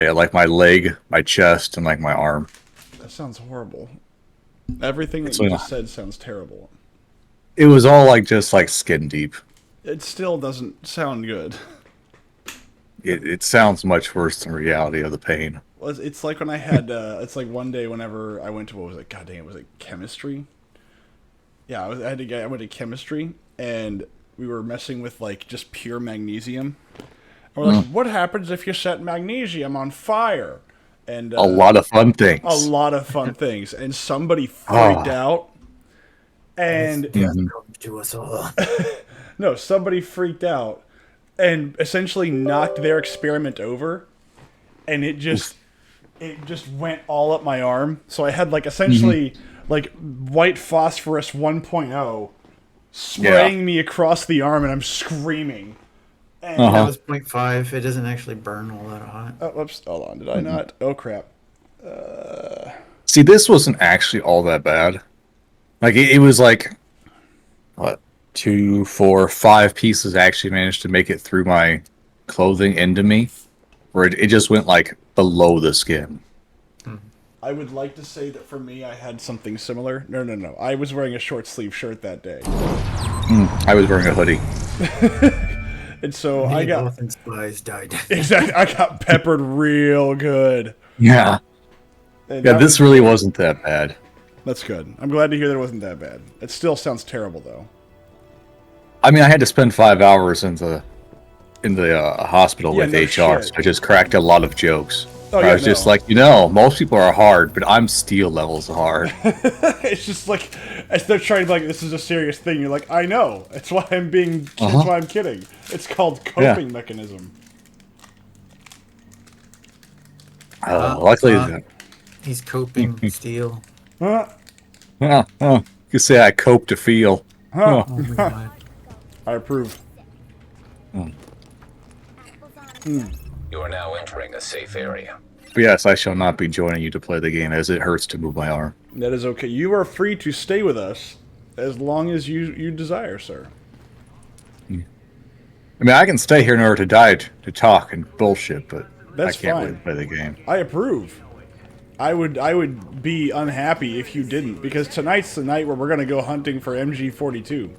Yeah, like my leg, my chest, and like my arm. That sounds horrible. Everything that It's you like, just said sounds terrible. it was all like just like skin deep. It still doesn't sound good. It sounds much worse than reality of the pain. Well, it's like when I had. It's like one day whenever I went to what was it? God dang it! Was it chemistry? Yeah, I had to get. I went to chemistry and we were messing with like just pure magnesium. And we're like, what happens if you set magnesium on fire? And A lot of fun a things. lot of fun things. And somebody freaked Oh, out. And mhm. To us all. no, somebody freaked out and essentially knocked their experiment over, and it just went all up my arm. So I had like essentially like white phosphorus 1.0 spraying me across the arm, and I'm screaming. And That Uh-huh. was point 0.5. It doesn't actually burn all that hot. oh, whoops, hold on, did I not? Oh crap! See, this wasn't actually all that bad. Like it was like what, two, four, five pieces actually managed to make it through my clothing into me, where it just went like below the skin. I would like to say that for me, I had something similar. No, no, no. I was wearing a short sleeve shirt that day, I was wearing a hoodie. and so I Many got dolphin spies died. exactly. I got peppered real good. Yeah, And yeah. that This was- really wasn't that bad. That's good. I'm glad to hear that it wasn't that bad. It still sounds terrible though. I mean, I had to spend 5 hours in the hospital Yeah, with no HR, shit. so I just cracked a lot of jokes. Oh, I yeah, was just no. like, most people are hard, but I'm steel levels hard. It's just like as they're trying to be like this is a serious thing. You're like, I know. That's why I'm being. That's why I'm kidding. It's called coping mechanism. Luckily, He's coping steel. Huh? you could say I cope to feel. Huh? Oh my god. I approve. You are now entering a safe area. But yes, I shall not be joining you to play the game, as it hurts to move my arm. That is okay. You are free to stay with us as long as you desire, sir. I mean, I can stay here in order to die to talk and bullshit, but That's I can't fine. really play the game. I approve. I would be unhappy if you didn't, because tonight's the night where we're gonna go hunting for MG42.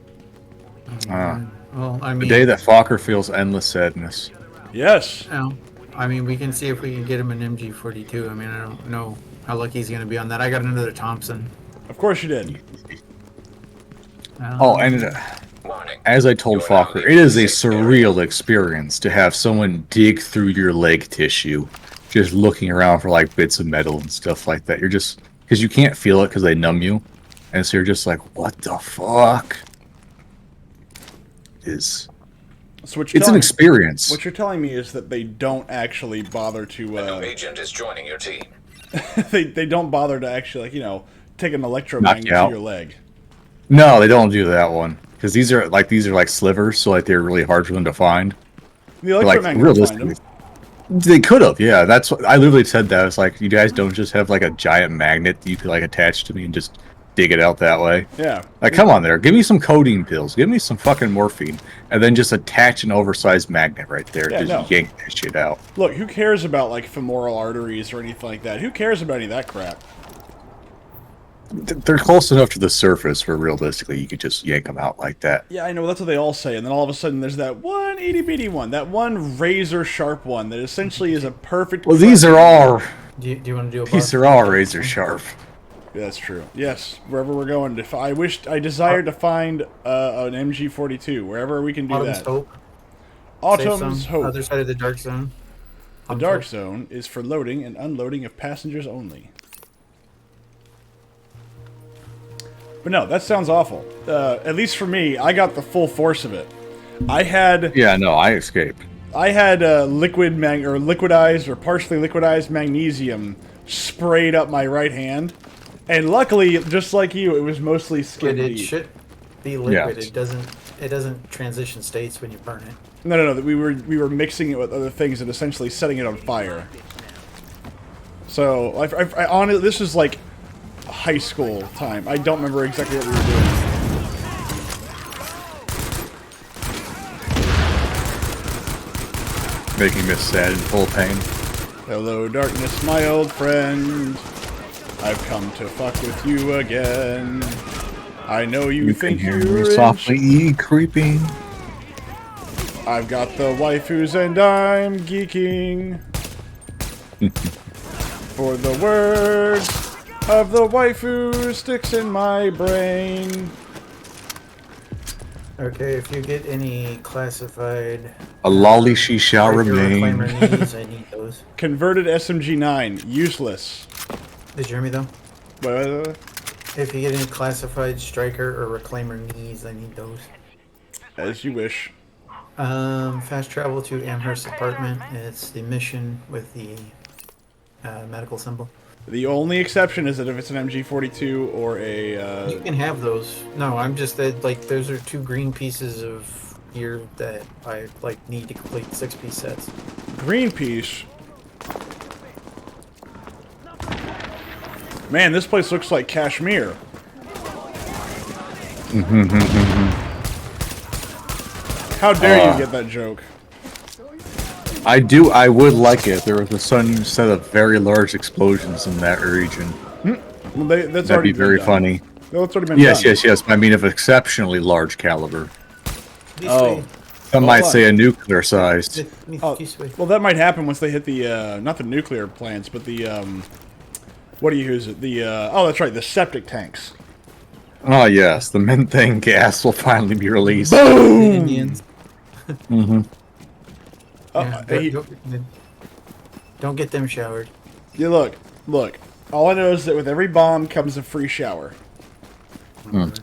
Well, I The mean, day that Fokker feels endless sadness. Yes. no. I mean, we can see if we can get him an MG42. I mean, I don't know how lucky he's gonna be on that. I got another Thompson. Of course you did. Oh, and Warning. as I told You are now Fokker, it leaving is the a safe area. surreal experience to have someone dig through your leg tissue, just looking around for like bits of metal and stuff like that. You're just, because you can't feel it because they numb you, and so you're just like, what the fuck? It's So what you're it's an telling, experience. what you're telling me is that they don't actually bother A new to agent is joining your team. they don't bother to actually take an electromagnet to out. your leg. No, they don't do that one because these are like slivers, so like they're really hard for them to find. The But, like electromagnet will find realistically, them. they could have. Yeah, that's what I literally said. That it's like you guys don't just have like a giant magnet that you could like attach to me and just dig it out that way. Yeah. Like, come on, there. Give me some codeine pills. Give me some fucking morphine, and then just attach an oversized magnet right there. Yeah, Just no. yank that shit out. Look, who cares about like femoral arteries or anything like that? Who cares about any of that crap? They're close enough to the surface where realistically you could just yank them out like that. Yeah, I know. That's what they all say. And then all of a sudden, there's that one itty bitty one, that one razor sharp one that essentially is a perfect. Well, these are all Do you want to do a these buff? are all razor sharp. That's true. Yes, wherever we're going. If I desired to find an MG42 wherever we can do Autumn's that. Hope. Safe Autumn's zone, Hope. Other side of the dark zone. The dark zone is for loading and unloading of passengers only. But no, that sounds awful. At least for me, I got the full force of it. I had Yeah, no, I escaped. liquidized or partially liquidized magnesium sprayed up my right hand, and luckily, just like you, it was mostly skin But it deep. should be liquid. Yeah. It doesn't transition states when you burn it. No. We were mixing it with other things and essentially setting it on fire. So I honestly, this is like high school time. I don't remember exactly what we were doing. Making me sad and full of pain. Hello, darkness, my old friend. I've come to fuck with you again. I know you can think hear me you're softly creeping. I've got the waifus and I'm geeking. For the words of the waifu sticks in my brain. Okay, if you get any classified A lolly she shall striker remain. reclaimer knees, I need those. Converted SMG9. Useless. Did you hear me though? Well, If you get any classified striker or reclaimer knees, I need those. as you wish. Fast travel to Amherst apartment. It's the mission with the medical symbol. The only exception is that if it's an MG42 or a... You can have those. No, I'm just that like those are 2 green pieces of gear that I like need to complete 6-piece sets. Greenpeace. Man, this place looks like Kashmir. How dare you get that joke? I would like it if there was a sudden set of very large explosions in that region. Well, that's That'd already be very been done. funny. No, it's already been Yes, done. yes. I mean, of exceptionally large caliber. Oh. Some Hold might on. say a nuclear sized. Oh, well, that might happen once they hit the, not the nuclear plants, but the, what do you use it? The, oh, that's right, the septic tanks. Oh yes, the methane gas will finally be released. Indians. Mm-hmm. Yeah, don't get them showered. Yeah, look. All I know is that with every bomb comes a free shower. Could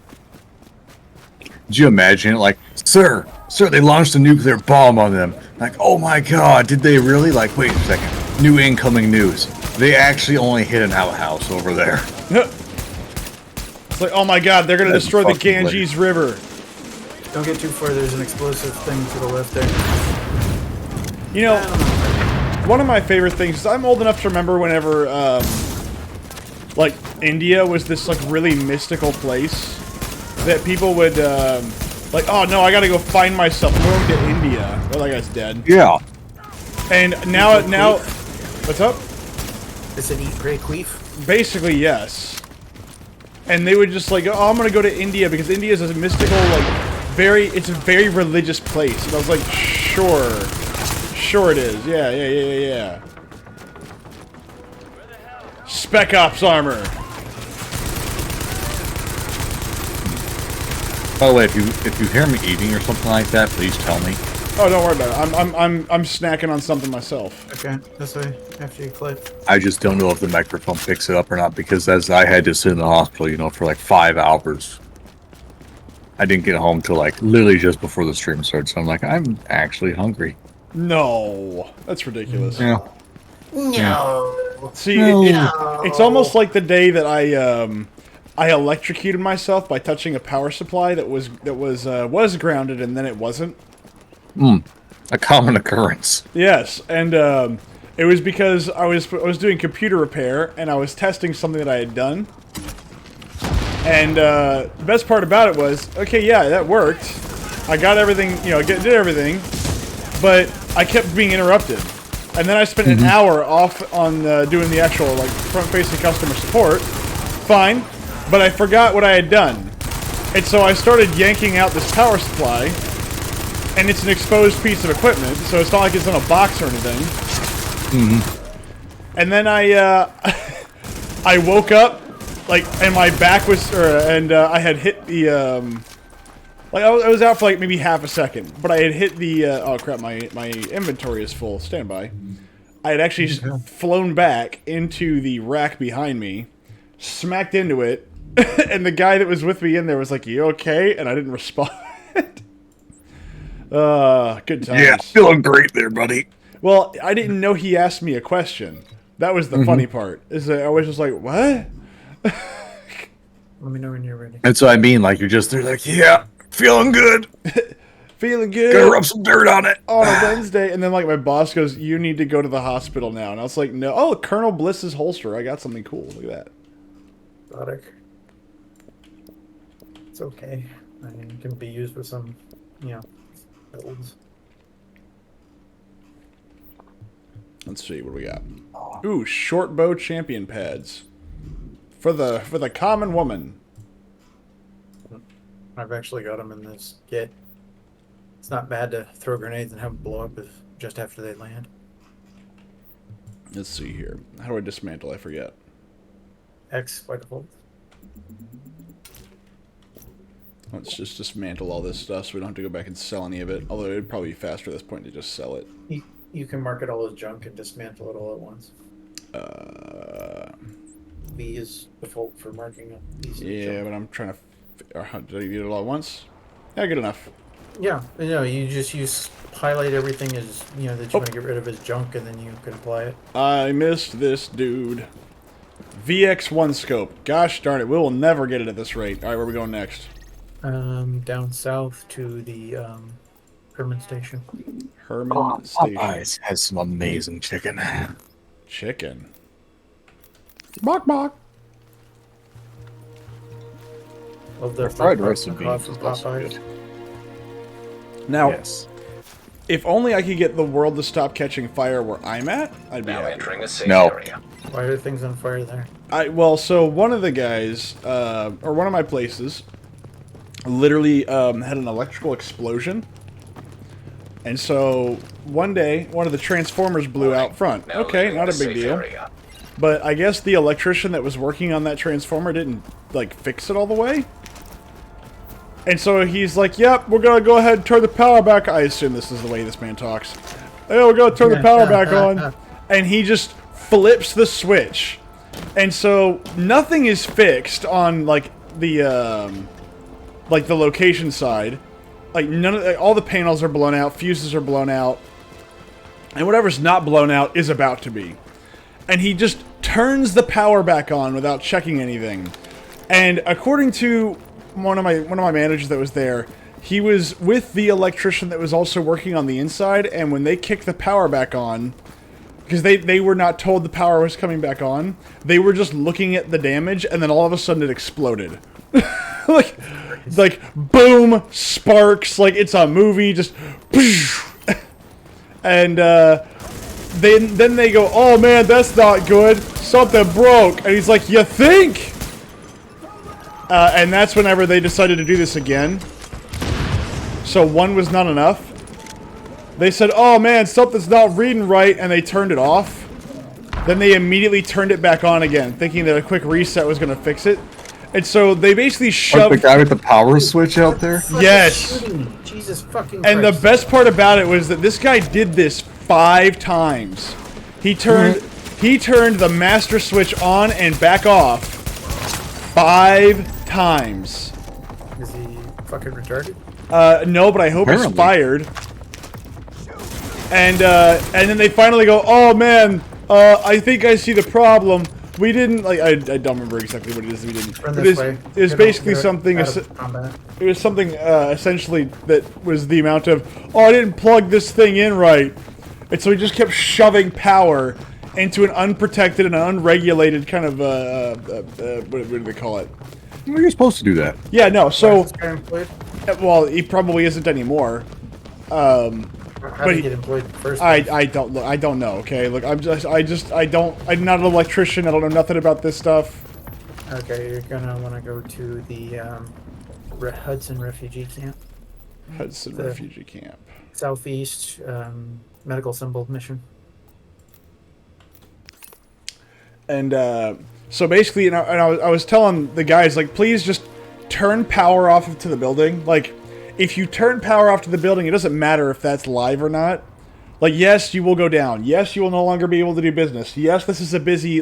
you imagine it? Like, sir, they launched a nuclear bomb on them. Like, oh my god, did they really? Like, wait a second. New incoming news. They actually only hit an outhouse over there. It's like, oh my god, they're gonna That's destroy the fucking Ganges River. Don't get too far. There's an explosive thing to the left there. You know, one of my favorite things is I'm old enough to remember whenever, like, India was this, like, really mystical place that people would, like, oh no, I gotta go find myself. I'm going to India. Well, that guy's dead. Yeah. And now, what's up? Is it eat Grey Queef? Basically, yes. And they would just like, oh, I'm gonna go to India because India is a mystical, like, it's a very religious place. And I was like, sure it is. Yeah. Spec Ops armor. By the way, if you hear me eating or something like that, please tell me. Oh, don't worry about it. I'm snacking on something myself. Okay, this way after you click. I just don't know if the microphone picks it up or not because as I had to sit in the hospital, for like 5 hours. I didn't get home till like literally just before the stream started, so I'm like, I'm actually hungry. No, that's ridiculous. Yeah. No. See, No. it's almost like the day that I electrocuted myself by touching a power supply that was grounded and then it wasn't. A common occurrence. Yes, and it was because I was doing computer repair and I was testing something that I had done. And the best part about it was, okay, yeah, that worked. I got everything, did everything, but I kept being interrupted. And then I spent an hour off on doing the actual front-facing customer support. Fine, but I forgot what I had done, and so I started yanking out this power supply. And it's an exposed piece of equipment, so it's not like it's in a box or anything. And then I woke up, and my back was, I had hit the, I was out for maybe half a second, but I had hit the, oh crap, my inventory is full, stand by. I had actually flown back into the rack behind me, smacked into it, and the guy that was with me in there was like, "You okay?" And I didn't respond. Good times. Yeah, feeling great there, buddy. Well, I didn't know he asked me a question. That was the funny part. Is that I was just like, what? Let me know when you're ready. And so I mean, you're just there, yeah, feeling good. Feeling good. Gotta rub some dirt on it. On a Wednesday, and then my boss goes, "You need to go to the hospital now." And I was like, "No." Oh, Colonel Bliss's holster. I got something cool. Look at that. Exotic. It's okay. I mean, it can be used for some, builds. Let's see what do we got. Ooh, short bow champion pads for the common woman. I've actually got them in this kit. It's not bad to throw grenades and have them blow up just after they land. Let's see here. How do I dismantle? I forget. X by default. Let's just dismantle all this stuff so we don't have to go back and sell any of it. Although it would probably be faster at this point to just sell it. You can mark it all as junk and dismantle it all at once. B is default for marking up these. Yeah, but I'm trying to... Did I get it all at once? Yeah, good enough. Yeah, you just highlight everything as, that you want to get rid of as junk, and then you can apply it. I missed this dude. VX1 scope. Gosh darn it, we will never get it at this rate. Alright, where are we going next? Down south to the Herman Station. Herman Station. Popeyes has some amazing chicken. Chicken. Bok bok. Love their Fried rice and coffee beans is also Popeyes. good. Now, Yes. if only I could get the world to stop catching fire where I'm at, I'd be Now happy. entering a safe No. area. Why are things on fire there? Well, so one of the guys, or one of my places, literally had an electrical explosion. And so one day, one of the transformers blew out front. Now Okay, leaving not a the big safe deal. area. But I guess the electrician that was working on that transformer didn't, like, fix it all the way. And so he's like, yep, we're gonna go ahead and turn the power back. I assume this is the way this man talks. Hey, we're gonna turn the power back on. And he just flips the switch. And so nothing is fixed on, like, the location side. Like, all the panels are blown out, fuses are blown out. And whatever's not blown out is about to be. And he just turns the power back on without checking anything. And according to one of my managers that was there, he was with the electrician that was also working on the inside, and when they kicked the power back on, because they were not told the power was coming back on, they were just looking at the damage, and then all of a sudden it exploded. like boom, sparks, like it's a movie, just and then they go, oh man, that's not good, something broke. And he's like, you think? And that's whenever they decided to do this again. So one was not enough. They said, oh man, something's not reading right, and they turned it off. Then they immediately turned it back on again, thinking that a quick reset was going to fix it. And so they basically Like shoved... the guy with the power switch out there? Yes! Jesus fucking And the Christ. best part about it was that this guy did this 5 times. He turned the master switch on and back off 5 times. Is he fucking retarded? No, but I hope he's Apparently. fired. And then they finally go, oh man, I think I see the problem. We didn't, like, I don't remember exactly what it is that we didn't. Run But this way. it was Get basically out something, of combat. it was something essentially that was the amount of, oh, I didn't plug this thing in right. And so he just kept shoving power into an unprotected and unregulated kind of, what do they call it? Well, you're supposed to do that. Yeah, no, so, Is this guy employed? well, he probably isn't anymore. How But did he- he get employed first? I don't know, okay? Look, I'm not an electrician, I don't know nothing about this stuff. Okay, you're gonna want to go to the Hudson Refugee Camp, Hudson The- Refugee Camp. southeast medical symbol mission. And so basically, I was telling the guys, like, please just turn power off to the building. Like, if you turn power off to the building, it doesn't matter if that's live or not. Like, yes, you will go down. Yes, you will no longer be able to do business. Yes, this is a busy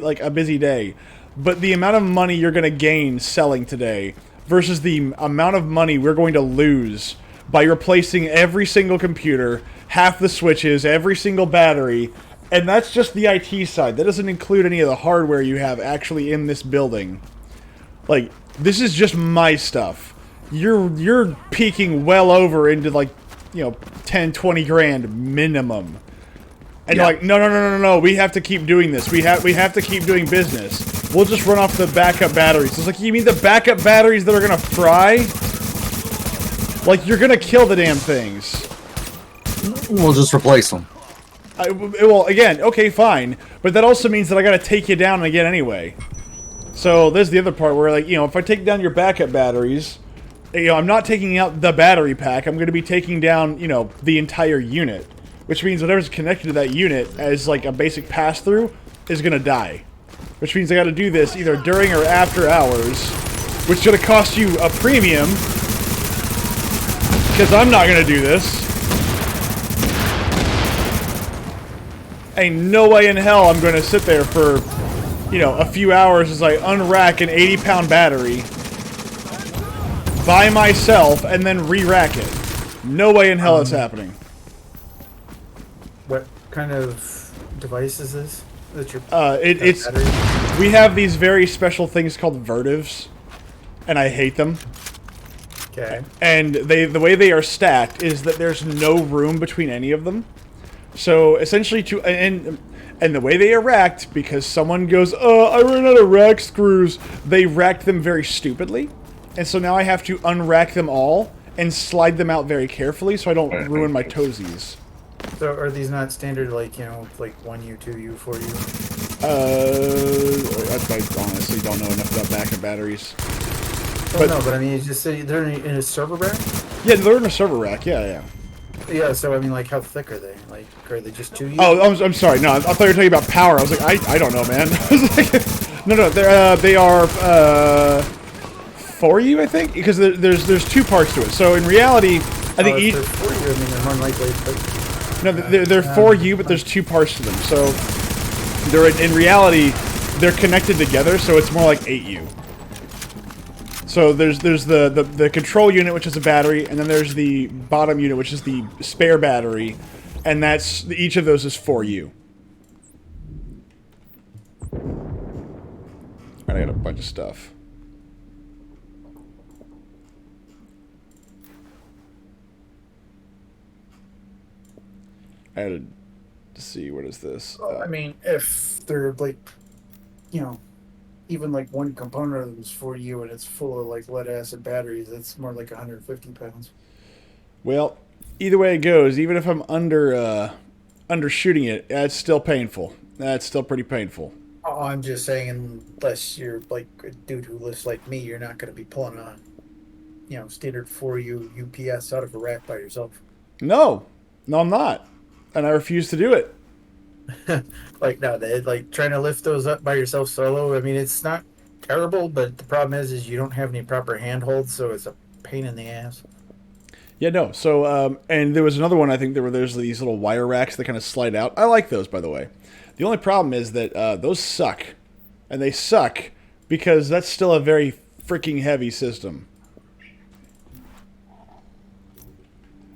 day. But the amount of money you're going to gain selling today versus the amount of money we're going to lose by replacing every single computer, half the switches, every single battery, and that's just the IT side. That doesn't include any of the hardware you have actually in this building. Like, this is just my stuff. You're peaking well over into, like, 10, 20 grand minimum. And Yeah. you're like, no, we have to keep doing this. We have to keep doing business. We'll just run off the backup batteries. It's like, you mean the backup batteries that are gonna fry? Like, you're gonna kill the damn things. We'll just replace them. Well, again, okay, fine, but that also means that I gotta take you down again anyway. So there's the other part where, like, if I take down your backup batteries, I'm not taking out the battery pack. I'm going to be taking down, the entire unit, which means whatever's connected to that unit as like a basic pass through is going to die. Which means I got to do this either during or after hours, which is going to cost you a premium because I'm not going to do this. Ain't no way in hell I'm going to sit there for, a few hours as I unrack an 80-pound battery by myself and then re-rack it. No way in hell it's happening. What kind of device is this? That's your It's battery? we have these very special things called Vertivs, and I hate them. Okay. And the way they are stacked is that there's no room between any of them. So essentially, and the way they are racked, because someone goes, I ran out of rack screws, they racked them very stupidly. And so now I have to unrack them all and slide them out very carefully so I don't ruin my toesies. So are these not standard, like 1U, 2U, 4U? I honestly don't know enough about backup batteries. But I mean, it's just they're in a server rack? Yeah, they're in a server rack, yeah. Yeah, so I mean, like, how thick are they? Like, are they just 2U? Oh, I'm sorry. No, I thought you were talking about power. I was like, I don't know, man. I was like, no, they are 4U, I think, because there's two parts to it. So in reality, I think each. 4U, I mean, they're more likely. No, they're 4U, but there's two parts to them. So they're in reality, they're connected together, so it's more like 8U. So there's the control unit, which is a battery, and then there's the bottom unit, which is the spare battery, and each of those is 4U. I got a bunch of stuff. I had to see, what is this? I mean, if they're like, even like one component of them is 4U and it's full of like lead acid batteries, that's more like 150 pounds. Well, either way it goes, even if I'm undershooting it, that's still painful. That's still pretty painful. Oh, I'm just saying, unless you're like a dude who lifts like me, you're not going to be pulling on, standard 4U UPS out of a rack by yourself. No, I'm not. And I refuse to do it. Like trying to lift those up by yourself solo. I mean, it's not terrible, but the problem is you don't have any proper handholds, so it's a pain in the ass. Yeah, no. So, and there was another one. I think there's these little wire racks that kind of slide out. I like those, by the way. The only problem is that those suck, and they suck because that's still a very freaking heavy system.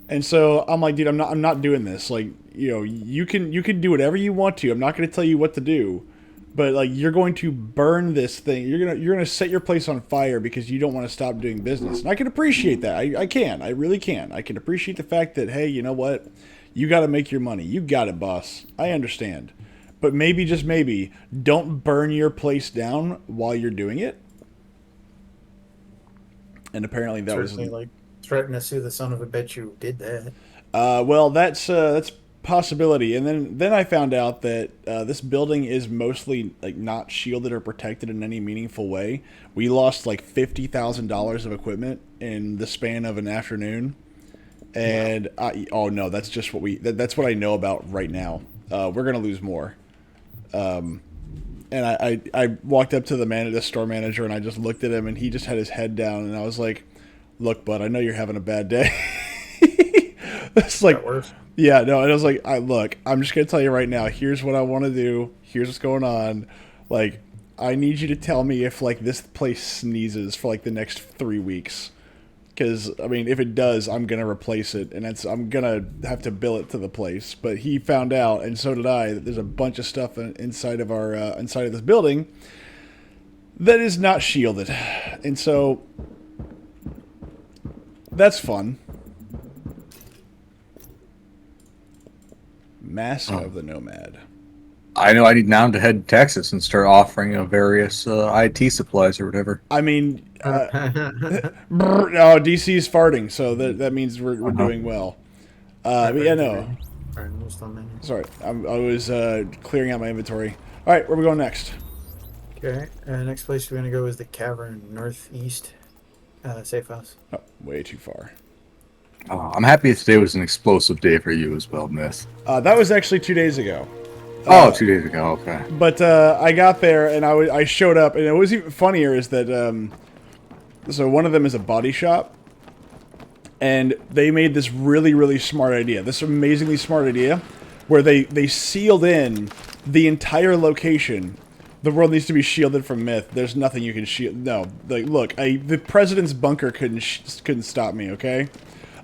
And so I'm like, dude, I'm not doing this. Like, you can do whatever you want to. I'm not going to tell you what to do, but like, you're going to burn this thing. You're gonna set your place on fire because you don't want to stop doing business. And I can appreciate that. I really can. I can appreciate the fact that, hey, you know what? You got to make your money. You got it, boss. I understand. But maybe, just maybe, don't burn your place down while you're doing it. And apparently that was like threaten to sue the son of a bitch who did that. Well, that's possibility. And then I found out that this building is mostly like not shielded or protected in any meaningful way. We lost like $50,000 of equipment in the span of an afternoon. And oh no, that's just that's what I know about right now. We're gonna lose more. And I walked up to the store manager, and I just looked at him, and he just had his head down, and I was like, "Look, bud, I know you're having a bad day." It's like, yeah, no, and I was like, "Look, I'm just gonna tell you right now. Here's what I want to do. Here's what's going on. Like, I need you to tell me if like this place sneezes for like the next 3 weeks." Because, I mean, if it does, I'm going to replace it, and I'm going to have to bill it to the place. But he found out, and so did I, that there's a bunch of stuff inside of this building that is not shielded. And so, that's fun. Mask of the Nomad. I know I need now to head to Texas and start offering various IT supplies or whatever. I mean, DC's farting, so that means we're doing well. But yeah, no. All right, I'm just on menu. Sorry, I was clearing out my inventory. All right, where are we going next? Okay, next place we're gonna go is the cavern northeast. Safe house. Oh, way too far. I'm happy today was an explosive day for you as well, Myth. That was actually 2 days ago. 2 days ago, okay. But I got there and I showed up, and it was even funnier is that so one of them is a body shop, and they made this really smart idea, this amazingly smart idea, where they sealed in the entire location. The world needs to be shielded from Myth. There's nothing you can shield. No, like look, the president's bunker couldn't stop me. Okay,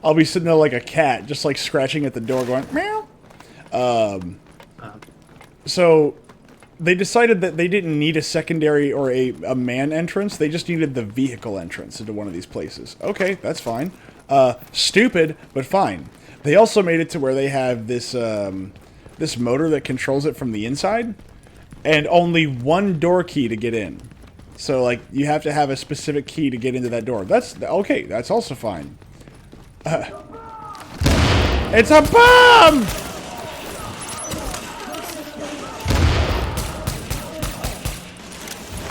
I'll be sitting there like a cat, just like scratching at the door, going meow. So they decided that they didn't need a secondary or a man entrance. They just needed the vehicle entrance into one of these places. Okay, that's fine. Stupid, but fine. They also made it to where they have this this motor that controls it from the inside, and only one door key to get in. So like you have to have a specific key to get into that door. That's okay. That's also fine. It's a bomb!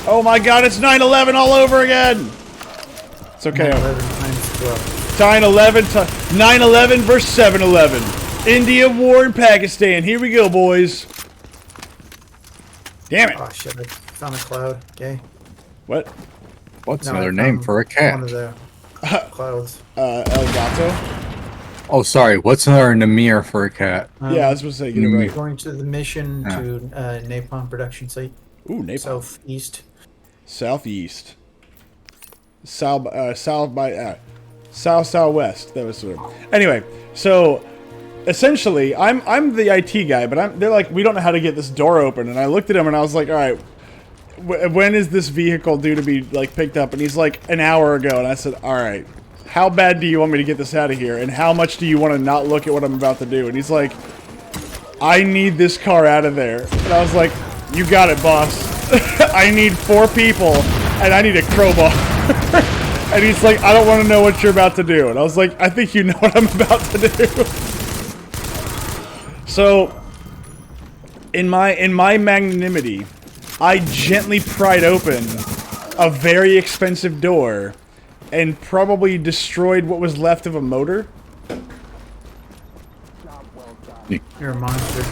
Oh my god, it's 9/11 all over again! It's okay. 11 times 12. 9/11 versus 7/11. India war in Pakistan. Here we go, boys. Damn it. Oh shit! I found a cloud. Okay. What? What's No, another I name found for a cat? One of the clouds. El Gato? Oh, sorry. What's another Namir for a cat? Yeah, I was supposed to say, get it right. Going to the mission to Napalm production site. Ooh, Napalm. Southeast. Southeast. Southwest. That was sort of. Anyway, so essentially, I'm the IT guy, but they're like, we don't know how to get this door open, and I looked at him and I was like, all right, when is this vehicle due to be like picked up? And he's like, an hour ago, and I said, all right, how bad do you want me to get this out of here, and how much do you want to not look at what I'm about to do? And he's like, I need this car out of there, and I was like, you got it, boss. I need 4 people, and I need a crowbar. And he's like, I don't want to know what you're about to do. And I was like, I think you know what I'm about to do. So, in my magnanimity, I gently pried open a very expensive door and probably destroyed what was left of a motor. You're a monster.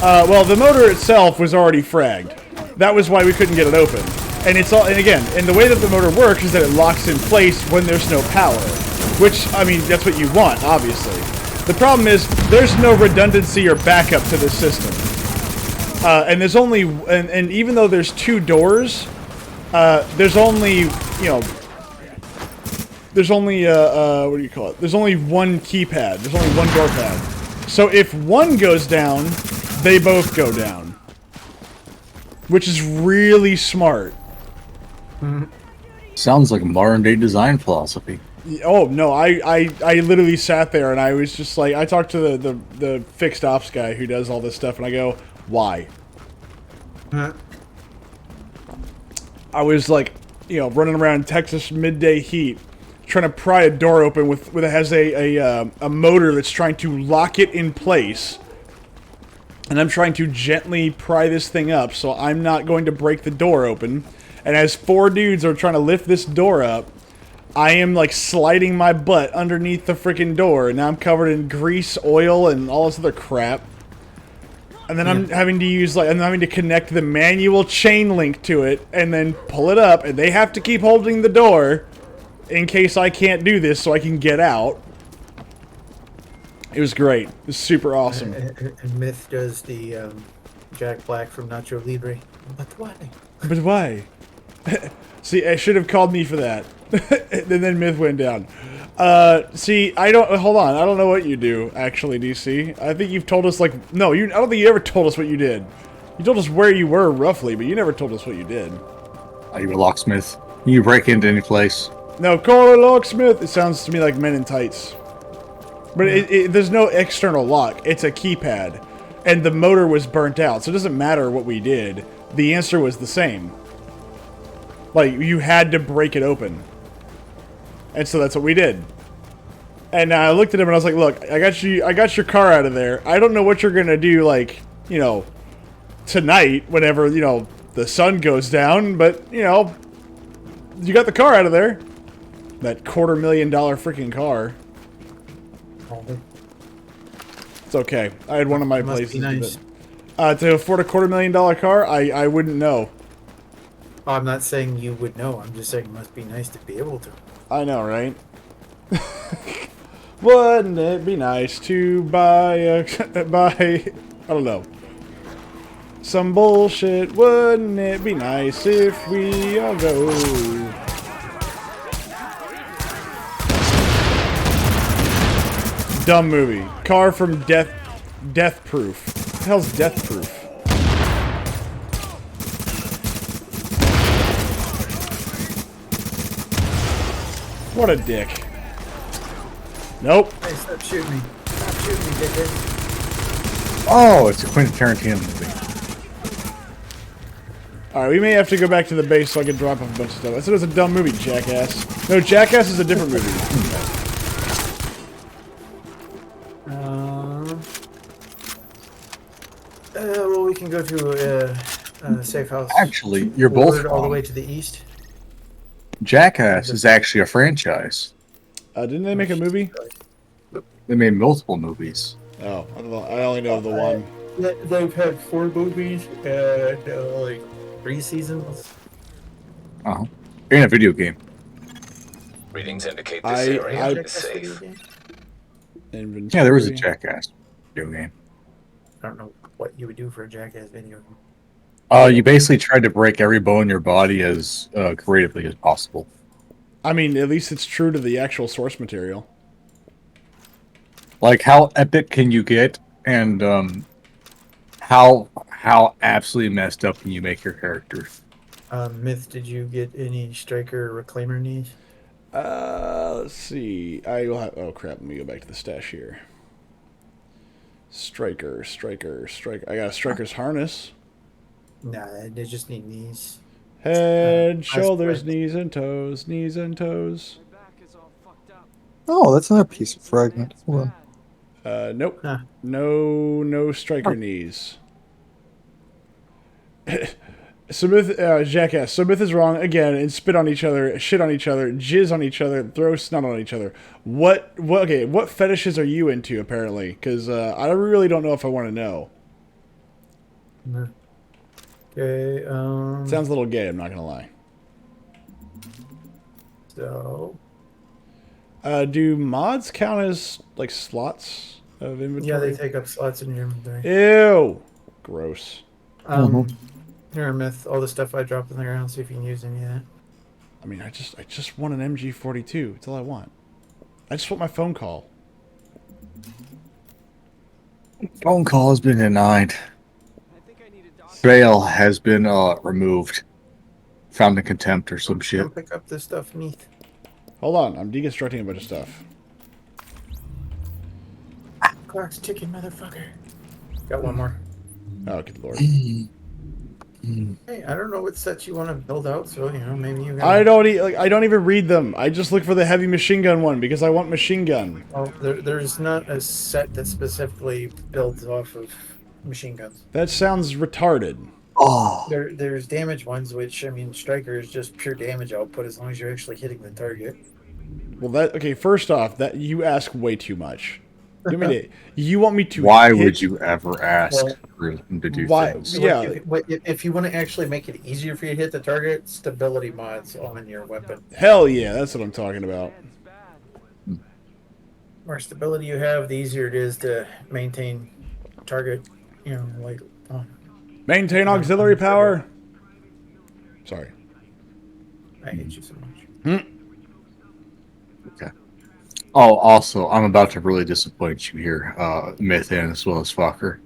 Well, the motor itself was already fragged. That was why we couldn't get it open. And it's all, and again, and the way that the motor works is that it locks in place when there's no power. Which, I mean, that's what you want, obviously. The problem is, there's no redundancy or backup to this system. And there's only, and even though there's 2 doors, there's only, you know, there's only, what do you call it? There's only 1 keypad. There's only 1 door pad. So if one goes down, they both go down. Which is really smart. Sounds like a modern day design philosophy. Oh no, I literally sat there and I was just like, I talked to the fixed ops guy who does all this stuff, and I go, why? I was like, you know, running around Texas midday heat, trying to pry a door open with it has a motor that's trying to lock it in place. And I'm trying to gently pry this thing up so I'm not going to break the door open. And as 4 dudes are trying to lift this door up, I am like sliding my butt underneath the freaking door, and now I'm covered in grease, oil, and all this other crap. And then I'm having to use I'm having to connect the manual chain link to it and then pull it up, and they have to keep holding the door in case I can't do this so I can get out. It was great. It was super awesome. And Myth does the Jack Black from Nacho Libre. But why? But why? See, I should have called me for that. And then Myth went down. See, hold on. I don't know what you do, actually, DC. I think you've told us, no, I don't think you ever told us what you did. You told us where you were, roughly, but you never told us what you did. Are you a locksmith? You break into any place? No, call a locksmith. It sounds to me like Men in Tights. But there's no external lock. It's a keypad. And the motor was burnt out, so it doesn't matter what we did. The answer was the same. Like, you had to break it open. And so that's what we did. And I looked at him and I was like, "Look, I got your car out of there. I don't know what you're gonna do, like, tonight, whenever the sun goes down, but you got the car out of there. That $250,000 freaking car. It's okay. I had one of my Must places. be nice. To afford a $250,000 car, I wouldn't know. I'm not saying you would know. I'm just saying it must be nice to be able to. I know, right? Wouldn't it be nice to buy I don't know. Some bullshit. Wouldn't it be nice if we all go? Dumb movie. Car from Death Proof. What the hell's Death Proof? What a dick. Nope. Hey, stop shooting me. Stop shooting me, dickhead. Oh, it's a Quentin Tarantino movie. Alright, we may have to go back to the base so I can drop off a bunch of stuff. I said it was a dumb movie, Jackass. No, Jackass is a different movie. Well, we can go to a safe house. Actually, you're both Forward all the wrong. way to the east. Jackass is actually a franchise. Didn't they make a movie? They made multiple movies. Oh, I don't know. I only know the one. They've had 4 movies and like 3 seasons. Uh-huh. In a video game. Readings indicate this area I- is safe. Inventory. Yeah, there was a Jackass video game. I don't know what you would do for a Jackass video. You basically tried to break every bone in your body as creatively as possible. I mean, at least it's true to the actual source material. Like, how epic can you get, and how absolutely messed up can you make your character? Myth, did you get any striker or reclaimer knees? Let's see. I will have. Oh crap! Let me go back to the stash here. Striker. I got a striker's harness. Nah, they just need knees. Head, I shoulders, swear. knees and toes. Knees and toes. Oh, that's another piece of fragment. Hold on. Nope. Huh. No striker knees. Jackass. Myth is wrong again and spit on each other, shit on each other, jizz on each other, throw snot on each other. What fetishes are you into, apparently? Because I really don't know if I want to know. Okay, Sounds a little gay, I'm not going to lie. so Do mods count as, like, slots of inventory? yeah, they take up slots in your inventory. Ew! Gross. Here, Myth, all the stuff I dropped on the ground, see if you can use any of that. I mean, I just want an MG42. That's all I want. I just want my phone call. Phone call has been denied. Bail has been removed. Found in contempt or some shit. Come pick up this stuff, Neath. Hold on, I'm deconstructing a bunch of stuff. Clock's ticking, motherfucker. Got one more. Oh, good lord. Hey, I don't know what sets you want to build out, so maybe you. I don't even read them. I just look for the heavy machine gun one because I want machine gun. Oh, there's not a set that specifically builds off of machine guns. That sounds retarded. Oh, There's damage ones, which I mean, striker is just pure damage output as long as you're actually hitting the target. Well, first off, that you ask way too much. You want me to? why hit- would you ever ask Well, for them to do why- things? So Yeah. if you want to actually make it easier for you to hit the target, stability mods on your weapon. Hell yeah, that's what I'm talking about. The more stability you have, the easier it is to maintain target. Like. Oh, Maintain auxiliary power. Sorry. I hate you so much. Okay. Oh, also, I'm about to really disappoint you here, Myth and as well as Fokker.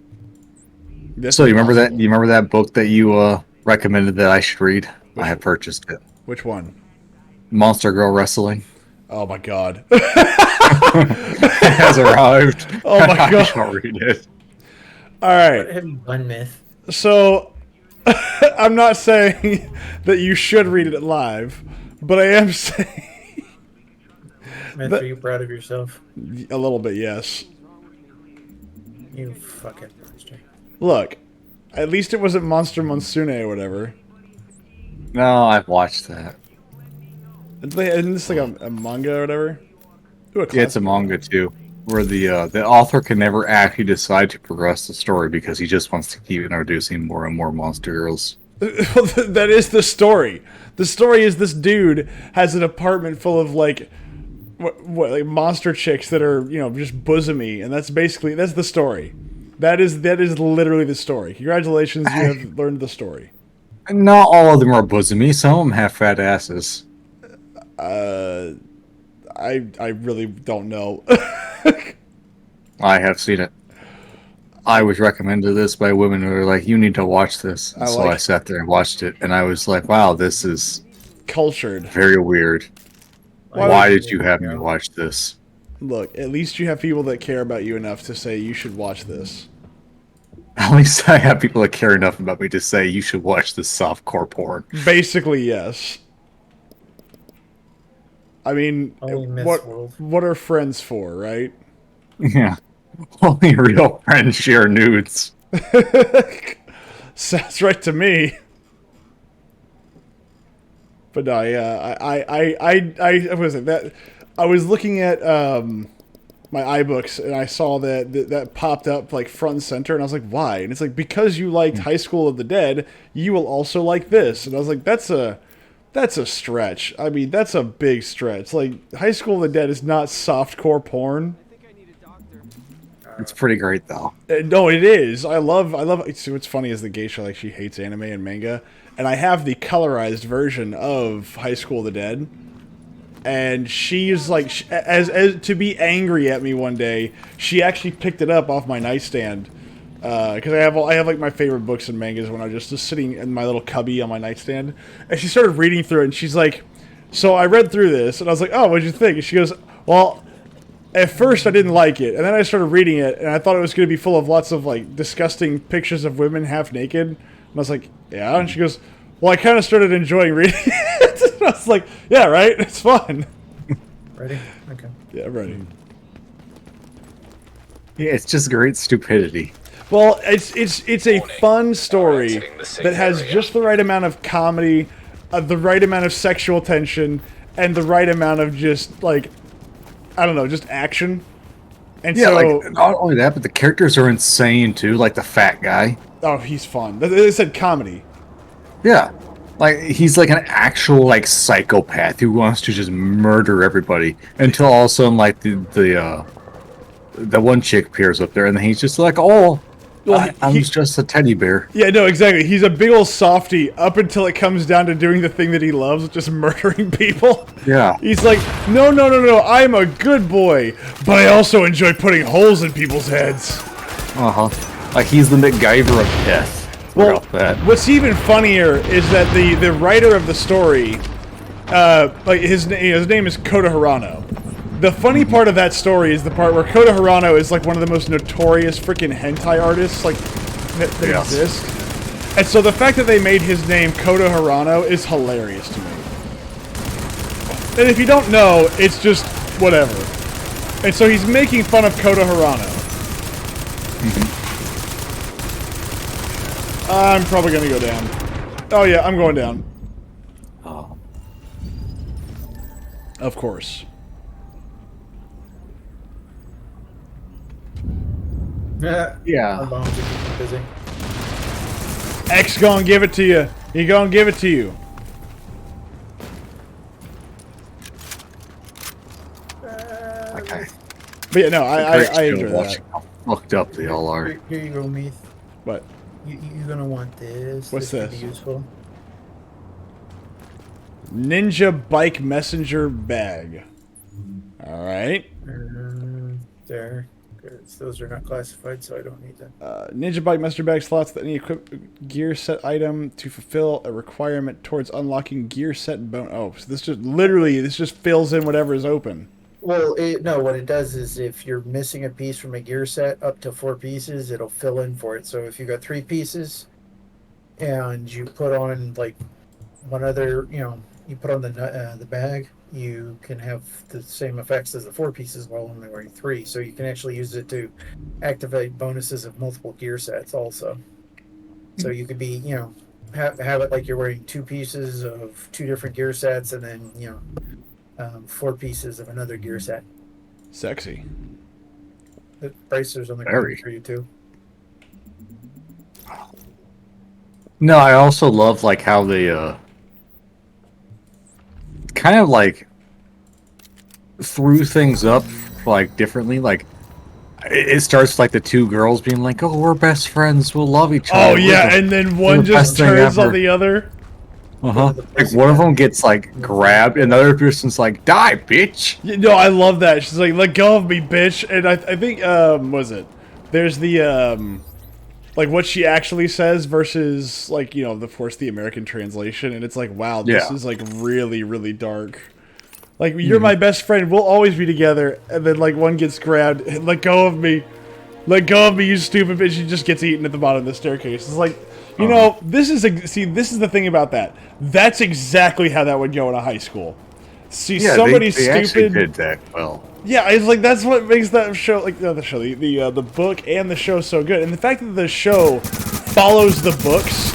That's So you remember that? impossible. You remember that book that you recommended that I should read? I have purchased it. Which one? Monster Girl Wrestling Oh my god. it has arrived. Oh my I God. shall read it. All right. What have you done, Myth? So, I'm not saying that you should read it live, but I am saying Smith, are you proud of yourself? A little bit, yes. You fucking monster. Look, at least it wasn't Monster Monsune or whatever. No, I've watched that. Isn't this like a manga or whatever? Ooh, Yeah, it's a manga too, where the author can never actually decide to progress the story because he just wants to keep introducing more and more monster girls. That is the story. The story is this dude has an apartment full of like like monster chicks that are, you know, just bosomy, and that's the story. That is literally the story. Congratulations, you have learned the story. Not all of them are bosomy. Some of them have fat asses. I really don't know. I have seen it. I was recommended this by women who were like, "You need to watch this." And so I sat there and watched it, and I was like, "Wow, this is cultured. Very weird. Why did you have me watch this?" Look, at least you have people that care about you enough to say you should watch this. At least I have people that care enough about me to say you should watch this softcore porn. Basically, yes. I mean, what are friends for, right? Yeah. Only real friends share nudes. Sounds right to me. But no, yeah, I was it that I was looking at my iBooks and I saw that popped up like front and center, and I was like, why? And it's like, because you liked High School of the Dead, you will also like this. And I was like, that's a stretch. I mean, that's a big stretch. Like, High School of the Dead is not softcore porn. It's pretty great though. No, it is. I love. See, what's funny is the geisha, like, she hates anime and manga, and I have the colorized version of High School of the Dead. And she's like, as to be angry at me one day, she actually picked it up off my nightstand. Because I have like my favorite books and mangas when I'm just sitting in my little cubby on my nightstand. And she started reading through it, and she's like, so I read through this, and I was like, oh, what'd you think? And she goes, well, at first I didn't like it, and then I started reading it, and I thought it was going to be full of lots of like disgusting pictures of women half naked. And I was like, yeah. And she goes, well, I kind of started enjoying reading it. And I was like, yeah, right, it's fun. Ready? Okay. Yeah, I'm ready. Yeah, it's just great stupidity. Well, it's a fun story that has just the right amount of comedy, the right amount of sexual tension, and the right amount of just like, I don't know, just action. And yeah, so, like, not only that, but the characters are insane too. Like the fat guy. Oh, he's fun. They said comedy. Yeah, like he's like an actual like psychopath who wants to just murder everybody until all of a sudden like the one chick appears up there, and then he's just like, oh. Well, I'm just a teddy bear. Yeah, no, exactly. He's a big old softy up until it comes down to doing the thing that he loves, just murdering people. Yeah. He's like, no, I'm a good boy, but I also enjoy putting holes in people's heads. Uh-huh. Like, he's the MacGyver of death. Well, what's even funnier is that the writer of the story, like his name is Kota Hirano. The funny part of that story is the part where Kota Hirano is like one of the most notorious freaking hentai artists like that exist. And so the fact that they made his name Kota Hirano is hilarious to me. And if you don't know, it's just whatever. And so he's making fun of Kota Hirano. I'm probably gonna go down. Oh yeah, I'm going down. Oh. Of course. Yeah. I'm busy. X gonna give it to you. He gonna give it to you. Okay. But yeah, no, I enjoy that. How fucked up they all are. Here you go, Meath. What? You're gonna want this. What's this? this? Could be useful. Ninja Bike Messenger Bag. All right. There. Those are not classified, so I don't need them. Ninja Bike Messenger Bag slots that any equipped gear set item to fulfill a requirement towards unlocking gear set bonus. Oh, so this just fills in whatever is open. Well, no, what it does is if you're missing a piece from a gear set up to 4 pieces, it'll fill in for it. So if you got 3 pieces and you put on like one other, you put on the bag, you can have the same effects as the 4 pieces while only wearing 3. So you can actually use it to activate bonuses of multiple gear sets also. So you could be, you know, have it like you're wearing 2 pieces of 2 different gear sets, and then, you know, 4 pieces of another gear set. Sexy. The bracers on the Very. ground for you too. No, I also love like how they kind of like threw things up like differently. Like it starts like the 2 girls being like, "Oh, we're best friends. We'll love each other." Oh yeah, and then one the just best thing turns on ever. the other. Like one of them gets like grabbed, and the other person's like, "Die, bitch!" Yeah, no, I love that. She's like, "Let go of me, bitch!" And I think, was it? There's the like what she actually says versus like, you know, of course the American translation, and it's like, wow, this Yeah. is like really, really dark. Like, you're my best friend. We'll always be together. And then like one gets grabbed. Let go of me. Let go of me, you stupid bitch. She just gets eaten at the bottom of the staircase. It's like, you know, this is this is the thing about that. That's exactly how that would go in a high school. See, Yeah, somebody they actually stupid. did that well. Yeah, it's like that's what makes that show, like the show, the book and the show so good, and the fact that the show follows the books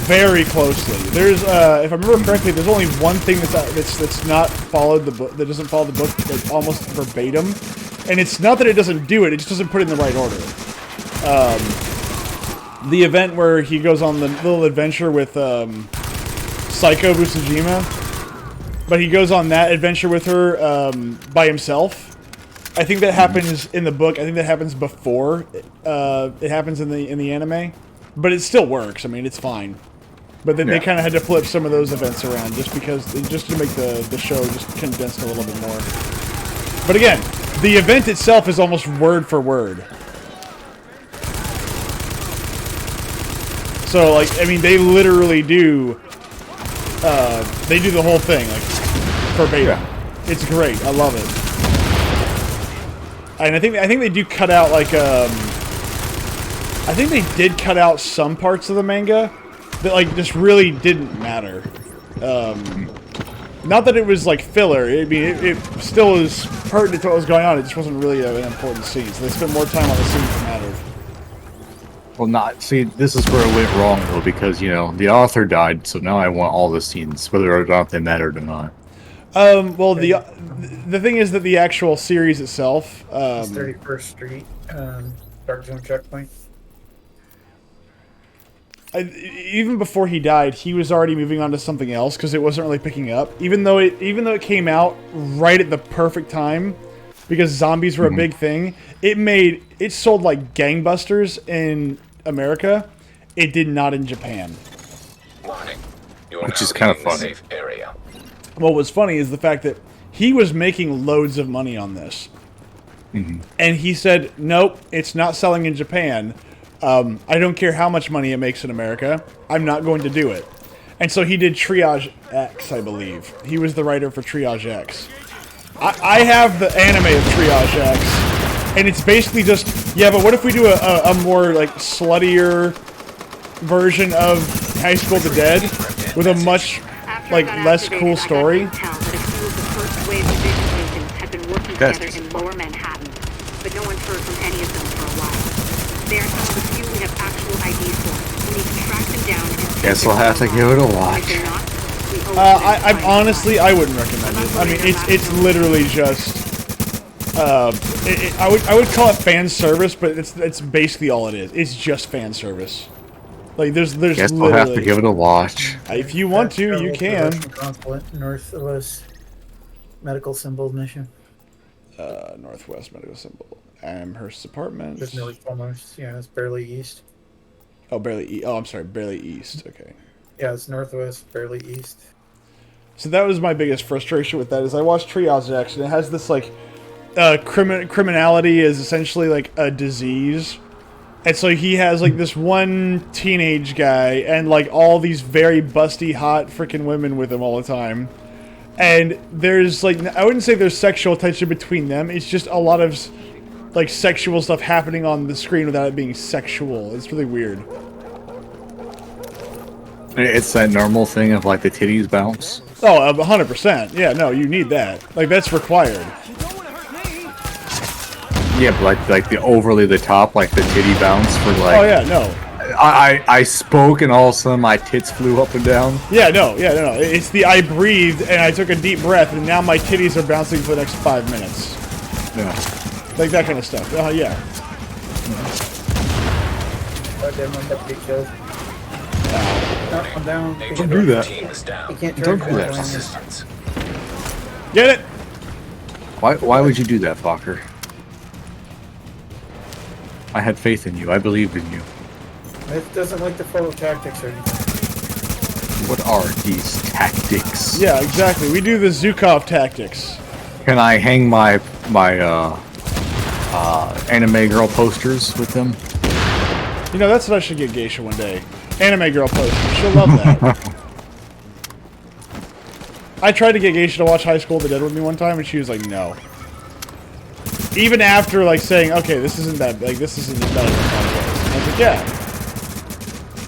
very closely. There's, if I remember correctly, there's only one thing that's not followed the book, that doesn't follow the book like almost verbatim, and it's not that it doesn't do it; it just doesn't put it in the right order. The event where he goes on the little adventure with Psycho Busujima. But he goes on that adventure with her by himself. I think that happens in the book. I think that happens before it happens in the anime. But it still works. I mean, it's fine. But then they kind of had to flip some of those events around just to make the show just condensed a little bit more. But again, the event itself is almost word for word. So, like, I mean, they literally do... they do the whole thing, like, verbatim. Yeah. It's great. I love it. And I think they do cut out, like, I think they did cut out some parts of the manga that, like, just really didn't matter. Not that it was, like, filler. I mean, it still is pertinent to what was going on. It just wasn't really an important scene. So they spent more time on the scenes that mattered. Well, see, this is where it went wrong, though, because, you know, the author died, so now I want all the scenes, whether or not they mattered or not. Well, the thing is that the actual series itself... 31st Street, Dark Zone Checkpoint. Even before he died, he was already moving on to something else, because it wasn't really picking up. Even though it came out right at the perfect time, because zombies were a big thing, it sold like gangbusters in America. It did not in Japan. Warning. You are Which now is kind of leaving the funny. safe area. What was funny is the fact that he was making loads of money on this. And he said, nope, it's not selling in Japan. I don't care how much money it makes in America. I'm not going to do it. And so he did Triage X, I believe. He was the writer for Triage X. I have the anime of Triage X, and it's basically just, yeah, but what if we do a more, like, sluttier version of High School of the Dead with a much, like, less cool story? Yes. In Lower Manhattan, but no one's heard from any of them for a while. They are some of the few we have actual IDs for. We need to track them down and Guess I'll have to give it a watch. If they're not, we owe them I honestly, I wouldn't recommend it. I mean, it's literally just, I would call it fan service, but it's basically all it is. It's just fan service. Like, there's Guess I'll literally... have to give it a watch. If you want to, you can. Northwest Medical Symbols Mission. Northwest Medical Symbol. Amherst Apartments. Just north almost. Yeah, it's barely east. Oh, barely east. Oh, I'm sorry, barely east. Okay. Yeah, it's northwest, barely east. So that was my biggest frustration with that, is I watched Triage X, and it has this, like, criminality is essentially, like, a disease. And so he has, like, this one teenage guy and, like, all these very busty, hot freaking women with him all the time. And there's, like, I wouldn't say there's sexual tension between them. It's just a lot of, like, sexual stuff happening on the screen without it being sexual. It's really weird. It's that normal thing of like the titties bounce. Oh, 100%. Yeah, no, you need that. Like, that's required. Yeah, but like the overly the top, like the titty bounce for like. Oh, yeah, no. I spoke and all of a sudden my tits flew up and down. Yeah, no. It's the I breathed and I took a deep breath and now my titties are bouncing for the next 5 minutes. Yeah. Like that kind of stuff. Yeah. Goddamn, I'm about to get killed. No, I'm down. Agent do that. team is down. You can't Don't drag do me that. down. Assistance. Get it? Why would you do that, Fokker? I had faith in you. I believed in you. It doesn't like to follow tactics or anything. What are these tactics? Yeah, exactly. We do the Zukov tactics. Can I hang my anime girl posters with them? You know, that's what I should get Geisha one day. Anime girl poster. She'll love that. I tried to get Geisha to watch High School of the Dead with me one time, and she was like, no. Even after, like, saying, okay, this isn't that, like, this isn't as bad as I thought it was. I was like, yeah.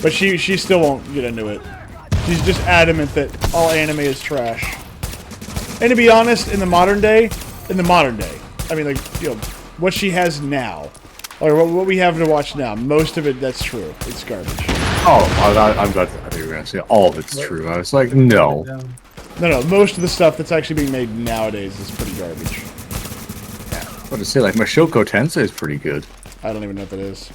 But she still won't get into it. She's just adamant that all anime is trash. And to be honest, in the modern day, I mean, like, you know, what she has now, or what we have to watch now, most of it, that's true. It's garbage. Oh, I'm glad. I think you were gonna say all of it's true. I was like, no. No, most of the stuff that's actually being made nowadays is pretty garbage. What to say? Like Mashoko Tensei is pretty good. I don't even know what that is.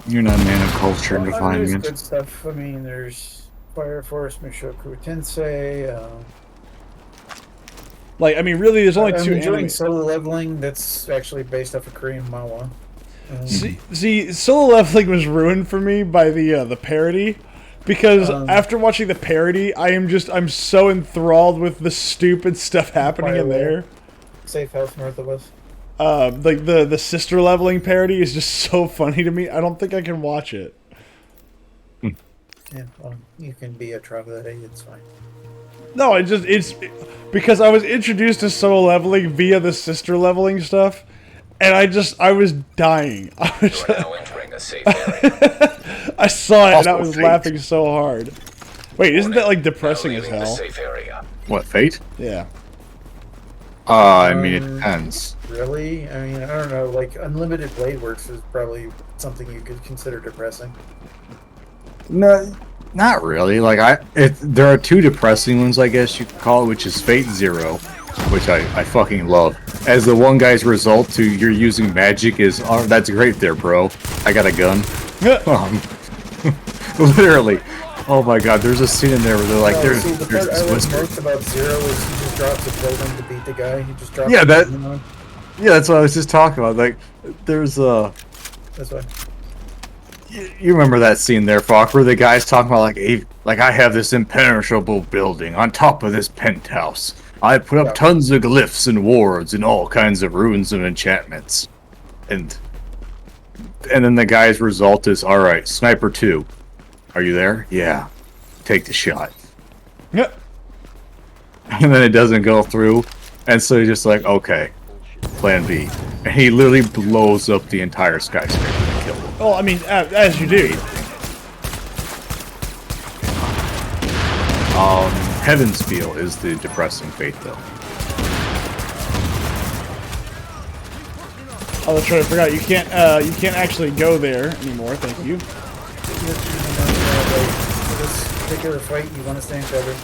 You're not a man of culture and There's refinement. good stuff. I mean, there's Fire Force, Mushoku Tensei. Like, I mean, really, there's only I'm two enjoying anime. Solo Leveling. That's actually based off a Korean manhwa. See, Solo Leveling was ruined for me by the parody, because after watching the parody, I'm so enthralled with the stupid stuff happening in there. Safe House North of Us. Like the Sister Leveling parody is just so funny to me. I don't think I can watch it. Yeah, well, you can be a troglodyte. It's fine. No, it's because I was introduced to Solo Leveling via the Sister Leveling stuff, and I was dying. You are now entering a safe area. I saw it and I Also was Fate. laughing so hard. Wait, isn't that like depressing Now as leaving the hell? safe area. What, Fate? Yeah. I mean, it depends. Really? I mean, I don't know. Like, Unlimited Blade Works is probably something you could consider depressing. No, not really. Like, there are two depressing ones, I guess you could call it, which is Fate Zero, which I fucking love. As the one guy's result to you're using magic is, oh, that's great there, bro. I got a gun. Literally. Oh my god, there's a scene in there where they're like, there's see, the part this I like whisper. most about Zero is he just drops a building to beat the guy. He just drops Yeah, a that- building on. Yeah, that's what I was just talking about. Like, there's That's why. you remember that scene there, Falk, where the guy's talking about like I have this impenetrable building on top of this penthouse. I put up Yeah. tons of glyphs and wards and all kinds of runes and enchantments. And then the guy's result is, alright, Sniper 2. Are you there? Yeah. Take the shot. Yeah. And then it doesn't go through. And so he's just like, okay, plan B. And he literally blows up the entire skyscraper and kills him. Well, I mean, as you do. Heaven's Feel is the depressing fate, though. Oh, that's right. I forgot. You can't actually go there anymore. Thank you. For this particular fight, you want to stay in cover.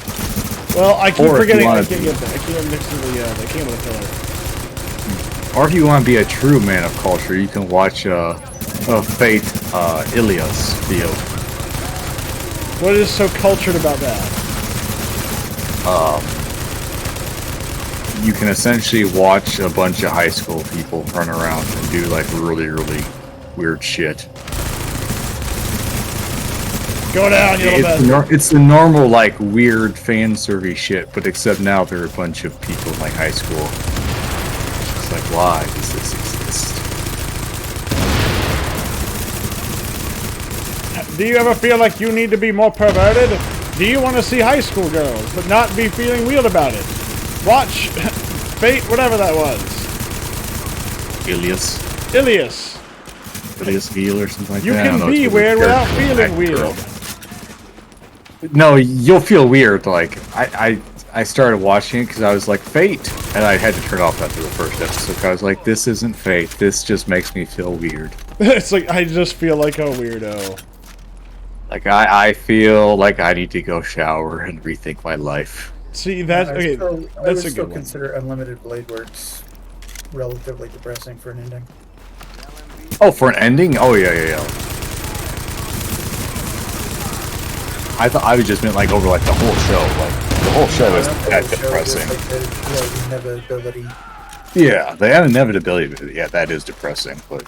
Well, I keep Or if you forgetting. I wanna can't be- get there. I can't mix to the King of the Killer. Or if you want to be a true man of culture, you can watch Fate Ilias video. What is so cultured about that? You can essentially watch a bunch of high school people run around and do like really, really weird shit. Go down, you little bastard. It's the normal like weird fan service shit, but except now they're a bunch of people in like high school. It's like, why does this exist? Do you ever feel like you need to be more perverted? Do you want to see high school girls, but not be feeling weird about it? Watch Fate, whatever that was. Ilias. Ilias. Phileas Veal or something like You that. I don't can know, be it's really weird without character feeling actor weird. girl. No, you'll feel weird. Like I started watching it because I was like Fate, and I had to turn off after the first episode. 'Cause I was like, this isn't Fate. This just makes me feel weird. It's like I just feel like a weirdo. Like I feel like I need to go shower and rethink my life. See, that's I okay. still, I That's would a still good one. consider Unlimited Blade Works relatively depressing for an ending. Oh, for an ending? Oh yeah. I thought I was just meant like over like the whole show. Like the whole show is Not the that whole show, depressing. just like the inevitability. Yeah, the inevitability. Yeah, that is depressing. But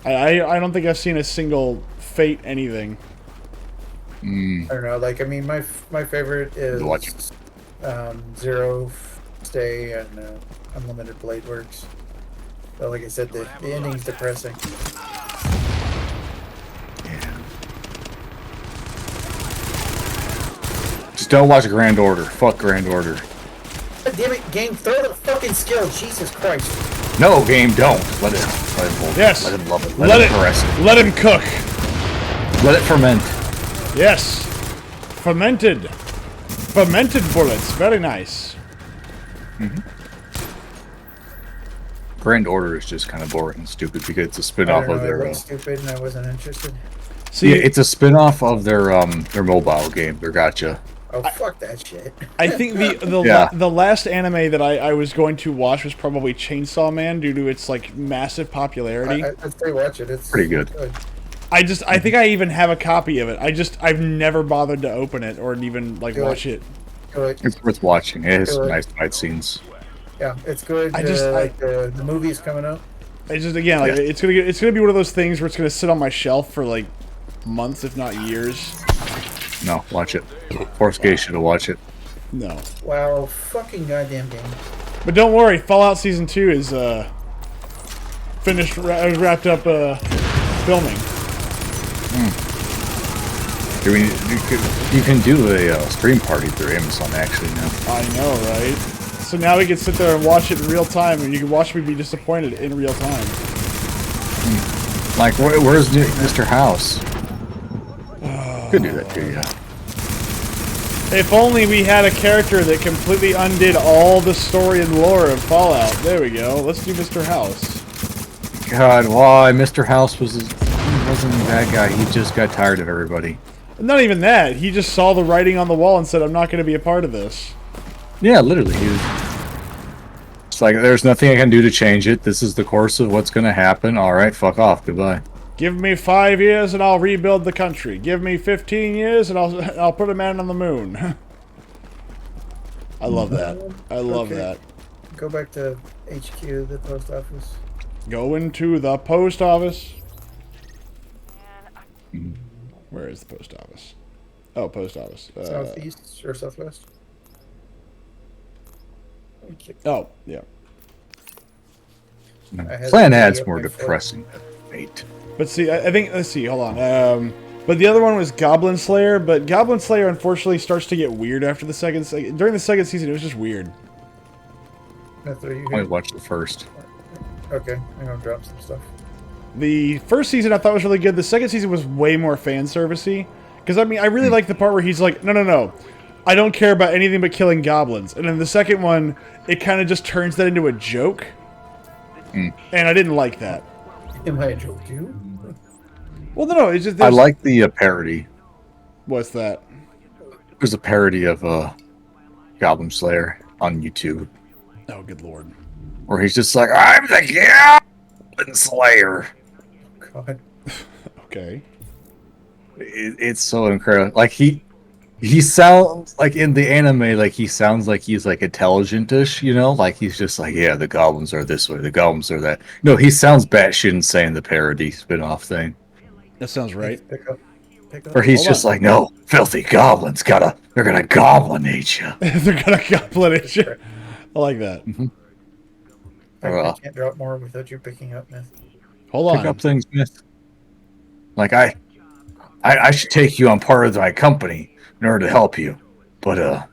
I don't think I've seen a single Fate anything. I don't know. Like, I mean, my favorite is Watch. Zero Stay and Unlimited Blade Works. But like I said, the ending's depressing. just don't watch Grand Order. Fuck Grand Order. God damn it, game! Throw the fucking skill, Jesus Christ! No, game, don't. Let it. Yes. Let him love it. Let him caress it. Let him cook. Let it ferment. Yes. Fermented. Fermented bullets. Very nice. Grand Order is just kind of boring and stupid because it's a I spin-off don't know, of it their. looked stupid and I wasn't interested. See, Yeah, it's a spin-off of their mobile game. Their Gotcha. Oh, fuck that shit. I think Yeah. the last anime that I was going to watch was probably Chainsaw Man due to its like massive popularity. I'd say watch it. It's Pretty good. I think I even have a copy of it. I've never bothered to open it or even like Good. watch it. Good. It's worth watching. It has some Good. nice fight scenes. Yeah, it's good. I The movie's coming up. It's just again like Yeah. it's gonna be one of those things where it's gonna sit on my shelf for like months, if not years. No, watch it. Force Gay should have watched it. No, Wow, fucking goddamn game. but don't worry. Fallout Season 2 is finished, wrapped up filming. You can do a stream party through Amazon actually now. I know, right? So now we can sit there and watch it in real time, and you can watch me be disappointed in real time. Like, where's Mr. House? Could do that too, yeah. If only we had a character that completely undid all the story and lore of Fallout. There we go. Let's do Mr. House. God, why? Mr. House wasn't a bad guy. He just got tired of everybody. Not even that. He just saw the writing on the wall and said, I'm not going to be a part of this. Yeah, literally. It's like, there's nothing I can do to change it. This is the course of what's going to happen. All right, fuck off. Goodbye. Give me 5 years and I'll rebuild the country. Give me 15 years and I'll put a man on the moon. I love that. I love Okay. that. Go back to HQ, the post office. Go into the post office. Where is the post office? Oh, post office. Southeast or southwest? Okay. Oh, yeah. I had Plan to ad's be more up my foot. depressing than Fate. But see, I think, let's see, hold on. But the other one was Goblin Slayer, but Goblin Slayer unfortunately starts to get weird after the during the second season, it was just weird. That's what you I only hear. watched the first. Okay, I'm gonna drop some stuff. The first season I thought was really good. The second season was way more fan servicey. Because, I mean, I really like the part where he's like, no. I don't care about anything but killing goblins. And then the second one, it kind of just turns that into a joke. And I didn't like that. Am I a joke too? Well, no, it's just... I like the parody. What's that? There's a parody of Goblin Slayer on YouTube Oh, good lord. where he's just like, I'm the Goblin Slayer. God. Okay. It's so incredible. Like he sounds like in the anime, like he sounds like he's like intelligent-ish, you know? Like he's just like, yeah, the goblins are this way, the goblins are that. No, he sounds batshit insane, the parody spin-off thing. That sounds right. Pick up. Where he's Hold just on. like, no, filthy goblins they're gonna goblinate you. They're gonna goblin it. I like that. I can't drop more without you picking up, myth. Hold Pick on. up things, Myth. Like I should take you on part of my company in order to help you. But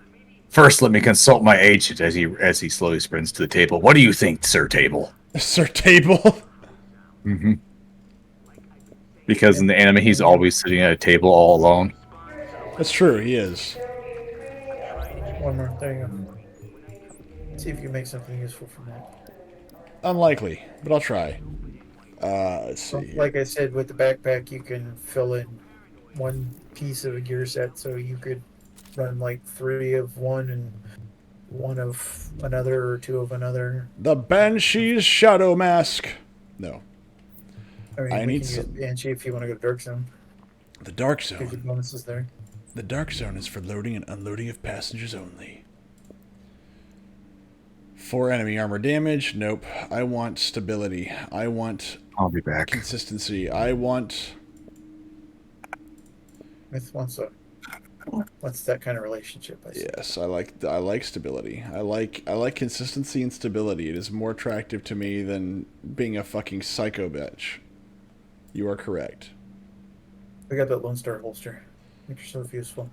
first let me consult my agent as he slowly sprints to the table. What do you think, Sir Table? Sir Table. Mm-hmm. Because in the anime, he's always sitting at a table all alone. That's true. He is. One more. There you go. See if you can make something useful from that. Unlikely, but I'll try. Let's see. here. Like I said, with the backpack, you can fill in one piece of a gear set, so you could run like 3 of one and 1 of another, or 2 of another. The Banshee's Shadow Mask. No. I mean, I we need can use some- Banshee if you want to go to Dark Zone. The Dark Gives you Zone. bonuses there. The Dark Zone is for loading and unloading of passengers only. 4 enemy armor damage. Nope. I want stability. I want I'll be back. consistency. I want... With what's that kind of relationship? I see. Yes, I like stability. I like consistency and stability. It is more attractive to me than being a fucking psycho bitch. You are correct. We got that Lone Star holster. Make yourself useful.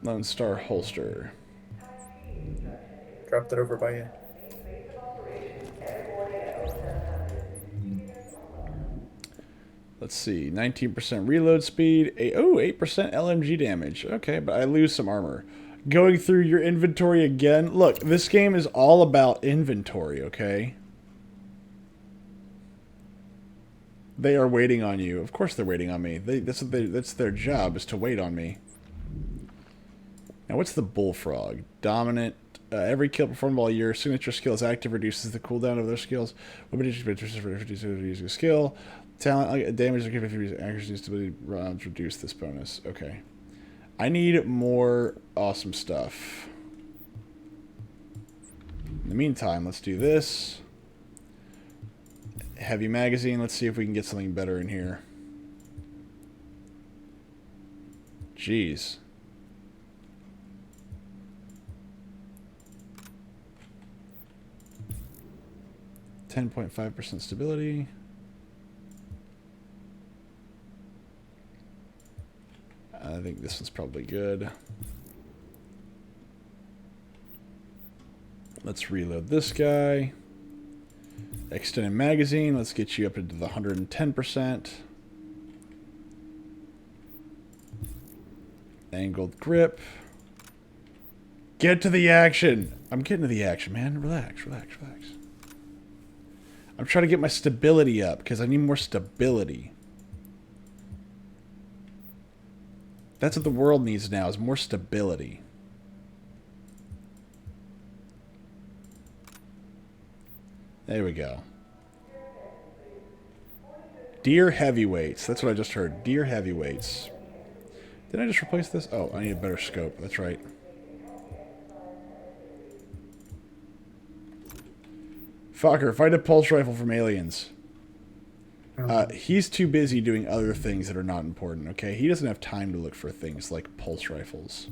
Lone Star holster. Drop that over by you. Let's see, 19% reload speed. 8% LMG damage. Okay, but I lose some armor. Going through your inventory again. Look, this game is all about inventory, okay? They are waiting on you. Of course they're waiting on me. That's their job, is to wait on me. Now, what's the Bullfrog? Dominant. Every kill performed while your signature skill is active reduces the cooldown of their skills. Reduces skill. Talent damage, accuracy, stability rounds reduce this bonus. Okay. I need more awesome stuff. In the meantime, let's do this. Heavy magazine. Let's see if we can get something better in here. Jeez. .5% stability. I think this one's probably good. Let's reload this guy. Extended magazine. Let's get you up into the 110%. Angled grip. Get to the action. I'm getting to the action, man. Relax, relax, relax. I'm trying to get my stability up because I need more stability. That's what the world needs now, is more stability. There we go. Deer heavyweights. That's what I just heard. Deer heavyweights. Did I just replace this? Oh, I need a better scope. That's right. Fucker, find a pulse rifle from aliens. He's too busy doing other things that are not important, okay? He doesn't have time to look for things like pulse rifles.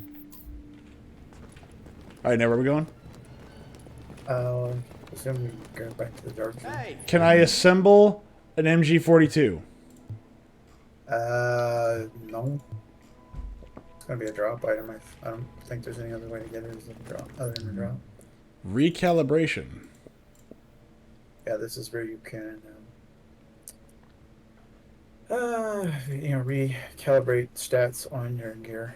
Alright, now where are we going? Assume we go back to the Dark Zone. Can I assemble an MG42? No. It's gonna be a drop item. I don't think there's any other way to get it as a drop, other than a drop. Recalibration. Yeah, this is where you can, recalibrate stats on your gear.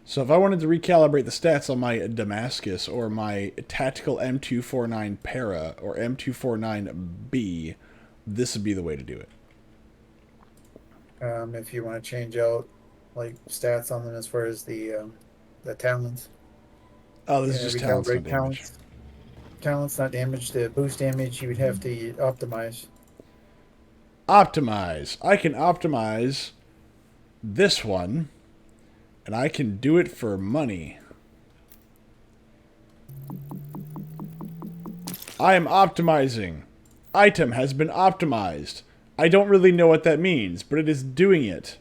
So if I wanted to recalibrate the stats on my Damascus or my tactical M249 Para or M249B, this would be the way to do it. If you want to change out like stats on them as far as the talents. Oh, this is just talents, not damage. Talents, not damage. The boost damage you would have to optimize. Optimize. I can optimize this one, and I can do it for money. I am optimizing. Item has been optimized. I don't really know what that means, but it is doing it.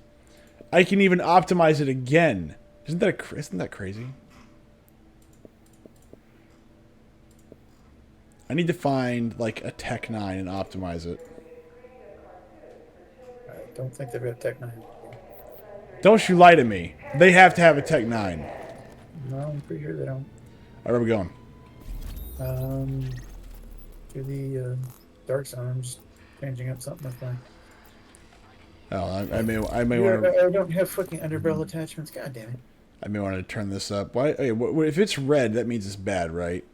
I can even optimize it again. Isn't that crazy? I need to find like a Tech 9 and optimize it. I don't think they've got Tech 9. Don't you lie to me. They have to have a Tech 9. No, I'm pretty sure they don't. Where are we going? To the Dark Zone. I'm just changing up something with that. Oh, I may want to. I don't have fucking underbarrel attachments. God damn it. I may want to turn this up. Why? Hey, if it's red, that means it's bad, right?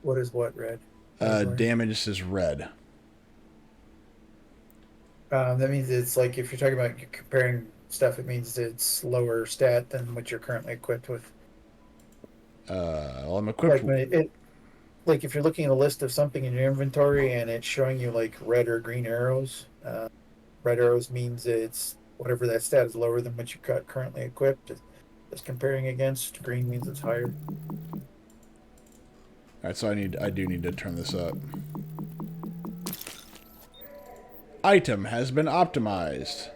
What is what red? Damage is red. That means it's like if you're talking about comparing stuff, it means it's lower stat than what you're currently equipped with. Well, I'm equipped. Like if you're looking at a list of something in your inventory and it's showing you like red or green arrows, red arrows means it's whatever that stat is lower than what you got currently equipped. It's comparing against. Green means it's higher. All right, so I do need to turn this up. Item has been optimized,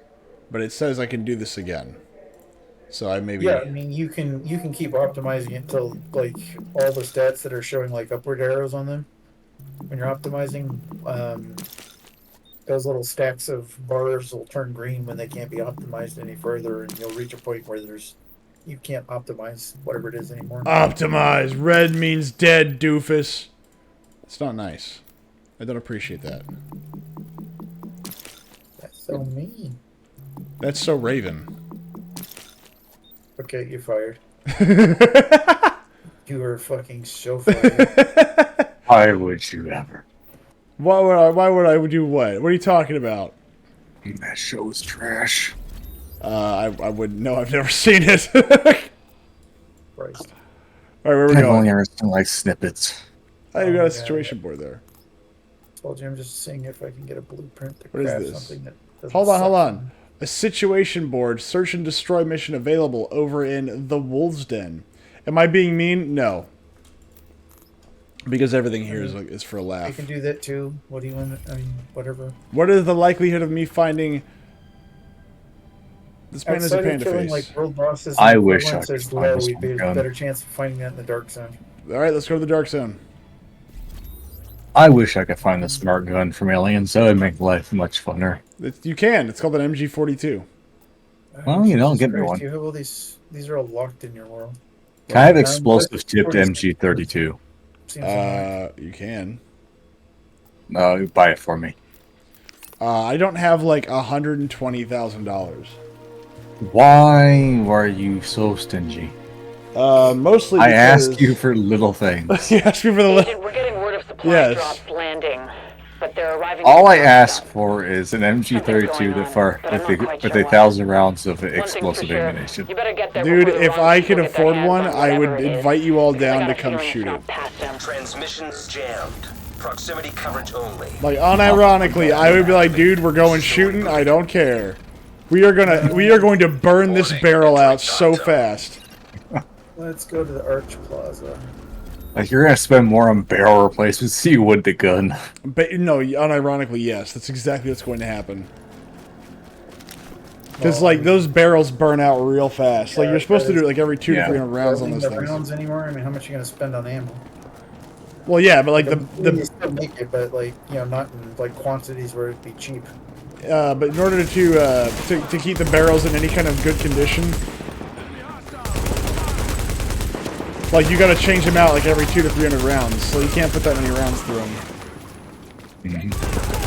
but it says I can do this again. So I maybe. Yeah, I mean you can keep optimizing it until like all the stats that are showing like upward arrows on them. When you're optimizing, those little stacks of bars will turn green when they can't be optimized any further, and you'll reach a point where you can't optimize whatever it is anymore. Optimize. Red means dead, doofus. It's not nice. I don't appreciate that. That's so mean. That's so Raven. Okay, you're fired. You are fucking so fired. Why would you ever? Why would I do what? What are you talking about? That show is trash. I wouldn't know. I've never seen it. Christ. All right, where are we I've going? only ever seen like snippets. Oh, you got Oh, a situation board there. Told you I'm just seeing if I can get a blueprint to What is craft this? something that doesn't Hold on, suck. hold on. A situation board, search and destroy mission available over in the Wolves Den. Am I being mean? No. Because everything here is for a I laugh. can do that too. What do you want? I mean, whatever. What is the likelihood of me finding... This man is a Outside of panda killing, face. like world bosses, I and wish I equivalents could is find low, this we'd be a gun. better chance of finding that in the dark zone. Alright, let's go to the Dark Zone. I wish I could find the smart gun from Aliens. That would make life much funner. You can. It's called an MG42. Well, you know, Jesus get me Christ, one. You have all these are all locked in your world. Can I have Well, explosive tipped MG32? Seems unlike. You can. No, buy it for me. I don't have like $120,000. Why are you so stingy? Mostly I because... ask you for little things. You ask me for the... Agent, we're getting word of supply Yes. drops landing, but they're arriving. All in I the ask dark zone. for is an Something's MG32 going to on, fire but I'm not quite with sure a what. 1,000 rounds of One thing's for explosive sure, ammunition. you better get there Dude, before the if wrong I people could get their afford hands one, on I would whatever it is, invite you all because I down got to a come feeling shoot it's it. not past them. Transmissions jammed. Proximity coverage only. Like, unironically, I would be like, dude, we're going shooting. I don't care. We are going to burn this barrel out so fast. Let's go to the Arch Plaza. Like, you're gonna spend more on barrel replacements than you would the gun. But no, unironically, yes, that's exactly what's going to happen. Because like those barrels burn out real fast. Like you're supposed to do it like every 200 to 300 rounds on those the things. rounds anymore? I mean, how much are you gonna spend on ammo? Well, yeah, but like You the still make it, but like not in like quantities where it'd be cheap. but in order to keep the barrels in any kind of good condition, like you got to change them out like every 200 to 300 rounds. So you can't put that many rounds through them.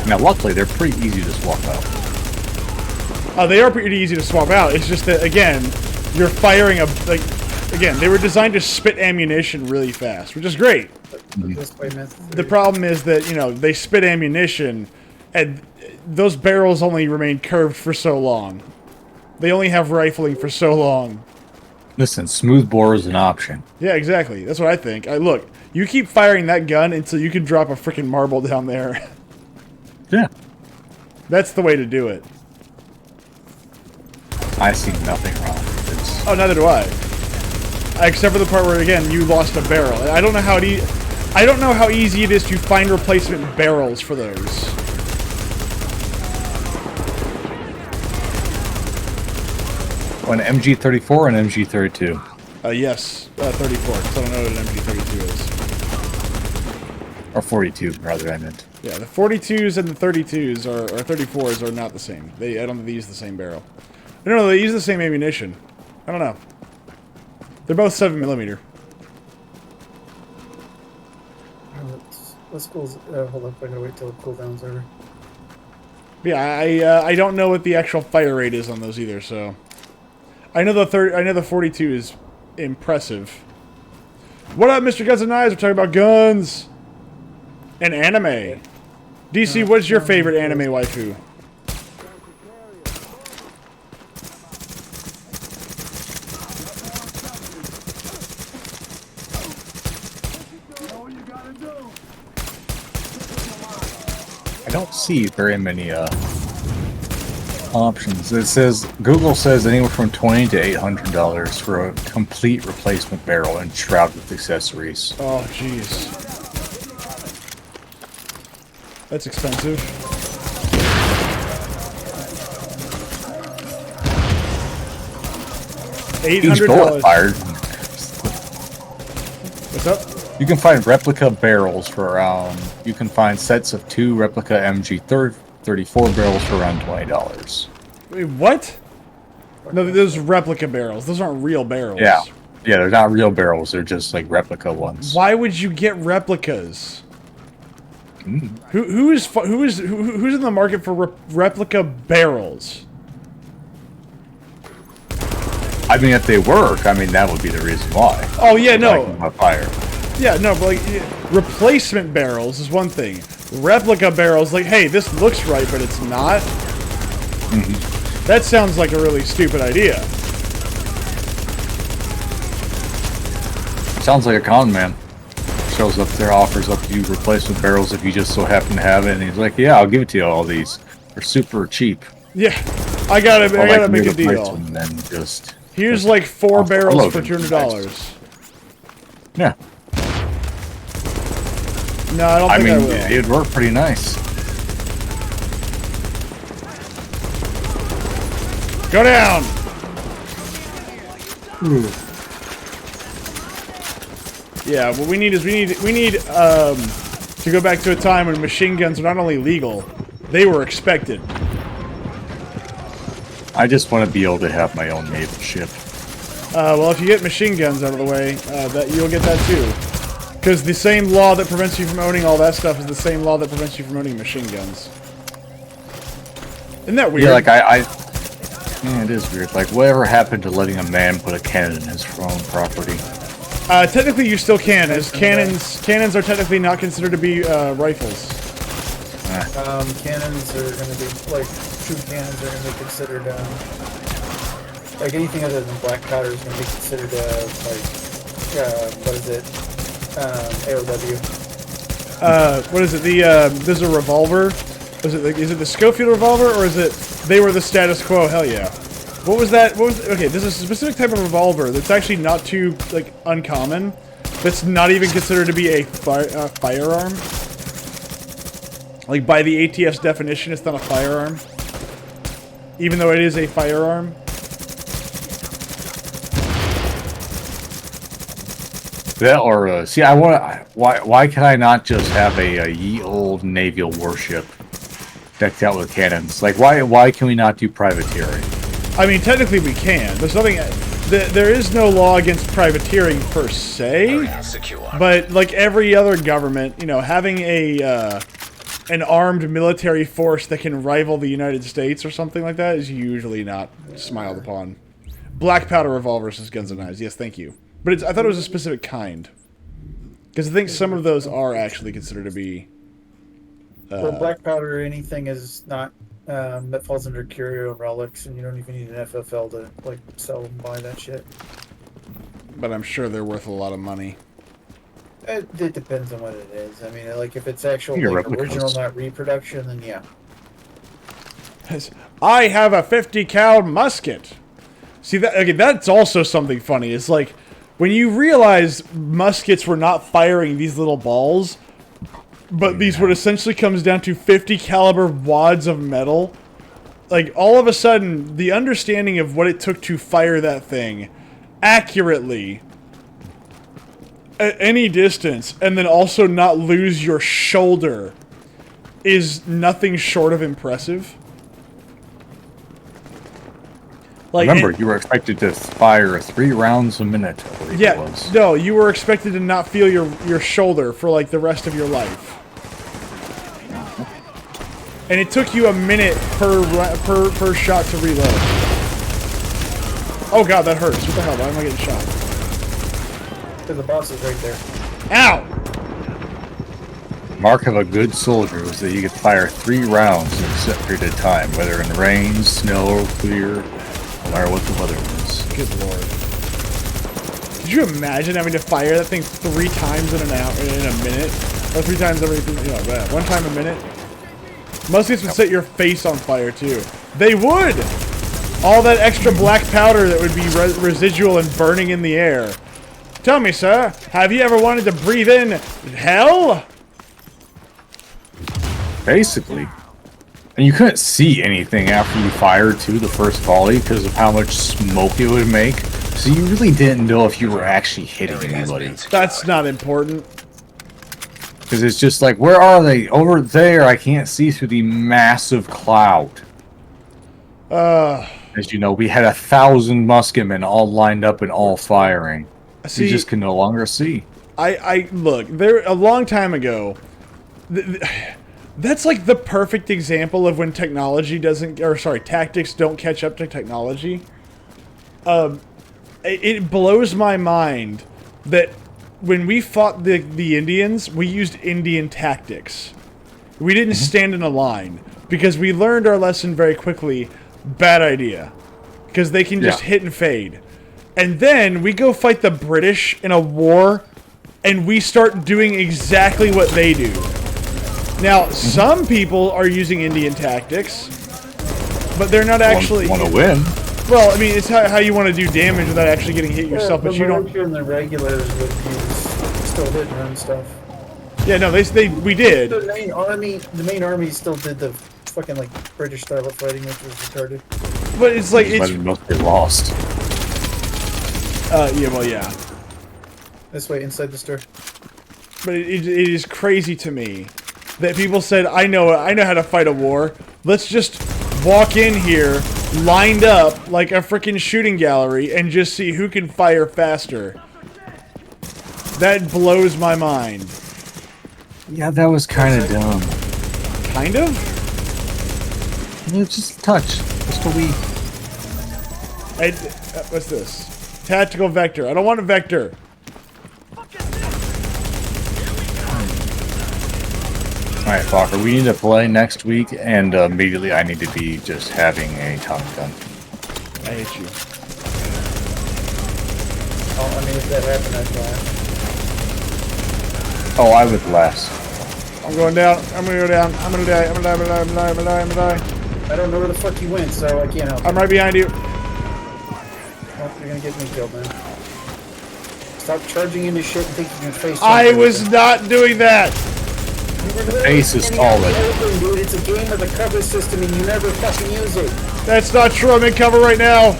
Now, luckily, they're pretty easy to swap out. They are pretty easy to swap out. It's just that again, you're firing again, they were designed to spit ammunition really fast, which is great. This way, man. The problem is that, they spit ammunition, and those barrels only remain curved for so long. They only have rifling for so long. Listen, smooth bore is an option. Yeah, exactly. That's what I think. Look, you keep firing that gun until you can drop a freaking marble down there. Yeah. That's the way to do it. I see nothing wrong with this. Oh, neither do I. Except for the part where, again, you lost a barrel. I don't know how easy it is to find replacement barrels for those. An MG34 or an MG32? Yes, 34, because I don't know what an MG32 is. Or 42, rather, I meant. Yeah, the 42s and the 32s or 34s are not the same. I don't think they use the same barrel. No, they use the same ammunition. I don't know. They're both 7mm. Let's cool. Hold up, I gotta wait till the cooldown's over. Yeah, I don't know what the actual fire rate is on those either. So I know the 42 is impressive. What up, Mr. Guns and Knives? We're talking about guns and anime. DC, what's your favorite anime waifu? I don't see very many options. It says Google says anywhere from $20 to $800 for a complete replacement barrel and shroud with accessories. Oh, jeez. That's expensive. Each bullet $800. fired. What's up? You can find replica barrels for around. You can find sets of 2 replica MG34 barrels for around $20. Wait, what? No, those are replica barrels. Those aren't real barrels. Yeah, they're not real barrels. They're just like replica ones. Why would you get replicas? Who's in the market for replica barrels? I mean, if they work, I mean that would be the reason why. Oh yeah, no. Like a fire. Yeah, no, but like replacement barrels is one thing. Replica barrels, like, hey, this looks right, but it's not. That sounds like a really stupid idea. Sounds like a con man. Shows up there, offers up you replacement barrels if you just so happen to have it, and he's like, "Yeah, I'll give it to you. All these are super cheap." Yeah, I gotta make a replace deal. them and then just Here's like 4 barrels unload for them. $200. yeah. No, I don't I think I mean, will. it'd work pretty nice. Go down! Yeah, what we need is we need to go back to a time when machine guns were not only legal, they were expected. I just want to be able to have my own naval ship. Well, if you get machine guns out of the way, that you'll get that too. Because the same law that prevents you from owning all that stuff is the same law that prevents you from owning machine guns. Isn't that weird? Yeah, like yeah, it is weird. Like, whatever happened to letting a man put a cannon in his own property? Technically, you still can, as cannons are technically not considered to be rifles. Cannons are going to be, like, true cannons are going to be considered, like, anything other than black powder is going to be considered, what is it, AOW. What is it, there's a revolver? Is it the Schofield revolver, or is it, they were the status quo, hell yeah. What was that, okay, there's a specific type of revolver that's actually not too, like, uncommon, that's not even considered to be a firearm. Like, by the ATS definition, it's not a firearm. Even though it is a firearm. That or see, I want. Why can I not just have a ye old naval warship decked out with cannons? Like, why can we not do privateering? I mean, technically we can. There's nothing. There is no law against privateering per se. Secure. But like every other government, you know, having an armed military force that can rival the United States or something like that is usually not smiled upon. Black powder revolvers is guns and knives. Yes, thank you. But I thought it was a specific kind. Because I think some of those are actually considered to be... For black powder, anything is not, that falls under curio and relics, and you don't even need an FFL to, like, sell and buy that shit. But I'm sure they're worth a lot of money. It depends on what it is. I mean, like, if it's actual, Your like, replicas. original, not reproduction, then yeah. I have a 50 cal musket. See, that's also something funny. It's like, when you realize muskets were not firing these little balls, but these would essentially comes down to 50 caliber wads of metal, like, all of a sudden, the understanding of what it took to fire that thing accurately at any distance, and then also not lose your shoulder, is nothing short of impressive. Like, Remember, you were expected to fire 3 rounds a minute. I believe it was. no, you were expected to not feel your shoulder for like the rest of your life. and it took you a minute per shot to reload. Oh god, that hurts. What the hell? Why am I getting shot? Because the boss is right there. Ow! Mark of a good soldier was that you could fire 3 rounds in a set period of time, whether in rain, snow, or clear, no matter what the weather was. Good lord. Could you imagine having to fire that thing 3 times in a minute? Or 3 times every, 1 time a minute? Most of these would set your face on fire too. They would! All that extra black powder that would be residual and burning in the air. Tell me, sir, have you ever wanted to breathe in hell? Basically. And you couldn't see anything after you fired to the first volley because of how much smoke it would make. So you really didn't know if you were actually hitting Area has anybody. been secured. That's not important. Because it's just like, where are they? Over there, I can't see through the massive cloud. As you know, we had 1,000 musketmen all lined up and all firing. See, You just can no longer see. look, there a long time ago. That's like the perfect example of when tactics don't catch up to technology. It blows my mind that when we fought the Indians, we used Indian tactics. We didn't stand in a line because we learned our lesson very quickly. Bad idea, because they can just hit and fade. And then we go fight the British in a war, and we start doing exactly what they do. Now, some people are using Indian tactics, but they're not actually... Want to win. Well, I mean, it's how you want to do damage without actually getting hit yourself, but you don't... And the regulars would use still hit and run stuff. Yeah, no, we did. The main army still did the fucking like British style of fighting, which was retarded. But it's like, But mostly lost. yeah, well, yeah. This way, inside the store. But it is crazy to me that people said, I know how to fight a war. Let's just walk in here, lined up like a freaking shooting gallery, and just see who can fire faster. That blows my mind. Yeah, that was kind of dumb. Kind of? Yeah, just a touch. Just a wee. What's this? Tactical vector. I don't want a vector. Alright, Fokker, we need to play next week, and immediately I need to be just having a Tommy gun. I hate you. Oh, I mean, if that happened, I'd laugh. Oh, I would last. I'm going down. I'm gonna go down. I'm gonna die. I'm gonna die. I'm gonna die. I'm gonna die. I'm gonna die. I'm gonna die. I don't know where the fuck you went, so I can't help. I'm right behind you. Oh, you're gonna get me killed, man. Stop charging into shit and think you can face. I was not doing that. Face is solid. Dude, it's a game of the cover system and you never fucking use it. That's not true. I'm in cover right now.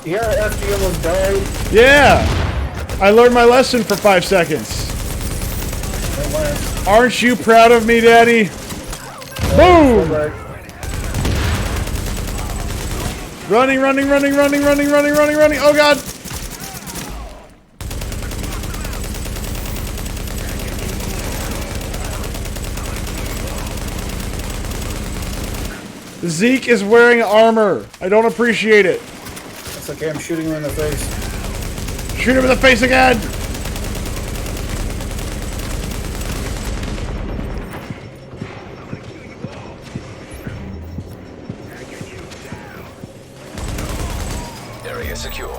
Yeah, after you almost died. Yeah. I learned my lesson for 5 seconds. Aren't you proud of me, Daddy? Boom! Running, running, running, running, running, running, running, running. Oh, God. Zeke is wearing armor. I don't appreciate it. It's okay, I'm shooting him in the face. Shoot him in the face again. Area secure.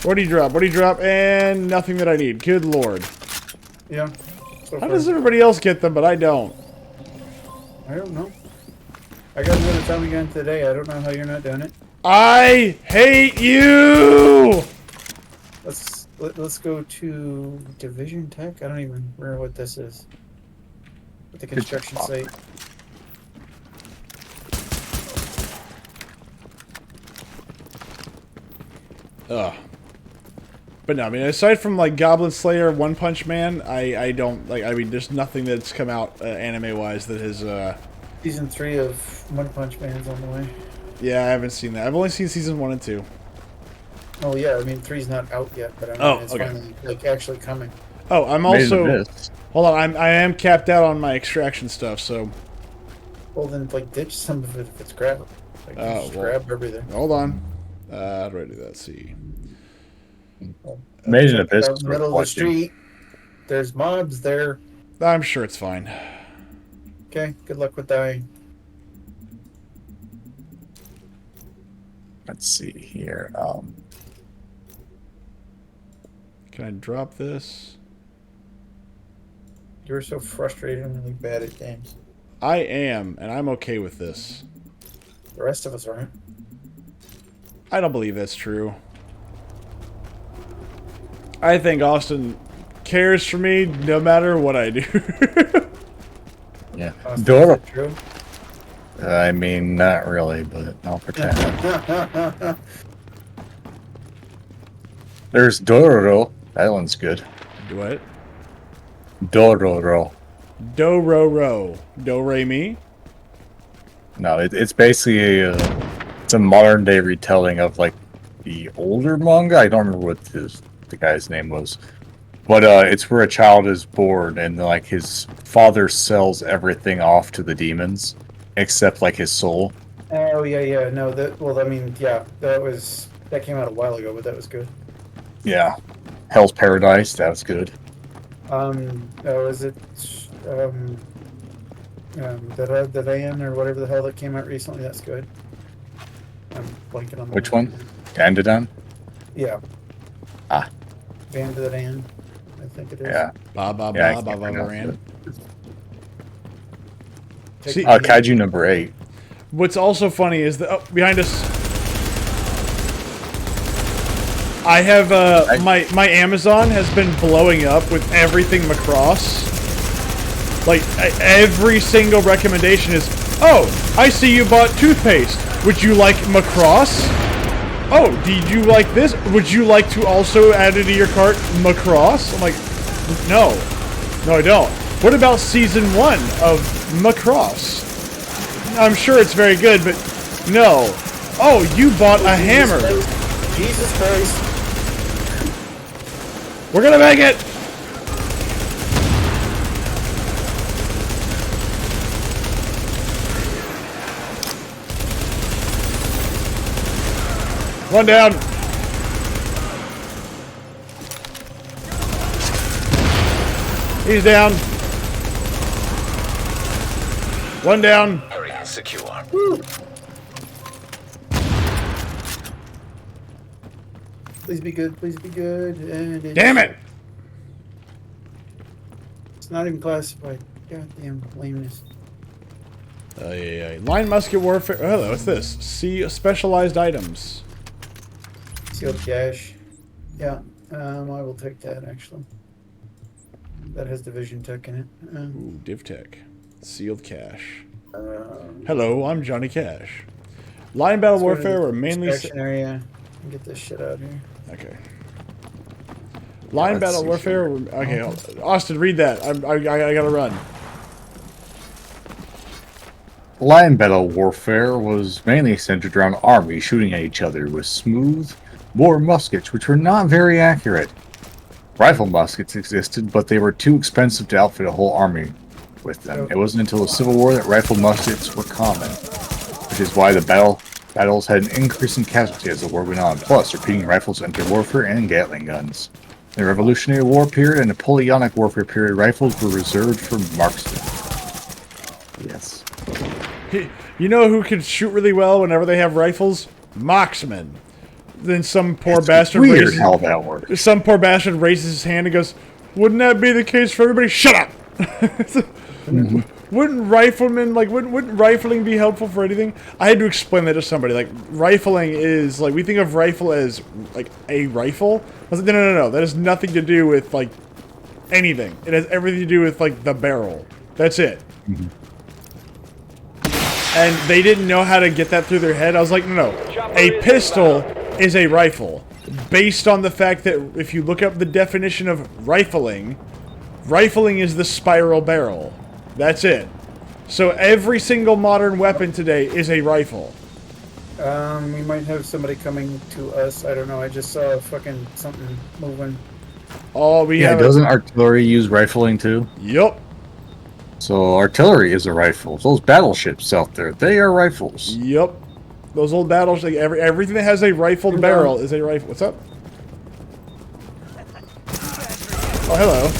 What do you drop? What do you drop? And nothing that I need. Good lord. Yeah. So How does everybody else get them, but I don't? I don't know. I got another Tommy gun today. I don't know how you're not doing it. I hate you! Let's go to Division Tech. I don't even remember what this is. What the construction site. Ugh. But no, I mean, aside from like Goblin Slayer, One Punch Man, I don't like. I mean, there's nothing that's come out anime-wise that has. Season 3 of One Punch Man's on the way. Yeah, I haven't seen that. I've only seen season 1 and 2. Oh yeah, I mean 3's not out yet, but I mean, Oh, it's okay. finally like actually coming. Oh, I'm Made it also. this. Hold on, I am capped out on my extraction stuff, so Well, then, like, ditch some of it if it's grab. Like, Oh, just well. grab everything. Hold on. How do I do that? Let's see. Imagine if Out this in was the middle of the watching. street. There's mobs there. I'm sure it's fine. Okay, good luck with dying. Let's see here. Can I drop this? You're so frustratingly bad at games. I am, and I'm okay with this. The rest of us aren't. I don't believe that's true. I think Austin cares for me no matter what I do. Yeah. Austin, is Dora. that true? I mean, not really, but I'll pretend. There's Dororo. That one's good. What? Dororo. Do-ro-ro. Do-re-mi? No, it's basically it's a modern day retelling of like the older manga. I don't remember what the guy's name was, but it's where a child is born and like his father sells everything off to the demons except like his soul. Oh, yeah. No, well, I mean, yeah, that came out a while ago, but that was good. Yeah, Hell's Paradise. That was good. Is it, the Van or whatever the hell that came out recently? That's good. I'm blanking on the Which one? Dandadan? Yeah. Ah. Van to the Van, I think it is. Yeah. Ba ba Yeah, I ba ba can't ba pronounce ran. it. See, Kaiju number 8. what's also funny is that behind us, I have my Amazon has been blowing up with everything Macross. Like every single recommendation is, oh, I see you bought toothpaste. Would you like Macross? Oh, did you like this? Would you like to also add it to your cart, Macross? I'm like, no, I don't. What about season 1 of Macross? I'm sure it's very good, but no. Oh, you bought a hammer. Jesus Christ. We're gonna make it! One down. He's down. One down. Area secure. Please be good, please be good. And Damn it! It's not even classified. Goddamn lameness. Line musket warfare. Oh, hello, what's this? See specialized items. Sealed cache. Yeah, I will take that actually. That has division tech in it. Ooh, div tech. Sealed cache. Hello, I'm Johnny Cash. Line battle warfare were mainly. Extraction area. Get this shit out of here. Okay. Line Let's battle see warfare. Okay, Austin, read that. I gotta run. Line battle warfare was mainly centered around armies shooting at each other with smooth bore muskets, which were not very accurate. Rifle muskets existed, but they were too expensive to outfit a whole army with them. It wasn't until the Civil War that rifle muskets were common, which is why the battles had an increase in casualty as the war went on. Plus, repeating rifles entered warfare and Gatling guns. In the Revolutionary War period and Napoleonic warfare period, rifles were reserved for marksmen. Yes. You know who can shoot really well whenever they have rifles? Marksmen. Then some poor bastard Weird raises, how that works. some poor bastard raises his hand and goes, "Wouldn't that be the case for everybody?" Shut up. Wouldn't riflemen wouldn't rifling be helpful for anything? I had to explain that to somebody. Like, rifling is like, we think of rifle as like a rifle. I was like, no. That has nothing to do with like anything. It has everything to do with like the barrel. That's it. And they didn't know how to get that through their head. I was like, no. A pistol is a rifle. Based on the fact that if you look up the definition of rifling is the spiral barrel. That's it. So every single modern weapon today is a rifle. We might have somebody coming to us. I don't know. I just saw fucking something moving. All we Yeah, have. doesn't artillery use rifling too? Yup. So artillery is a rifle. Those battleships out there, they are rifles. Yep. Those old battles, like everything that has a rifled barrel is a rifle. What's up? Oh, hello.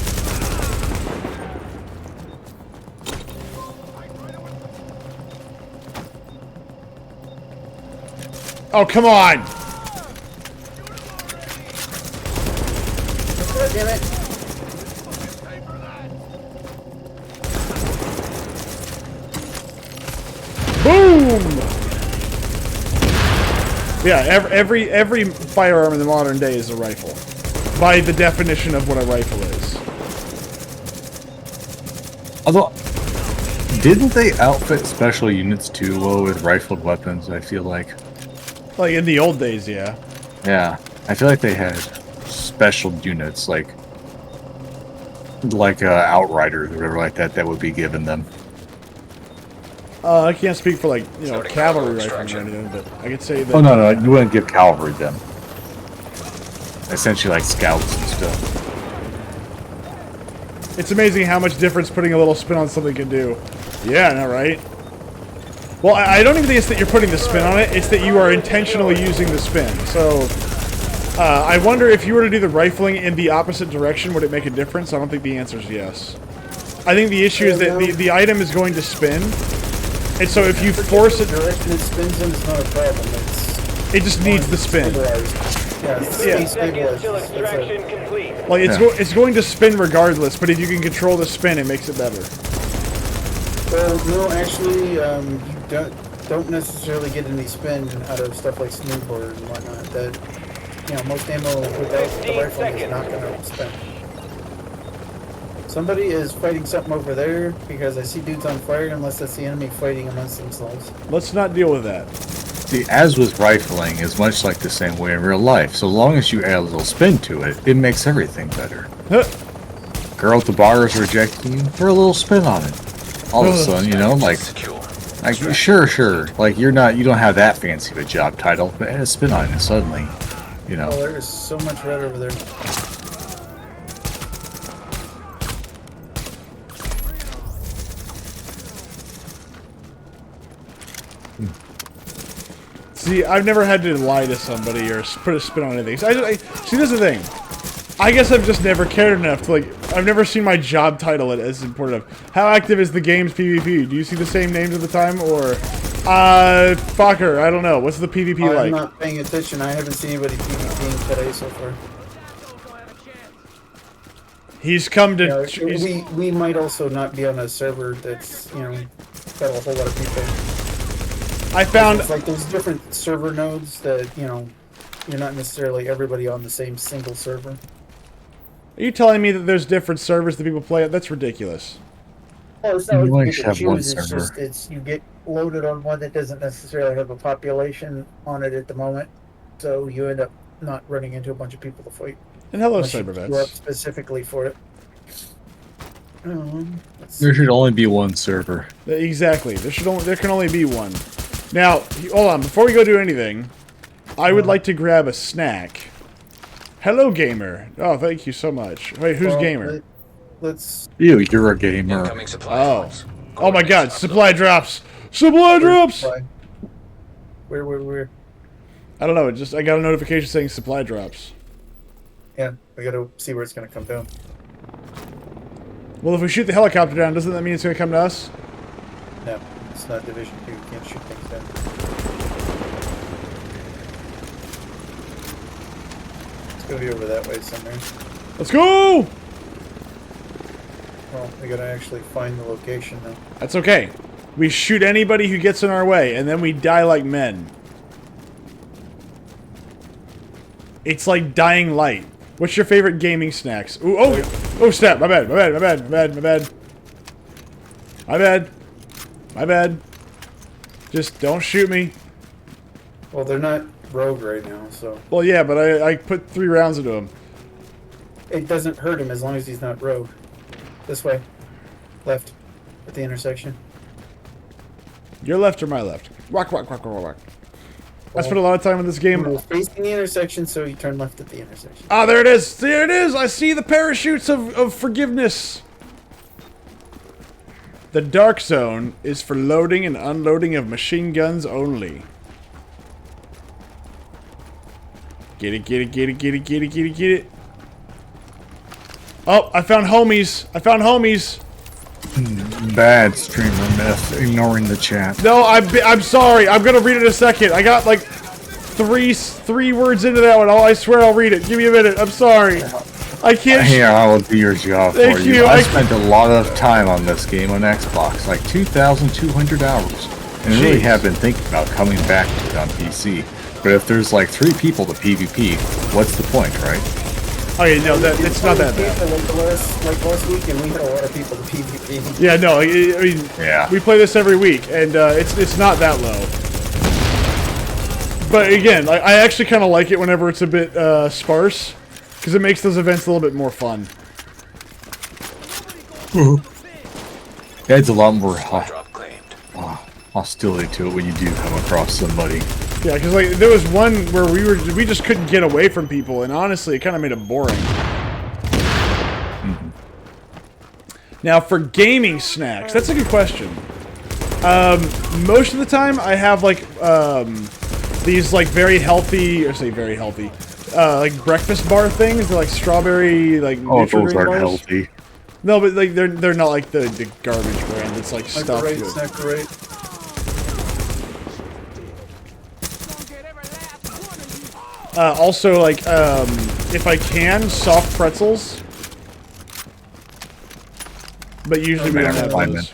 Oh, come on! Damn it. Boom! Yeah, every firearm in the modern day is a rifle. By the definition of what a rifle is. Although, didn't they outfit special units too low with rifled weapons? I feel like. Like in the old days, yeah. Yeah, I feel like they had special units like outriders or whatever like that that would be given them. I can't speak for like Starting cavalry cavalry riflemen or instruction. anything, but I could say that. Oh no, you wouldn't give cavalry them. Essentially like scouts and stuff. It's amazing how much difference putting a little spin on something can do. Yeah, I know, right? Well, I don't even think it's that you're putting the spin on it. It's that you are intentionally using the spin. So, I wonder if you were to do the rifling in the opposite direction, would it make a difference? I don't think the answer is yes. I think the issue is that the item is going to spin. And so if you force it... The direction it spins in is not a problem. It just needs the spin. Yeah, Yeah. complete. Like, it's going to spin regardless, but if you can control the spin, it makes it better. Well, no, actually, you don't necessarily get any spin out of stuff like Snoop or and whatnot. That, most ammo without the rifle is not going to spin. Somebody is fighting something over there because I see dudes on fire unless that's the enemy fighting amongst themselves. Let's not deal with that. See, as with rifling is much like the same way in real life. So long as you add a little spin to it, it makes everything better. Huh. Girl at the bar is rejecting you, throw a little spin on it. All of a sudden, Secure. sure. Like you don't have that fancy of a job title, but add a spin on it suddenly, Oh, there is so much red over there. See, I've never had to lie to somebody or put a spin on anything. So see, this is the thing. I guess I've just never cared enough to, I've never seen my job title as important of. How active is the game's PvP? Do you see the same names at the time, or... fucker, I don't know. What's the PvP I'm like? not paying attention. I haven't seen anybody PvPing today so far. He's come to... We might also not be on a server that's, got a whole lot of people. I found... It's like there's different server nodes that, you're not necessarily everybody on the same single server. Are you telling me that there's different servers that people play at? That's ridiculous. Well, it's not You like only you should can have one choose, it's server. just, you get loaded on one that doesn't necessarily have a population on it at the moment, so you end up not running into a bunch of people to fight. And hello, Unless you queue up Cybervets. specifically for it. There should only be one server. Exactly. There can only be one. Now, hold on. Before we go do anything, I would like to grab a snack. Hello, gamer. Oh, thank you so much. Wait, who's gamer? Let's... You're a gamer. Incoming supply Oh. drops. Oh my god, supply drops! Supply drops! Where? I don't know, I got a notification saying supply drops. Yeah, we gotta see where it's gonna come down. Well, if we shoot the helicopter down, doesn't that mean it's gonna come to us? No, it's not Division 2. You can't shoot things down. It's gonna be over that way somewhere. Let's go! Well, we gotta actually find the location now. That's okay. We shoot anybody who gets in our way, and then we die like men. It's like dying light. What's your favorite gaming snacks? Ooh, oh, snap! My bad. My bad. Just don't shoot me. Well, they're not rogue right now, so Well, yeah, but I put 3 rounds into him. it doesn't hurt him as long as he's not rogue. This way. Left. At the intersection. Your left or my left? Walk. I spent a lot of time in this game. He was facing the intersection, so you turn left at the intersection. Ah, there it is. There it is. I see the parachutes of forgiveness. The dark zone is for loading and unloading of machine guns only. Get it, get it, get it, get it, get it, get it, get it. Oh, I found homies. I found homies. Bad streamer myth. Ignoring the chat. No, I'm sorry. I'm gonna read it in a second. I got like three words into that one. Oh, I swear I'll read it. Give me a minute. I'm sorry. I can't. Here, I will do your job Thank for you. you. I spent a lot of time on this game on Xbox, like 2,200 hours, and I really Jeez. have been thinking about coming back to it on PC. But if there's like 3 people to PvP, what's the point, right? Okay, no, it's not that bad. Like last weekend, we had a lot of people to PvP. Yeah, no, I mean, Yeah. we play this every week, and it's not that low. But again, I actually kind of like it whenever it's a bit sparse, because it makes those events a little bit more fun. It adds a lot more Drop claimed. hostility to it when you do come across somebody. Yeah, because like there was one where we just couldn't get away from people, and honestly, it kind of made it boring. Now for gaming snacks, that's a good question. Most of the time, I have like these like very healthy, or say very healthy, like breakfast bar things. They're like strawberry, like Oh, those Nutri-Grain aren't bars. healthy. No, but like they're not like the garbage brand. It's like Snack stuffed rate, with. snack rate. Also, like if I can, soft pretzels. But usually we don't have Fine, those.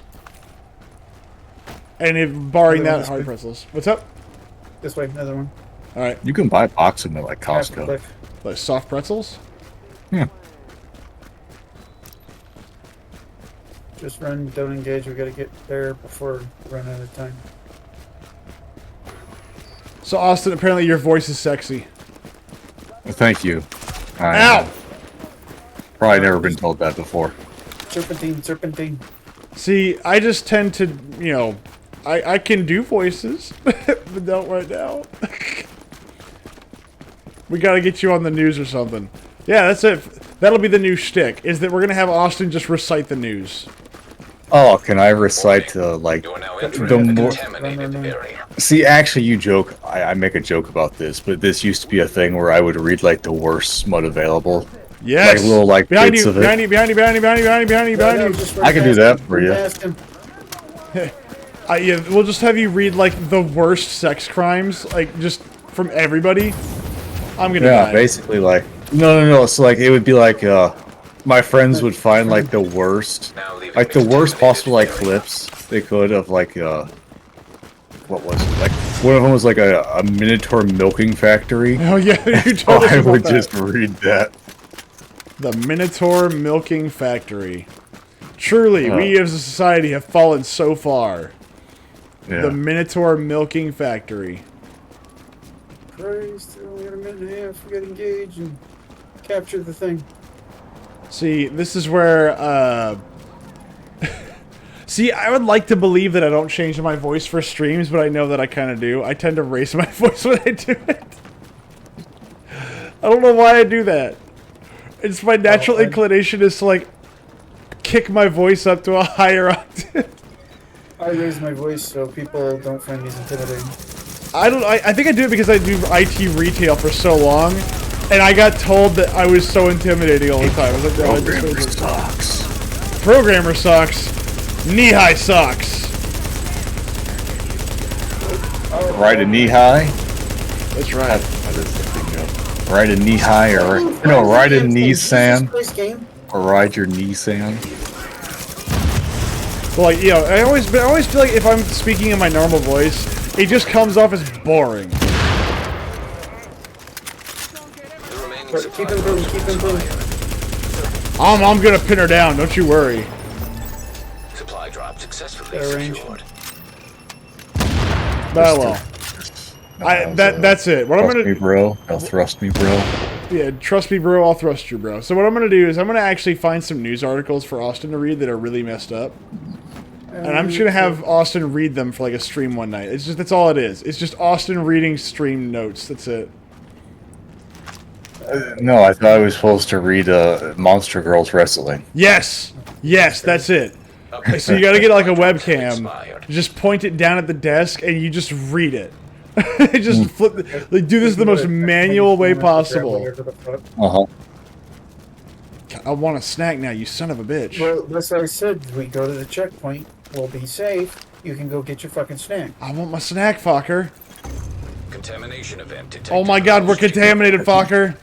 And if barring Another that, one's hard good. pretzels. What's up? This way, another one. All right, You can buy a box of them at like Half a Costco. click. like soft pretzels. Yeah. Just run, don't engage. We gotta get there before we run out of time. So Austin, apparently your voice is sexy. Well, thank you. I Ow! probably never been told that before. Serpentine, serpentine. See, I just tend to, you know, I can do voices, but not right now. We gotta get you on the news or something. Yeah, that's it. That'll be the new shtick, is that we're gonna have Austin just recite the news. Oh, can I recite like You are now the entering the more? contaminated area. See, actually, you joke. I make a joke about this, but this used to be a thing where I would read like the worst smut available. Yes! Like little like behind bits you, of it. behind you, behind you, behind you, behind you, behind you, behind you, behind you. Just I can do that for you. Ask him. Yeah, we'll just have you read like the worst sex crimes, like just from everybody. I'm gonna Yeah, die. basically like no. So like it would be like my friends would find like the worst, Now leaving like the worst contaminated possible like area. clips they could of like what was it? Like one of them was like a Minotaur milking factory. Oh yeah, you So told us I about would that. just read that. The Minotaur Milking Factory. Truly, we as a society have fallen so far. Yeah. The Minotaur Milking Factory. Christ, we only got a minute and a half. We gotta engage and capture the thing. See, this is where, See, I would like to believe that I don't change my voice for streams, but I know that I kind of do. I tend to raise my voice when I do it. I don't know why I do that. It's my natural inclination is to, like, kick my voice up to a higher octave. I raise my voice so people don't find these intimidating. I think I do it because I do IT retail for so long, and I got told that I was so intimidating all the time. I was like, no, I just Programmer don't- sucks. Programmer socks. Knee-high socks. Ride a knee high. That's right. What is the thing of? Ride a knee high or no, ride a Nissan or ride your Nissan. Well, like, you know, I always feel like if I'm speaking in my normal voice, it just comes off as boring. The remaining supply Keep improving, drops keep will improving. expire. I'm gonna pin her down. Don't you worry. Supply drop successfully Better range. secured. But well, that's it. What I'm Trust gonna me, bro. Don't thrust me, bro. Yeah, trust me, bro. I'll thrust you, bro. So what I'm gonna do is I'm gonna actually find some news articles for Austin to read that are really messed up, and I'm just gonna have Austin read them for like a stream one night. It's just that's all it is. It's just Austin reading stream notes. That's it. No, I thought I was supposed to read Monster Girls Wrestling. Yes, yes, that's it. So you gotta get like a webcam, Expired. just point it down at the desk, and you just read it. Just flip. Like, do this the most manual way possible. Whatever the fuck. Uh-huh. I want a snack now, you son of a bitch. Well, that's what I said. We go to the checkpoint. We'll be safe. You can go get your fucking snack. I want my snack, fucker. Contamination event detected. Oh my god, we're contaminated, fucker.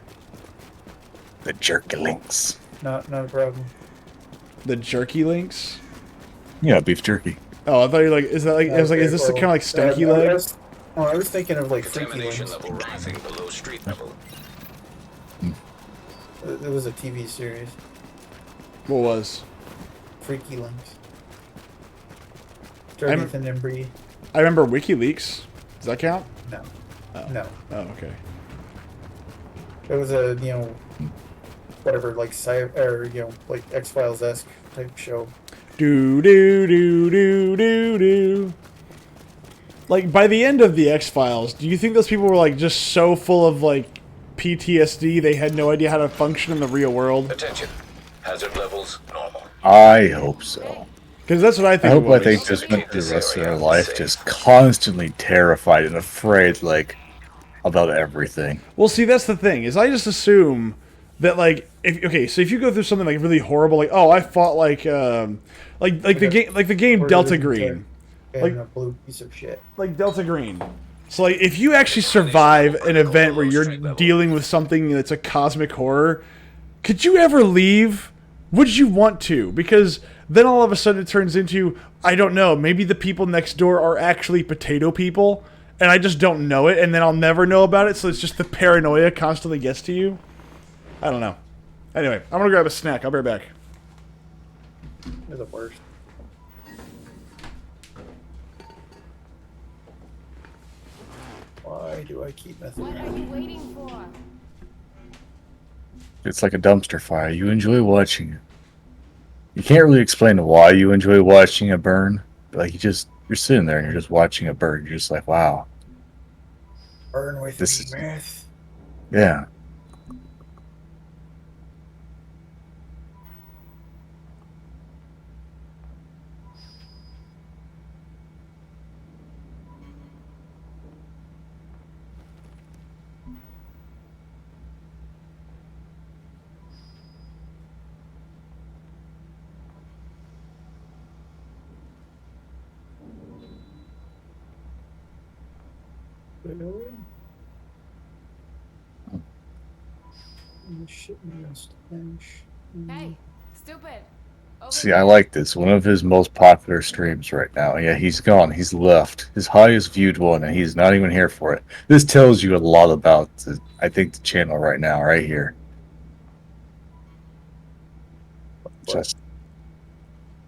The jerky-links. Not a problem. The jerky links? Yeah, beef jerky. Oh, I thought you were like, is that like, I was like, is this kind of like stinky leg? I was thinking of like Freaky Contamination Links. level rising below street level. It was a TV series. What was? Freaky Links. Jonathan and Bree. I remember WikiLeaks. Does that count? No. Oh. No. Oh, okay. It was a, whatever, like, or, like X-Files-esque type show. Do do do do do do. Like, by the end of the X-Files, do you think those people were like just so full of like PTSD they had no idea how to function in the real world? Attention. Hazard levels normal. I hope so. Because that's what I think. I hope it was. like they just went through the rest of their life just constantly terrified and afraid, like, about everything. Well, see, that's the thing is I just assume that like so if you go through something like really horrible, like I fought like the game Delta Green. And a blue piece of shit. Like Delta Green. So, like, if you actually survive an event where you're dealing with something that's a cosmic horror, could you ever leave? Would you want to? Because then all of a sudden it turns into, I don't know, maybe the people next door are actually potato people, and I just don't know it, and then I'll never know about it, so it's just the paranoia constantly gets to you. I don't know. Anyway, I'm gonna grab a snack. I'll be right back. They're the worst. Why do I keep messing What are around? you waiting for? It's like a dumpster fire. You enjoy watching it. You can't really explain why you enjoy watching it burn. Like, you're sitting there and you're just watching it burn. You're just like, wow. Burn with This me, is- myth. Yeah. Really? Shit, Hey, stupid. Over See, I like this. One of his most popular streams right now. Yeah, he's gone. He's left. His highest viewed one, and he's not even here for it. This tells you a lot about, I think, the channel right now, right here. Just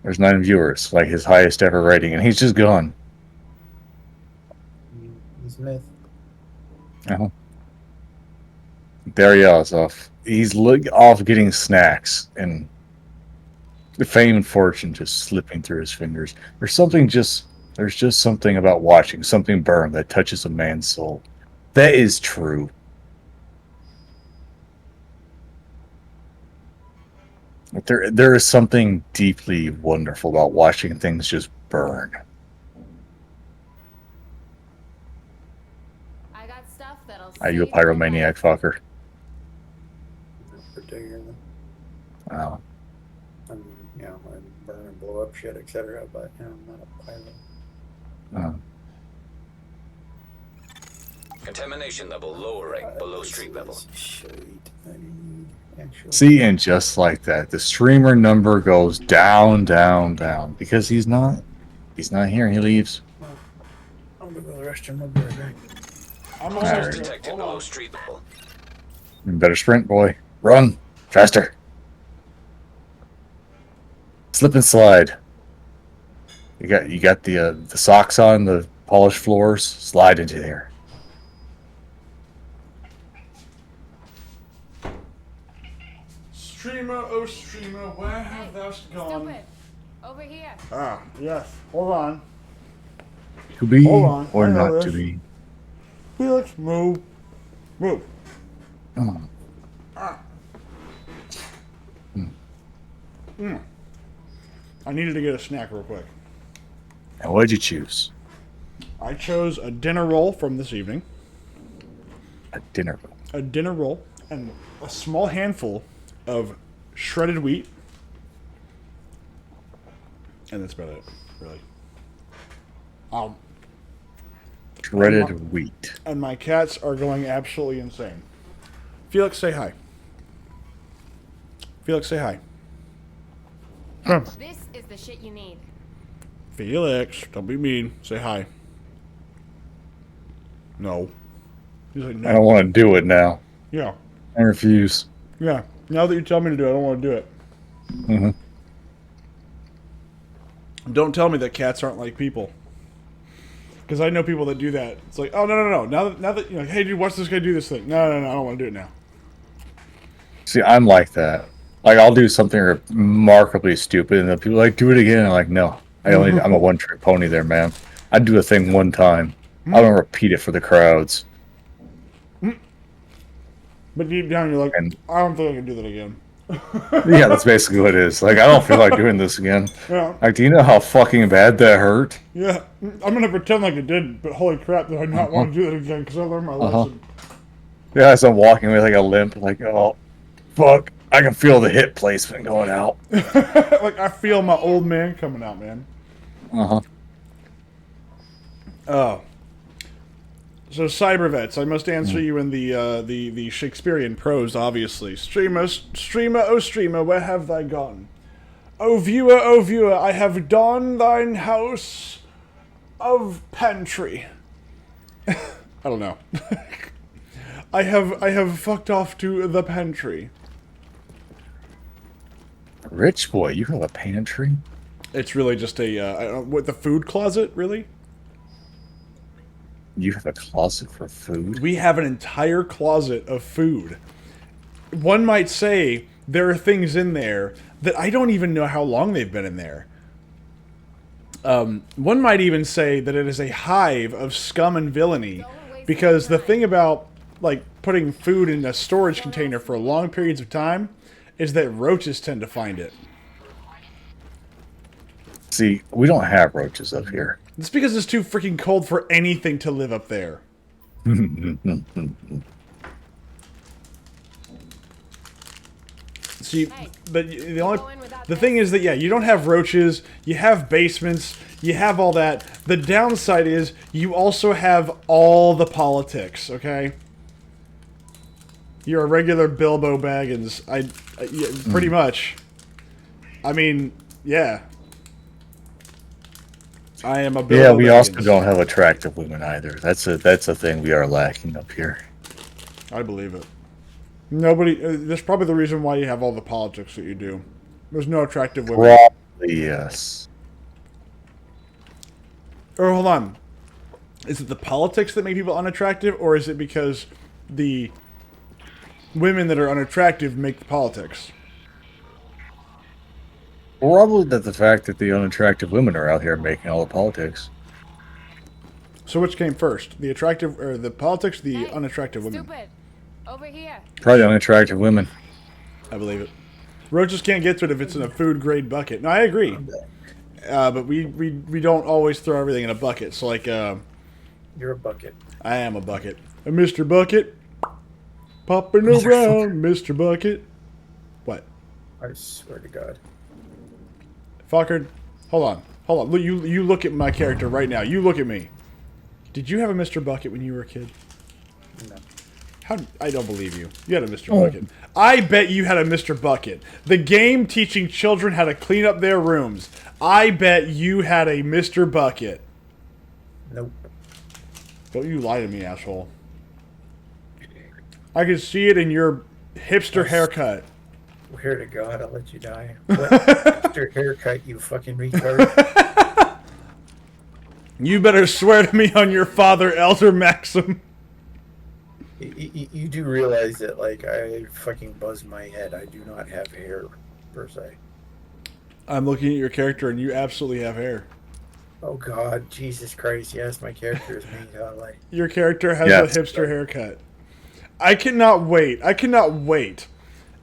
there's 9 viewers, like his highest ever rating, and he's just gone. He's myth. Uh-huh. There he is off. He's off getting snacks, and the fame and fortune just slipping through his fingers. There's just something about watching something burn that touches a man's soul. That is true. But there is something deeply wonderful about watching things just burn. I got stuff that'll Are you a save your pyromaniac life. fucker? Particularly. Wow. I mean, I burn and blow up shit, etc. But I'm not a pilot. Contamination level lowering below street level. Shit. I need actual. See, and just like that, the streamer number goes down, down, down because he's not here. He leaves. I'm gonna go to the restroom. I'll be right back. I'm Alright. almost Detected below street level. You better sprint, boy. Run faster. Slip and slide. You got the socks on, the polished floors. Slide into there. Streamer, oh streamer, where Hey, have thou gone? stupid. Over here. Ah, yes. Hold on. To be Hold on, or I know not to this. be. Felix, move. Move. Oh. I needed to get a snack real quick. And what did you choose? I chose a dinner roll from this evening. A dinner roll. A dinner roll and a small handful of shredded wheat. And that's about it, really. Shredded wheat. And my cats are going absolutely insane. Felix, say hi. Felix, say hi. This is the shit you need. Felix, don't be mean. Say hi. No. He's like, no. I don't want to do it now. Yeah. I refuse. Yeah. Now that you tell me to do it, I don't want to do it. Mm-hmm. Don't tell me that cats aren't like people. Because I know people that do that. It's like, oh, no. Now that you're like, hey, dude, watch this guy do this thing. No, I don't want to do it now. See, I'm like that. Like, I'll do something remarkably stupid, and then people are like, do it again. I'm like, no. I'm a one-trick pony there, man. I do a thing one time. I don't repeat it for the crowds. But deep down, you're like, And- I don't think I can do that again. Yeah, that's basically what it is. Like, I don't feel like doing this again. Yeah. Like, do you know how fucking bad that hurt? Yeah. I'm going to pretend like it did, but holy crap, do I not want to do that again because I learned my lesson. Yeah, as I'm walking with like a limp, like, oh, fuck. I can feel the hip placement going out. Like, I feel my old man coming out, man. Uh-huh. Oh. So, Cybervets, I must answer you in the Shakespearean prose, obviously. Streamer, oh streamer, where have thy gone? O viewer, I have donned thine house of pantry. I don't know. I have fucked off to the pantry. Rich boy, you have a pantry? It's really just what, the food closet, really? You have a closet for food? We have an entire closet of food. One might say there are things in there that I don't even know how long they've been in there. One might even say that it is a hive of scum and villainy, because the thing about like putting food in a storage container for long periods of time is that roaches tend to find it. See, we don't have roaches up here. It's because it's too freaking cold for anything to live up there. See, but the thing is that, yeah, you don't have roaches, you have basements, you have all that. The downside is you also have all the politics, okay? You're a regular Bilbo Baggins. Yeah, pretty much. I mean, yeah. I am a Bilbo Yeah, we Baggins. also don't have attractive women either. That's a thing we are lacking up here. I believe it. Nobody. That's probably the reason why you have all the politics that you do. There's no attractive women. Probably yes. Or hold on. Is it the politics that make people unattractive, or is it because the women that are unattractive make the politics? Probably that the fact that the unattractive women are out here making all the politics. So which came first, the attractive or the politics, or the Hey, unattractive women? Stupid. Over here. Probably unattractive women. I believe it. Roaches can't get to it if it's in a food grade bucket. No, I agree. But we don't always throw everything in a bucket. So like, You're a bucket. I am a bucket. A Mr. Bucket. Popping around, Mr. Bucket. What? I swear to God. Fucker. Hold on. Look, you look at my character right now. You look at me. Did you have a Mr. Bucket when you were a kid? No. How? I don't believe you. You had a Mr. Bucket. I bet you had a Mr. Bucket. The game teaching children how to clean up their rooms. I bet you had a Mr. Bucket. Nope. Don't you lie to me, asshole. I can see it in your hipster haircut. Swear to God, I'll let you die. What? Your haircut, you fucking retard. You better swear to me on your father, Elder Maxim. You do realize that, like, I fucking buzz my head. I do not have hair, per se. I'm looking at your character, and you absolutely have hair. Oh God, Jesus Christ! Yes, my character is made out like. Your character has Yes. a hipster haircut. I cannot wait. I cannot wait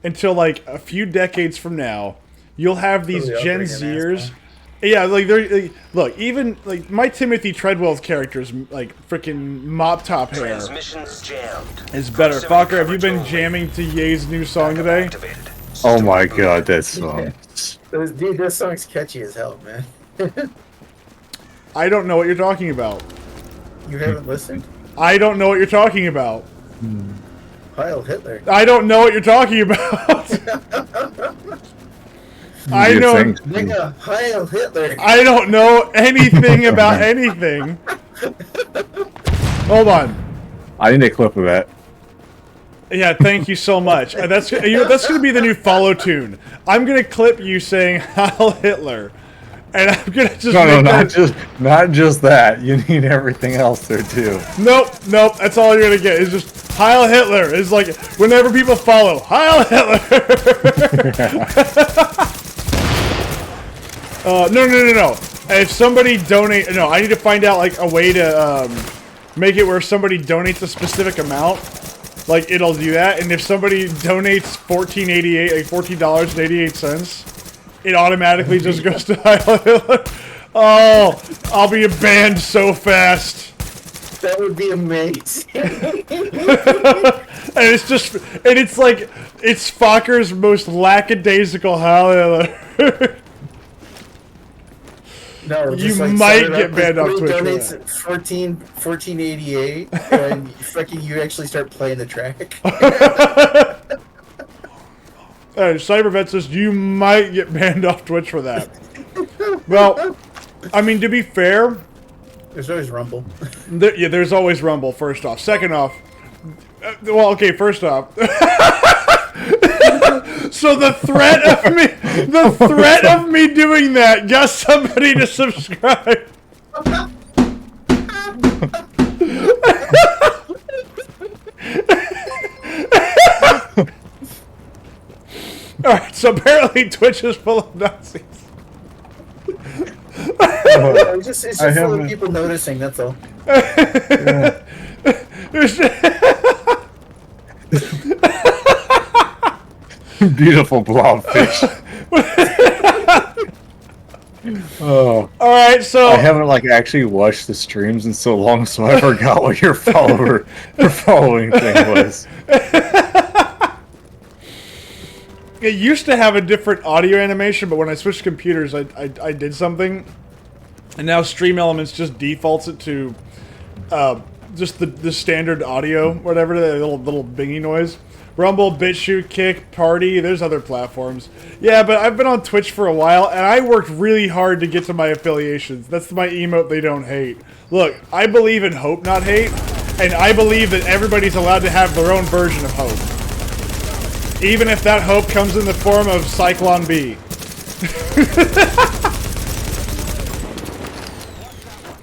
until like a few decades from now you'll have these Totally Gen operating an Zers. asshole. Yeah, like they're look, even like my Timothy Treadwell's character's like freaking mop top hair Transmissions jammed. is better. Proximity Fucker, have you been coverage jamming to Ye's new song only. today? Activated. Oh my god, that song. Dude, this song's catchy as hell, man. I don't know what you're talking about. You haven't listened? I don't know what you're talking about. Heil Hitler. I don't know what you're talking about. I You know. think- Nigga, Heil Hitler. I don't know anything about anything. Hold on. I need a clip of that. Yeah, thank you so much. That's that's gonna be the new follow tune. I'm gonna clip you saying Heil Hitler, and I'm gonna just No, make that. not just that. You need everything else there too. Nope. That's all you're gonna get. Is just Heil Hitler. It's like whenever people follow Heil Hitler. No. If somebody donate, no, I need to find out like a way to make it where somebody donates a specific amount. Like it'll do that, and if somebody donates $14.88, like $14.88, it automatically just goes to Heil Hitler. Oh, I'll be banned so fast. That would be amazing. And it's just, and it's like, it's Fokker's most lackadaisical Heil Hitler. No, You just like might set it get up banned as off Twitch for donates that. $14.88, and fucking you actually start playing the track. Cybervet says you might get banned off Twitch for that. Well, I mean, to be fair, There's always Rumble. there's always Rumble, first off. Second off, first off. So the threat of me doing that got somebody to subscribe. Alright, so apparently Twitch is full of Nazis. It's just full of haven't- people noticing, that's all. Beautiful blobfish. Oh, Alright, so I haven't like actually watched the streams in so long, so I forgot what your following thing was. it used to have a different audio animation, but when I switched computers, I did something, and now Stream Elements just defaults it to just the standard audio, whatever, the little bingy noise. Rumble, BitChute, Kick, Party, there's other platforms. Yeah, but I've been on Twitch for a while, and I worked really hard to get to my affiliations. That's my emote they don't hate. Look, I believe in hope, not hate, and I believe that everybody's allowed to have their own version of hope. Even if that hope comes in the form of Cyclone B.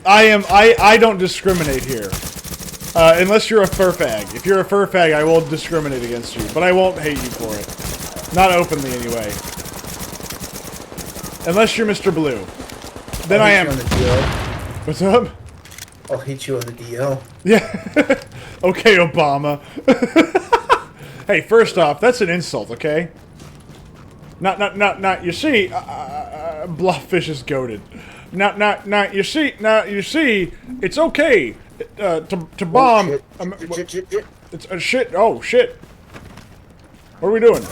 I don't discriminate here. Unless you're a fur fag. If you're a fur fag, I will discriminate against you, but I won't hate you for it. Not openly, anyway. Unless you're Mr. Blue. Then I am. On the DL. What's up? I'll hit you on the DL. Yeah. Okay, Obama. Hey, first off, that's an insult, okay? Not. You see, Blufffish is goated. Not. You see, it's okay to bomb. Shit. It's shit. Oh shit. What are we doing?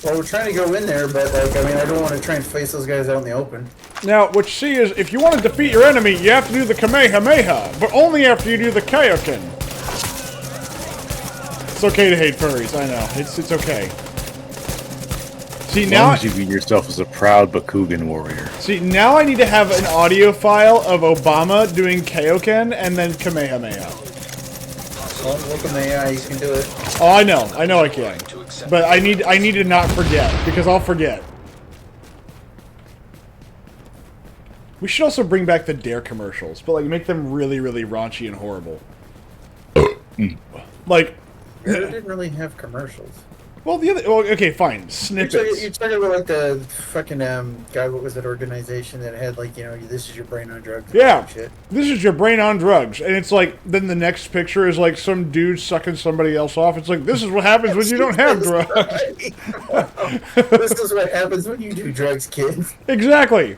Well, we're trying to go in there, but like, I mean, I don't want to try and face those guys out in the open. Now, what you see is, if you want to defeat your enemy, you have to do the Kamehameha, but only after you do the Kaioken. It's okay to hate furries, I know. It's okay. See, As now, long as you view yourself as a proud Bakugan warrior. now I need to have an audio file of Obama doing Kaioken and then Kamehameha. Well, look at the AI, you can do it. Oh, I know I can. But I need to not forget, because I'll forget. We should also bring back the Dare commercials, but like make them really, really raunchy and horrible. Like, It didn't really have commercials. Well, the other. Well, okay, fine. You're Snippets. talking about like the fucking God, what was that organization that had like, you know, this is your brain on drugs? Yeah. Shit. This is your brain on drugs, and it's like then the next picture is like some dude sucking somebody else off. It's like this is what happens when you don't have drugs. This is what happens when you do drugs, kids. Exactly.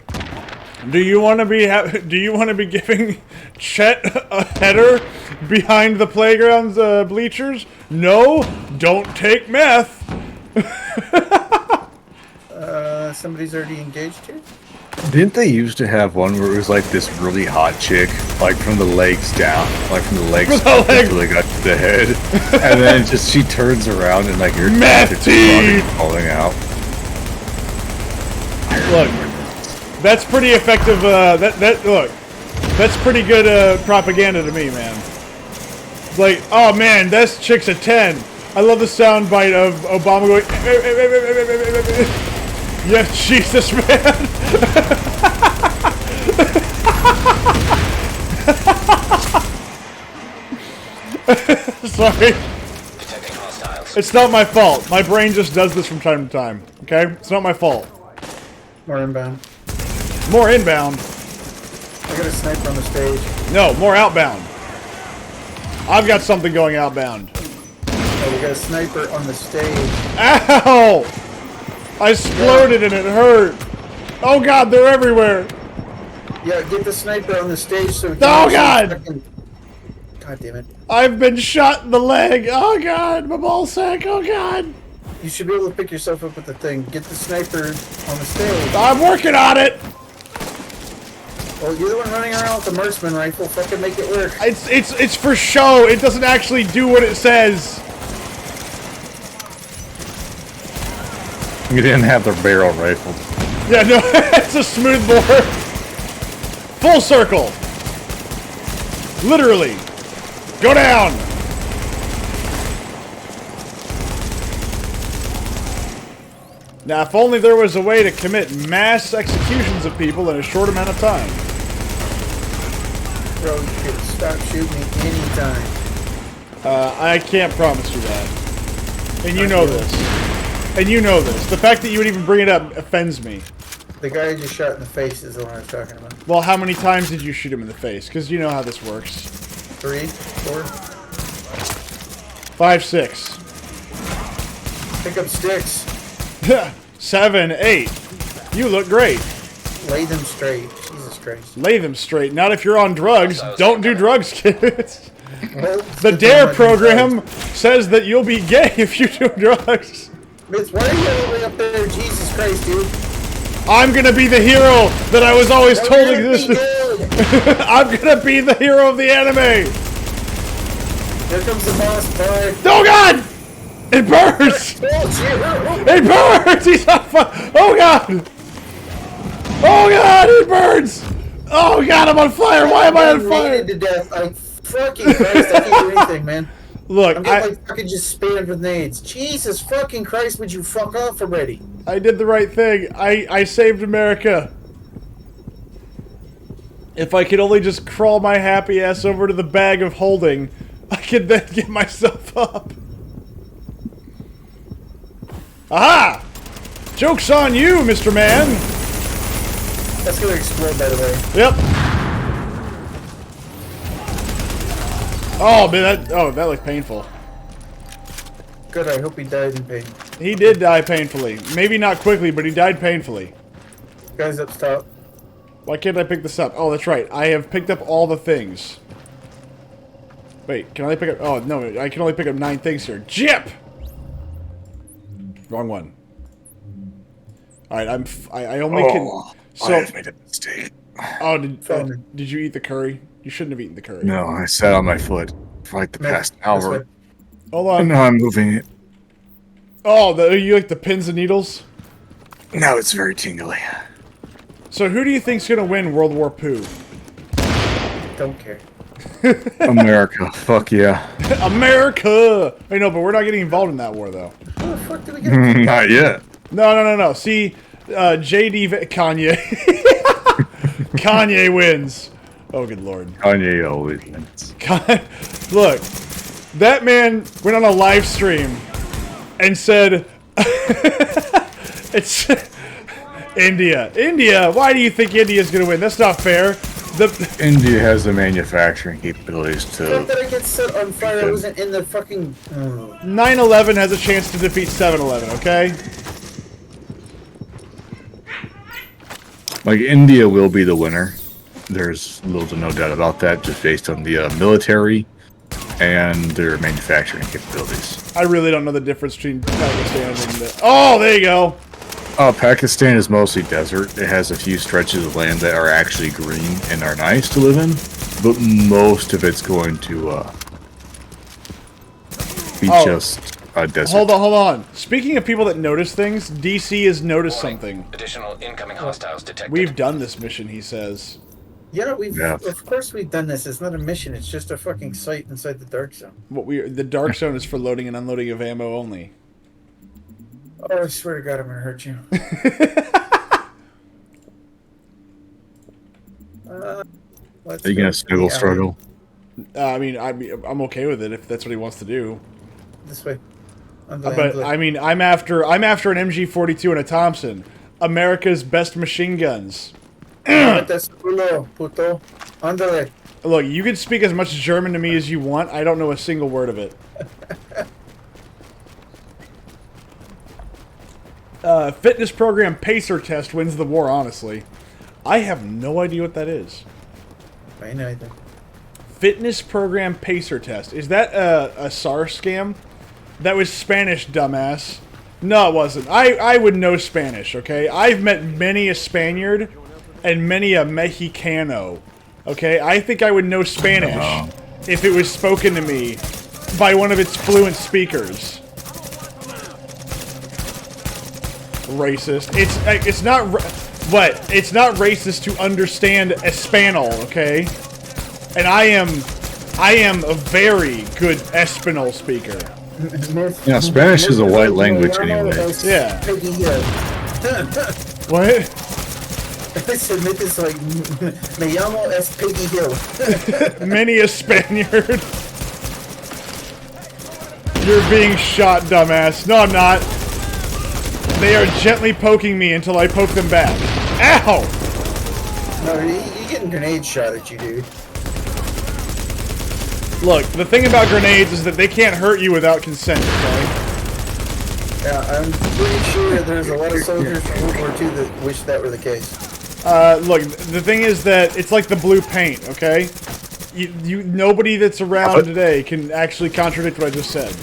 Do you want to be Do you want to be giving Chet a header behind the playground's bleachers? No. Don't take meth. Somebody's already engaged here. Didn't they used to have one where it was like this really hot chick, like from the legs down, like from the legs From the up legs. until they got to the head, and then just she turns around and like your Meth tea! falling out. Look, that's pretty effective. Look, that's pretty good propaganda to me, man. It's like, oh man, this chick's a 10. I love the soundbite of Obama going. Yeah, Jesus, man. Sorry. Detecting hostiles. It's not my fault. My brain just does this from time to time. Okay? It's not my fault. More inbound. More inbound. I got a sniper on the stage. No, more outbound. I've got something going outbound. Oh, we got a sniper on the stage. Ow! I exploded and it hurt. Oh god, they're everywhere. Yeah, get the sniper on the stage so we can Oh, actually God! fucking- God damn it. I've been shot in the leg. Oh god, my ball sack. Oh god. You should be able to pick yourself up with the thing. Get the sniper on the stage. I'm working on it. Well, you're the one running around with the marksman rifle. Fucking make it work. It's for show. It doesn't actually do what it says. You didn't have the barrel rifled. Yeah, no, it's a smooth bore. Full circle. Literally. Go down. Now, if only there was a way to commit mass executions of people in a short amount of time. Bro, you can stop shooting me anytime. I can't promise you that. And you know this. And you know this. The fact that you would even bring it up offends me. The guy I just shot in the face is the one I was talking about. Well, how many times did you shoot him in the face? Because you know how this works. 3, 4. 5, 6. Pick up sticks. 7, 8. You look great. Lay them straight. Jesus Christ. Lay them straight. Not if you're on drugs. Don't do drugs, kids. Well, The DARE program says that you'll be gay if you do drugs. Mitz, why are you all the way up there? Jesus Christ, dude. I'm gonna be the hero that I was always told You're gonna be existed. good. I'm gonna be the hero of the anime. Here comes the boss boy. Oh god! It burns! Told you. It burns! He's on fire! Oh god! Oh god, it burns! Oh god, I'm on fire! Why am I on fire? Rated to death. I fucking Christ, I can't do anything, man. Look, I'm getting like fucking just spammed with nades. Jesus fucking Christ, would you fuck off already? I did the right thing. I saved America. If I could only just crawl my happy ass over to the bag of holding, I could then get myself up. Aha! Joke's on you, Mr. Man! That's gonna explode, by the way. Yep. Oh, man, that looked painful. Good, I hope he died in pain. He did die painfully. Maybe not quickly, but he died painfully. Guys up top. Why can't I pick this up? Oh, that's right. I have picked up all the things. Wait, can I pick up... Oh, no, I can only pick up 9 things here. Jip! Wrong one. Alright, I only can... So, I made a mistake. oh, did you eat the curry? You shouldn't have eaten the curry. No, I sat on my foot for like the No, past this hour. way. Hold And on. now I'm moving it. Oh, you like the pins and needles? Now it's very tingly. So who do you think's gonna win World War Poo? Don't care. America, fuck yeah. America! I know, but we're not getting involved in that war, though. How the fuck did we get Not yet. No. See, Kanye. Kanye wins. Oh, good lord. Kanye always wins. Look, that man went on a live stream and said, "It's India. India. Why do you think India's gonna win? That's not fair." India has the manufacturing capabilities How to. did I get set on fire? I wasn't in the fucking. 9/11 has a chance to defeat 7/11. Okay. Like, India will be the winner. There's little to no doubt about that, just based on the military and their manufacturing capabilities. I really don't know the difference between Pakistan and the... Oh, there you go. Pakistan is mostly desert. It has a few stretches of land that are actually green and are nice to live in, but most of it's going to be just a desert. Hold on. Speaking of people that notice things, DC has noticed something. Additional incoming hostiles detected. We've done this mission, he says. Yeah, Yeah. of course we've done this. It's not a mission. It's just a fucking site inside the dark zone. The dark zone is for loading and unloading of ammo only. Oh, I swear to God, I'm gonna hurt you. Let's Are you go gonna to snuggle the alley. struggle? I'm okay with it if that's what he wants to do. This way. But I mean, I'm after an MG42 and a Thompson, America's best machine guns. That's culo, puto. Ándale. Look, you can speak as much German to me as you want. I don't know a single word of it. Fitness program pacer test wins the war, honestly. I have no idea what that is. I neither. Fitness program pacer test. Is that a SAR scam? That was Spanish, dumbass. No, it wasn't. I would know Spanish, okay? I've met many a Spaniard and many a Mexicano, okay? I think I would know Spanish if it was spoken to me by one of its fluent speakers. Racist. It's not what? It's not racist to understand Espanol, okay? And I am a very good Espanol speaker. Yeah, Spanish is a white language anyway. Yeah. Peggy What? I said, make this like, me llamo es Peggy Hill. Many a Spaniard. You're being shot, dumbass. No, I'm not. They are gently poking me until I poke them back. Ow! No, you're getting grenade shot at you, dude. Look, the thing about grenades is that they can't hurt you without consent, okay? Yeah, I'm pretty sure there's a lot of soldiers from World War II that wish that were the case. Look, the thing is that it's like the blue paint, okay? Nobody that's around today can actually contradict what I just said.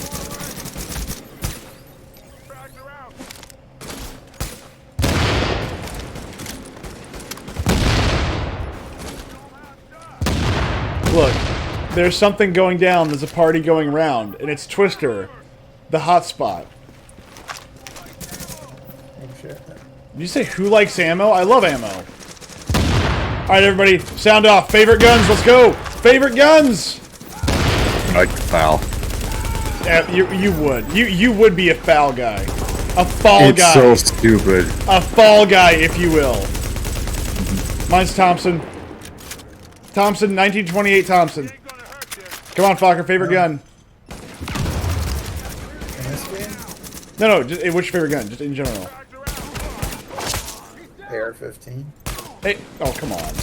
Look, there's something going down, there's a party going around, and it's Twister, the hotspot. Oh, shit. Did you say who likes ammo? I love ammo. Alright, everybody, sound off. Favorite guns, let's go! Favorite guns! I like the foul. Yeah, you would. You would be a foul guy. A fall It's guy. so stupid. A fall guy, if you will. Mine's Thompson. Thompson, 1928 Thompson. Come on, Fokker, favorite gun. In this game, No, just what's your favorite gun? Just in general. AR-15. Hey, oh, come on.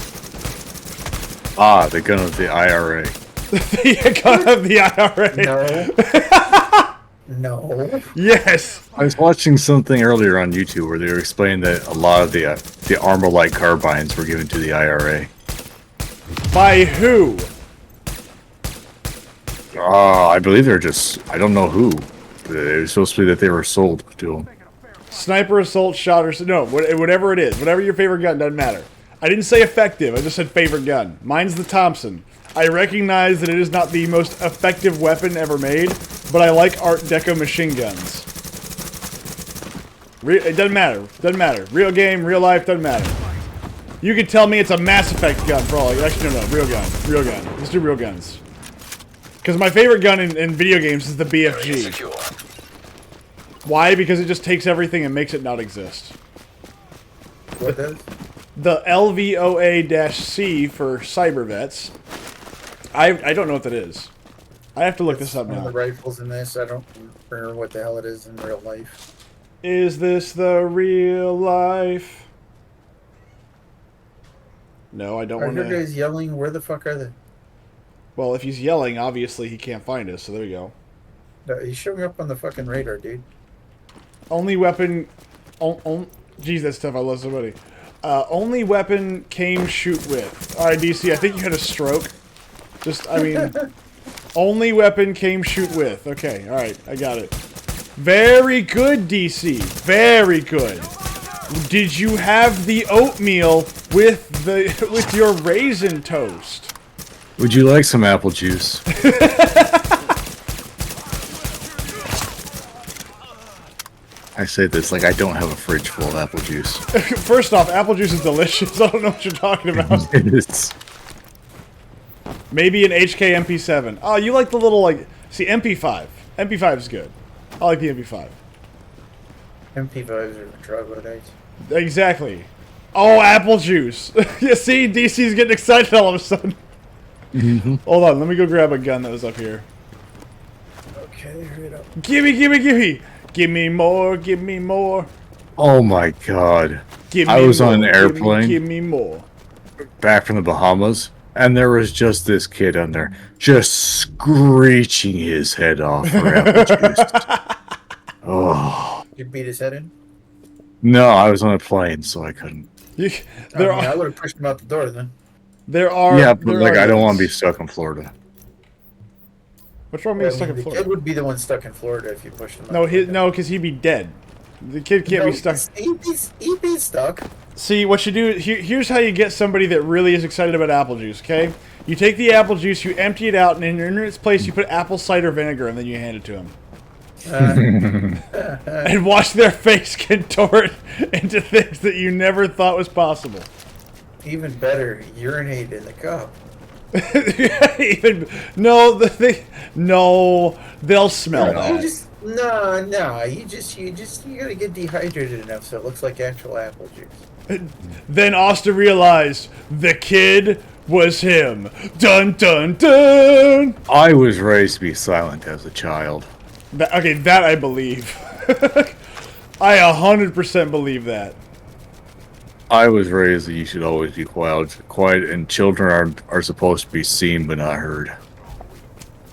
Ah, the gun of the IRA. The gun of the IRA. No. No. Yes. I was watching something earlier on YouTube where they were explaining that a lot of the Armalite carbines were given to the IRA. By who? I believe they're just, I don't know who. It was supposed to be that they were sold to them. Sniper, assault, shot, or... No, whatever it is. Whatever your favorite gun, doesn't matter. I didn't say effective, I just said favorite gun. Mine's the Thompson. I recognize that it is not the most effective weapon ever made, but I like Art Deco machine guns. It doesn't matter. Doesn't matter. Real game, real life, doesn't matter. You can tell me it's a Mass Effect gun for all... Actually, no, real gun. Real gun. Let's do real guns. Because my favorite gun in video games is the BFG. Secure. Why? Because it just takes everything and makes it not exist. What does? The LVOA-C for cyber vets. I don't know what that is. I have to look this up One of now. the rifles in this, I don't remember what the hell it is in real life. Is this the real life? No, I don't Are want your to. guys yelling? Where the fuck are they? Well, if he's yelling, obviously he can't find us. So there we go. No, he's showing up on the fucking radar, dude. Only weapon. Jeez, that's tough. I love somebody. Only weapon came shoot with. All right, DC. I think you had a stroke. Just, I mean, only weapon came shoot with. Okay, all right, I got it. Very good, DC. Very good. Did you have the oatmeal with your raisin toast? Would you like some apple juice? I say this like I don't have a fridge full of apple juice. First off, apple juice is delicious. I don't know what you're talking about. It's Maybe an HK MP7. Oh, you like the little, like... See, MP5. MP5 is good. I like the MP5. MP5s are troglodytes. Exactly. Oh, apple juice. You see, DC's getting excited all of a sudden. Hold on, let me go grab a gun that was up here. Okay, hurry it up. Gimme, gimme, gimme. Give me more, give me more. oh my god. Give me I was more, on an airplane. Give me more. Back from the Bahamas, and there was just this kid on there just screeching his head off for apple juice. Oh You beat his head in? no, I was on a plane, so I couldn't. There I are... would have pushed him out the door then. There are... Yeah, but there like are I don't want to be limits. stuck in Florida. What's wrong with being stuck in the Florida? kid would be the one stuck in Florida if you pushed him out. No, the no, because he'd be dead. The kid can't No, be stuck. He'd be stuck. See, what you do, here's how you get somebody that really is excited about apple juice, okay? You take the apple juice, you empty it out, and in its place you put apple cider vinegar, and then you hand it to them. And watch their face contort into things that you never thought was possible. Even better, urinate in the cup. Even, no, no, they'll smell You that. just no. You gotta get dehydrated enough so it looks like actual apple juice. Then Austin realized the kid was him. Dun dun dun. I was raised to be silent as a child. Okay, that I believe. I 100% believe that. I was raised that you should always be quiet, and children are supposed to be seen but not heard.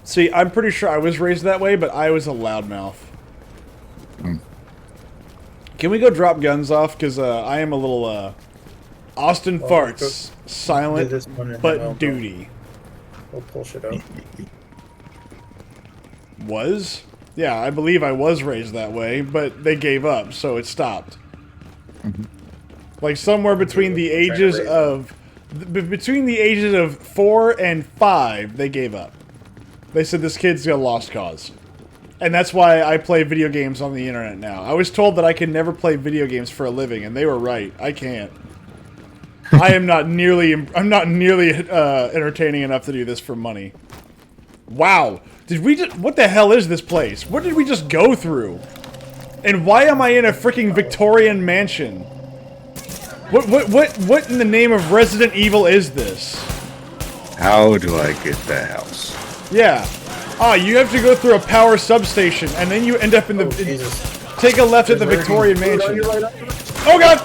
See, I'm pretty sure I was raised that way, but I was a loudmouth. Can we go drop guns off? Because I am a little, Austin farts, do silent, this one and then but I'll go. duty. We'll pull shit out. Was? Yeah, I believe I was raised that way, but they gave up, so it stopped. Like somewhere between the Trying to ages raise of... Between the ages of 4 and 5, they gave up. They said this kid's a lost cause. And that's why I play video games on the internet now. I was told that I could never play video games for a living, and they were right. I can't. I'm not nearly entertaining enough to do this for money. Wow. Did we just... What the hell is this place? What did we just go through? And why am I in a freaking Victorian mansion? What in the name of Resident Evil is this? How do I get the house? Yeah. Ah, you have to go through a power substation, and then you end up in the... Oh, Jesus. Take a left at the There's Victorian already food on mansion. your right arm? Oh god!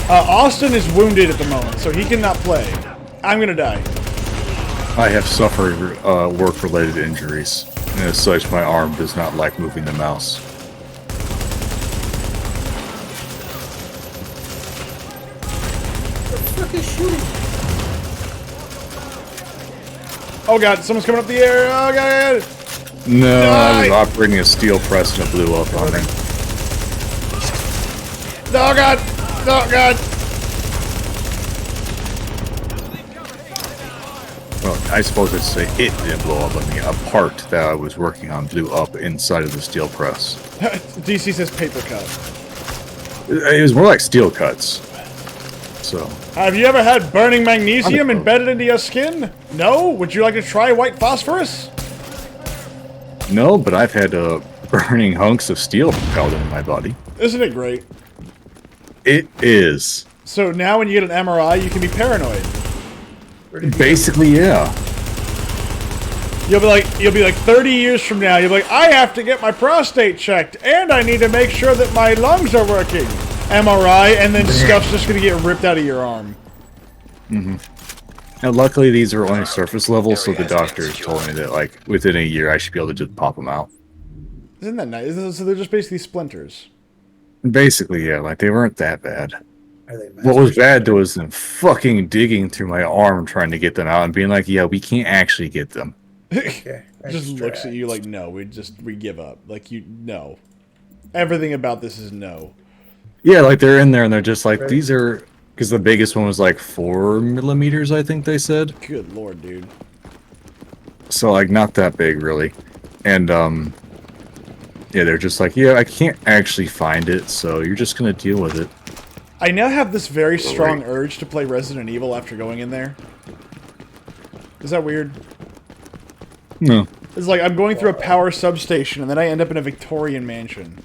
Austin is wounded at the moment, so he cannot play. I'm gonna die. I have suffered work-related injuries, and as such, my arm does not like moving the mouse. What the fuck is shooting? Oh god, someone's coming up the air. Oh god! No, I was Die! operating a steel press and it blew up on me. Oh god! Oh god! Well, I suppose I'd say it didn't blow up on me. A part that I was working on blew up inside of the steel press. DC says paper cut. It was more like steel cuts. So, Have you ever had burning magnesium Wonderful. embedded into your skin? No? Would you like to try white phosphorus? no, but I've had burning hunks of steel propelled into my body. Isn't it great? It is. So now when you get an MRI, you can be paranoid. Where did you Basically, yeah. You'll be like 30 years from now, you'll be like, I have to get my prostate checked, and I need to make sure that my lungs are working. MRI, and then stuff's just gonna get ripped out of your arm. Now, luckily, these are only surface level, so the doctors told me that, like, within a year, I should be able to just pop them out. Isn't that nice? So they're just basically splinters. Basically, yeah, like, they weren't that bad. Are they What was bad, though, was them fucking digging through my arm trying to get them out and being like, yeah, we can't actually get them. Okay. Just looks at you like, no, we give up. Like, no. Everything about this is no. Yeah, like, they're in there, and they're just like, these are... Because the biggest one was, like, 4 millimeters, I think they said. Good lord, dude. So, like, not that big, really. And, yeah, they're just like, yeah, I can't actually find it, so you're just gonna deal with it. I now have this very strong urge to play Resident Evil after going in there. Is that weird? No. It's like I'm going through a power substation and then I end up in a Victorian mansion.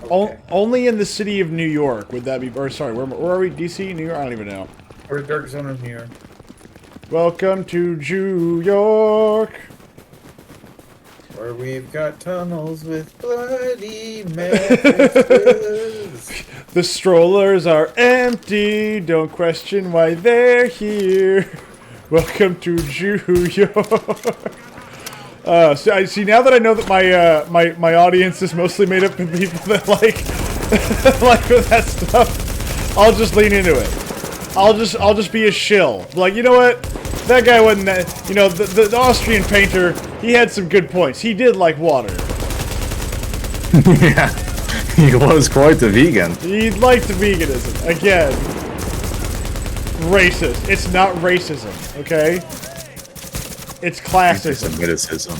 Only in the city of New York would that be... Or, sorry, where are we? DC? New York? I don't even know. We're Dark Zone of New York. Welcome to New York. Where we've got tunnels with bloody mattresses. The strollers are empty. Don't question why they're here. Welcome to New York. So I see now that I know that my audience is mostly made up of people that like like that stuff. I'll just lean into it. I'll just be a shill. Like, you know what? That guy wasn't that. You know, the Austrian painter. He had some good points. He did like water. Yeah, he was quite the vegan. He liked veganism. Again, racist. It's not racism, okay? It's classism. Anti-Semitism.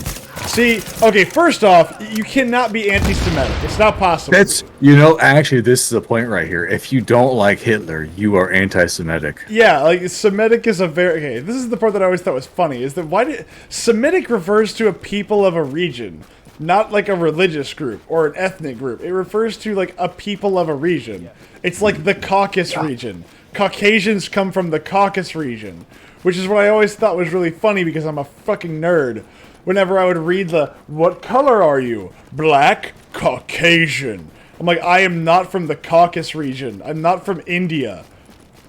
See, okay, first off, you cannot be anti-Semitic. It's not possible. That's, you know, actually, this is the point right here. If you don't like Hitler, you are anti-Semitic. Yeah, like, Semitic is a very... Okay, this is the part that I always thought was funny, is that Semitic refers to a people of a region, not like a religious group or an ethnic group. It refers to, like, a people of a region. It's like the Caucasus region. Caucasians come from the Caucasus region, which is what I always thought was really funny because I'm a fucking nerd. Whenever I would read what color are you? Black? Caucasian. I'm like, I am not from the Caucasus region. I'm not from India.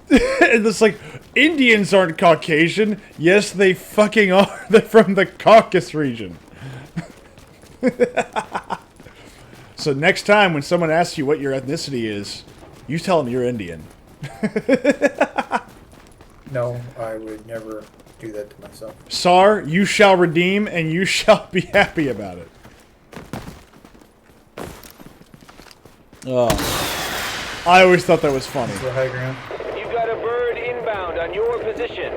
And it's like, Indians aren't Caucasian. Yes, they fucking are. They're from the Caucasus region. So next time when someone asks you what your ethnicity is, you tell them you're Indian. No, I would never do that to myself. Sar, you shall redeem, and you shall be happy about it. Oh. I always thought that was funny. The high ground. You got a bird inbound on your position.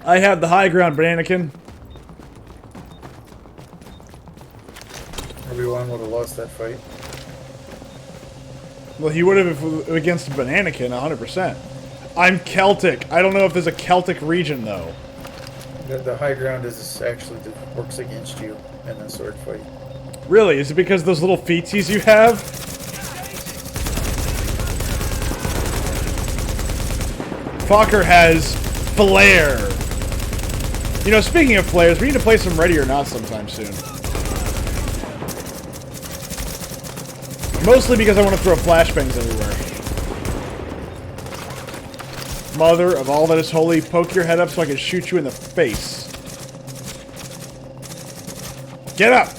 I have the high ground, Bananakin. Everyone would have lost that fight. Well, he would have if it was against Bananakin, 100%. I'm Celtic. I don't know if there's a Celtic region, though. The high ground is actually works against you in a sword fight. Really? Is it because those little feetsies you have? Fokker has flair. You know, speaking of flares, we need to play some Ready or Not sometime soon. Mostly because I want to throw flashbangs everywhere. Mother of all that is holy, poke your head up so I can shoot you in the face. Get up!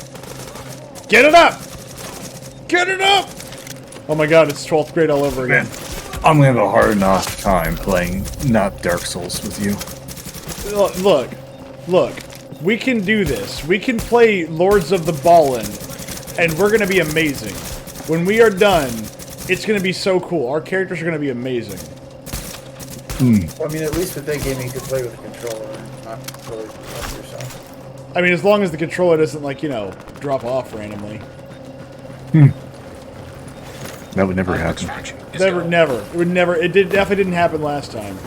Get it up! Get it up! Oh my god, it's 12th grade all over again. I'm gonna have a hard enough time playing not Dark Souls with you. Look, we can do this. We can play Lords of the Ballin, and we're gonna be amazing. When we are done, it's gonna be so cool. Our characters are gonna be amazing. Well, I mean, at least with that game, you could play with a controller, not really with yourself. I mean, as long as the controller doesn't, like, you know, drop off randomly. That would never happen. Never. It would never. It definitely didn't happen last time.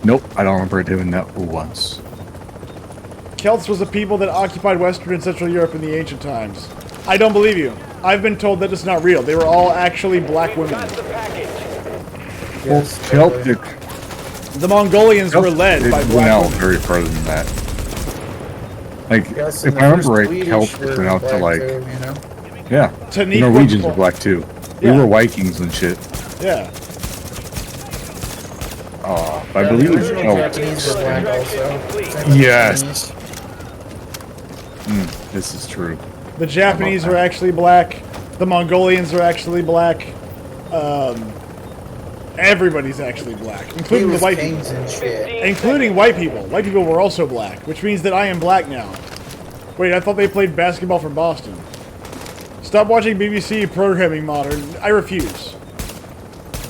Nope, I don't remember doing that once. Celts was a people that occupied Western and Central Europe in the ancient times. I don't believe you. I've been told that it's not real. They were all actually black women. Yes, Celtic The Mongolians were led it by went black out women. very further than that. Like, Yes, if and I the first remember right, Swedish Celts were went out to black like, too, you know? yeah, To the Nick Norwegians were- were black too. Yeah. We were Vikings and shit. Yeah. I Yeah, believe. the original Oh, Japanese were black also. Yes. Japanese. this is true. The Japanese are actually black. The Mongolians are actually black. Everybody's actually black, He including the was white kings people. and shit. Including white people. White people were also black, which means that I am black now. Wait, I thought they played basketball for Boston. Stop watching BBC programming modern. I refuse.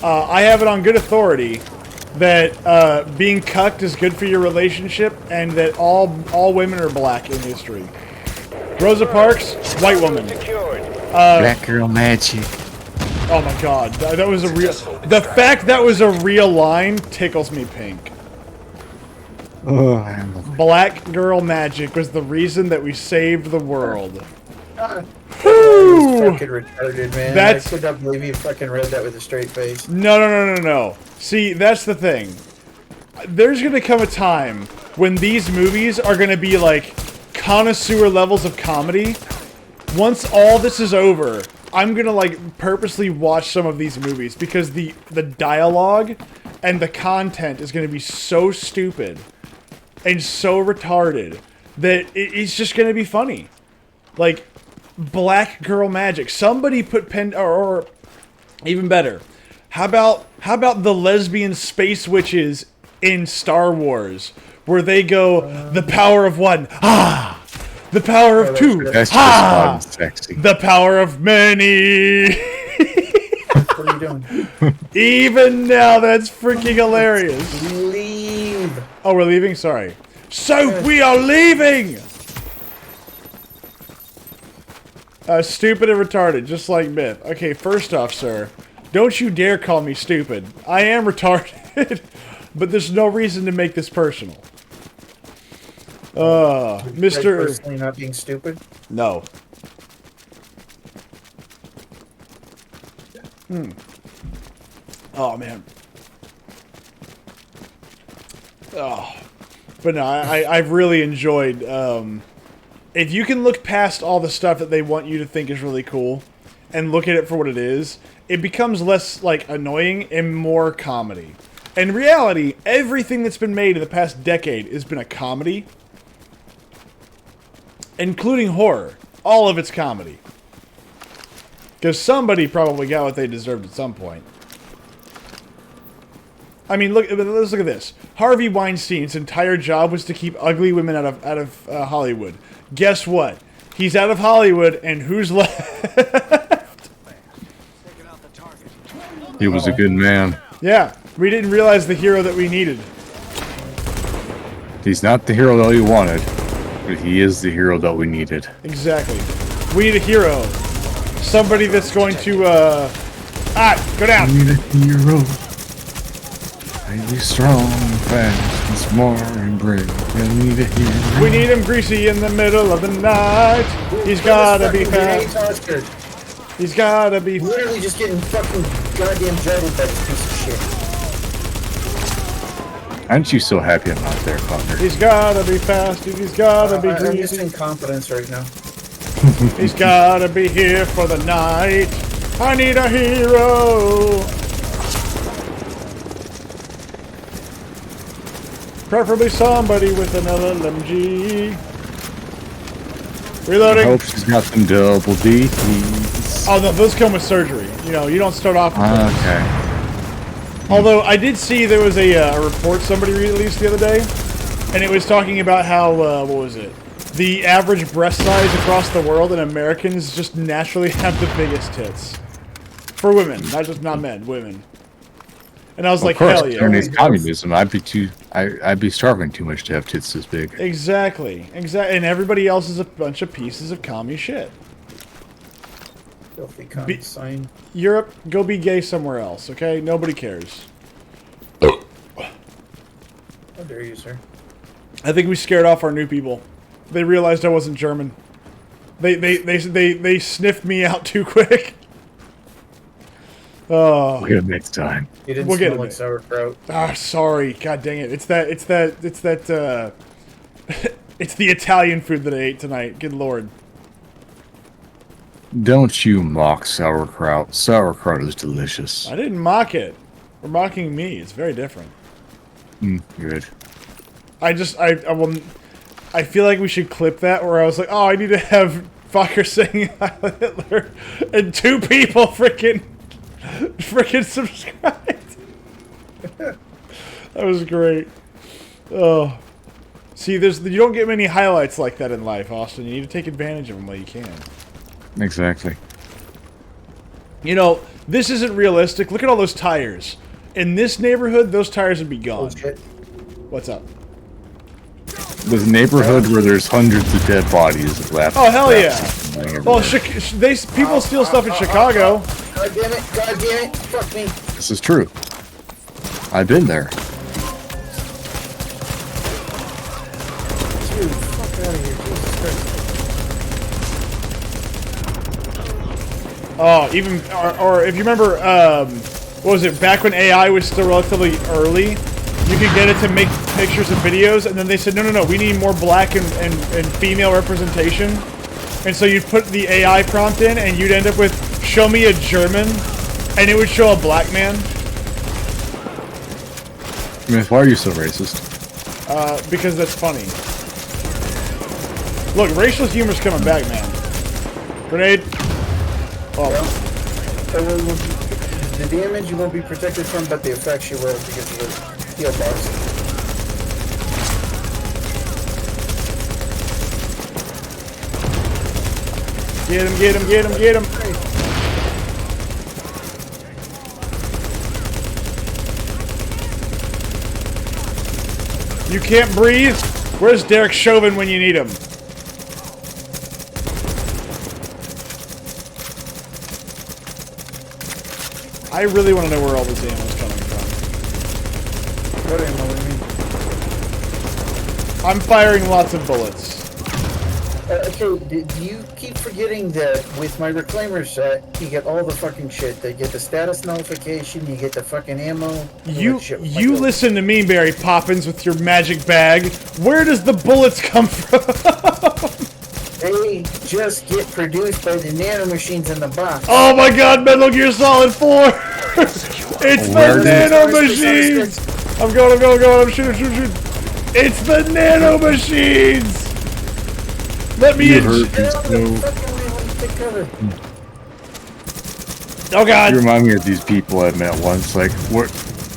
I have it on good authority that being cucked is good for your relationship, and that all women are black in history. Rosa Parks, white woman. Secured. Black girl magic. Oh my god, that was a real. The fact that was a real line tickles me pink. Oh, I love Black girl magic was the reason that we saved the world. That Whew! was fucking retarded, man. That's- I could not believe you fucking read that with a straight face. No. See, that's the thing. There's gonna come a time when these movies are gonna be like connoisseur levels of comedy. Once all this is over, I'm gonna like purposely watch some of these movies because the dialogue and the content is gonna be so stupid and so retarded that it's just gonna be funny. Like, black girl magic. Somebody put or even better. How about the lesbian space witches in Star Wars, where they go, the power of one, the power of two, That's just fun and sexy. the power of many. What are you doing? Even now, that's freaking hilarious. Leave. Oh, we're leaving? Sorry. So, we are leaving! Stupid and retarded, just like Myth. Okay, first off, sir, don't you dare call me stupid. I am retarded, but there's no reason to make this personal. Mr. Personally not being stupid. No. Oh, man. Oh. But no, I've really enjoyed, if you can look past all the stuff that they want you to think is really cool and look at it for what it is, it becomes less, like, annoying and more comedy. In reality, everything that's been made in the past decade has been a comedy, including horror. All of it's comedy. Because somebody probably got what they deserved at some point. I mean, let's look at this. Harvey Weinstein's entire job was to keep ugly women out of Hollywood. Guess what? He's out of Hollywood, and who's left? He was a good man. Yeah, we didn't realize the hero that we needed. He's not the hero that we wanted, but he is the hero that we needed. Exactly. We need a hero. Somebody that's going to, go down. We need a hero. Highly strong, fast, and smart and brave. We need a hero. We need him greasy in the middle of the night. He's gotta be Fucking fast. grenade tossed. He's gotta be. Literally just getting fucking goddamn dreaded by this piece of shit. Aren't you so happy I'm not there, Connor? He's gotta be fast. He's gotta be I'm just greasy. in confidence right now. He's gotta be here for the night. I need a hero. Preferably somebody with an LMG. I Reloading. hope she's got them double D's. Oh no, those come with surgery. You know, you don't start off with those. Okay. Although I did see there was a report somebody released the other day, and it was talking about how what was it? The average breast size across the world, and Americans just naturally have the biggest tits for women, not men, women. And I was like, Of course, hell yeah, during communism, I'd be starving too much to have tits this big. exactly, and everybody else is a bunch of pieces of commie shit. Filthy cunt sign. Europe, go be gay somewhere else, okay? Nobody cares. How dare you, sir? I think we scared off our new people. They realized I wasn't German. They sniffed me out too quick. Oh, We'll get it next time. You didn't We'll get smell it. like sauerkraut. sorry. God dang it. It's that, it's the Italian food that I ate tonight. Good lord. Don't you mock sauerkraut. Sauerkraut is delicious. I didn't mock it. We're mocking me. It's very different. Good. I feel like we should clip that where I was like, oh, I need to have Fokker saying Heil Hitler, and 2 people freaking subscribed. That was great. Oh, see, you don't get many highlights like that in life, Austin. You need to take advantage of them while you can. Exactly. You know, this isn't realistic. Look at all those tires. In this neighborhood, those tires would be gone. Oh, shit. What's up? There's a neighborhood where there's hundreds of dead bodies left. Oh, hell yeah. Lying Well, everywhere. people steal stuff in Chicago. God damn it! God damn it! Fuck me! This is true. I've been there. Dude, fuck out of here, Jesus Christ. Oh, even or if you remember, what was it? Back when AI was still relatively early, you could get it to make pictures and videos, and then they said, no, we need more black and female representation. And so you'd put the AI prompt in, and you'd end up with, show me a German, and it would show a black man. I mean, why are you so racist? Because that's funny. Look, racial humor's coming back, man. Grenade. Oh, The damage you won't be protected from, but the effects you will because of the heal bars. get him, get him, get him, get him. You can't breathe? Where's Derek Chauvin when you need him? I really want to know where all this ammo is coming from. What ammo, what do you mean? I'm firing lots of bullets. Okay, do you keep forgetting that with my reclaimer set, you get all the fucking shit. They get the status nullification, you get the fucking ammo. and You that shit. you listen to me, Mary Poppins, with your magic bag. Where does the bullets come from? They just get produced by the nanomachines in the box. Oh my god, Metal Gear Solid 4! It's Where the did- nanomachines! I'm going, I'm shooting. It's the nanomachines! Let me You in. heard Get out of the no. fucking way, let me take cover. Oh You god. remind me of these people I met once. Like, what?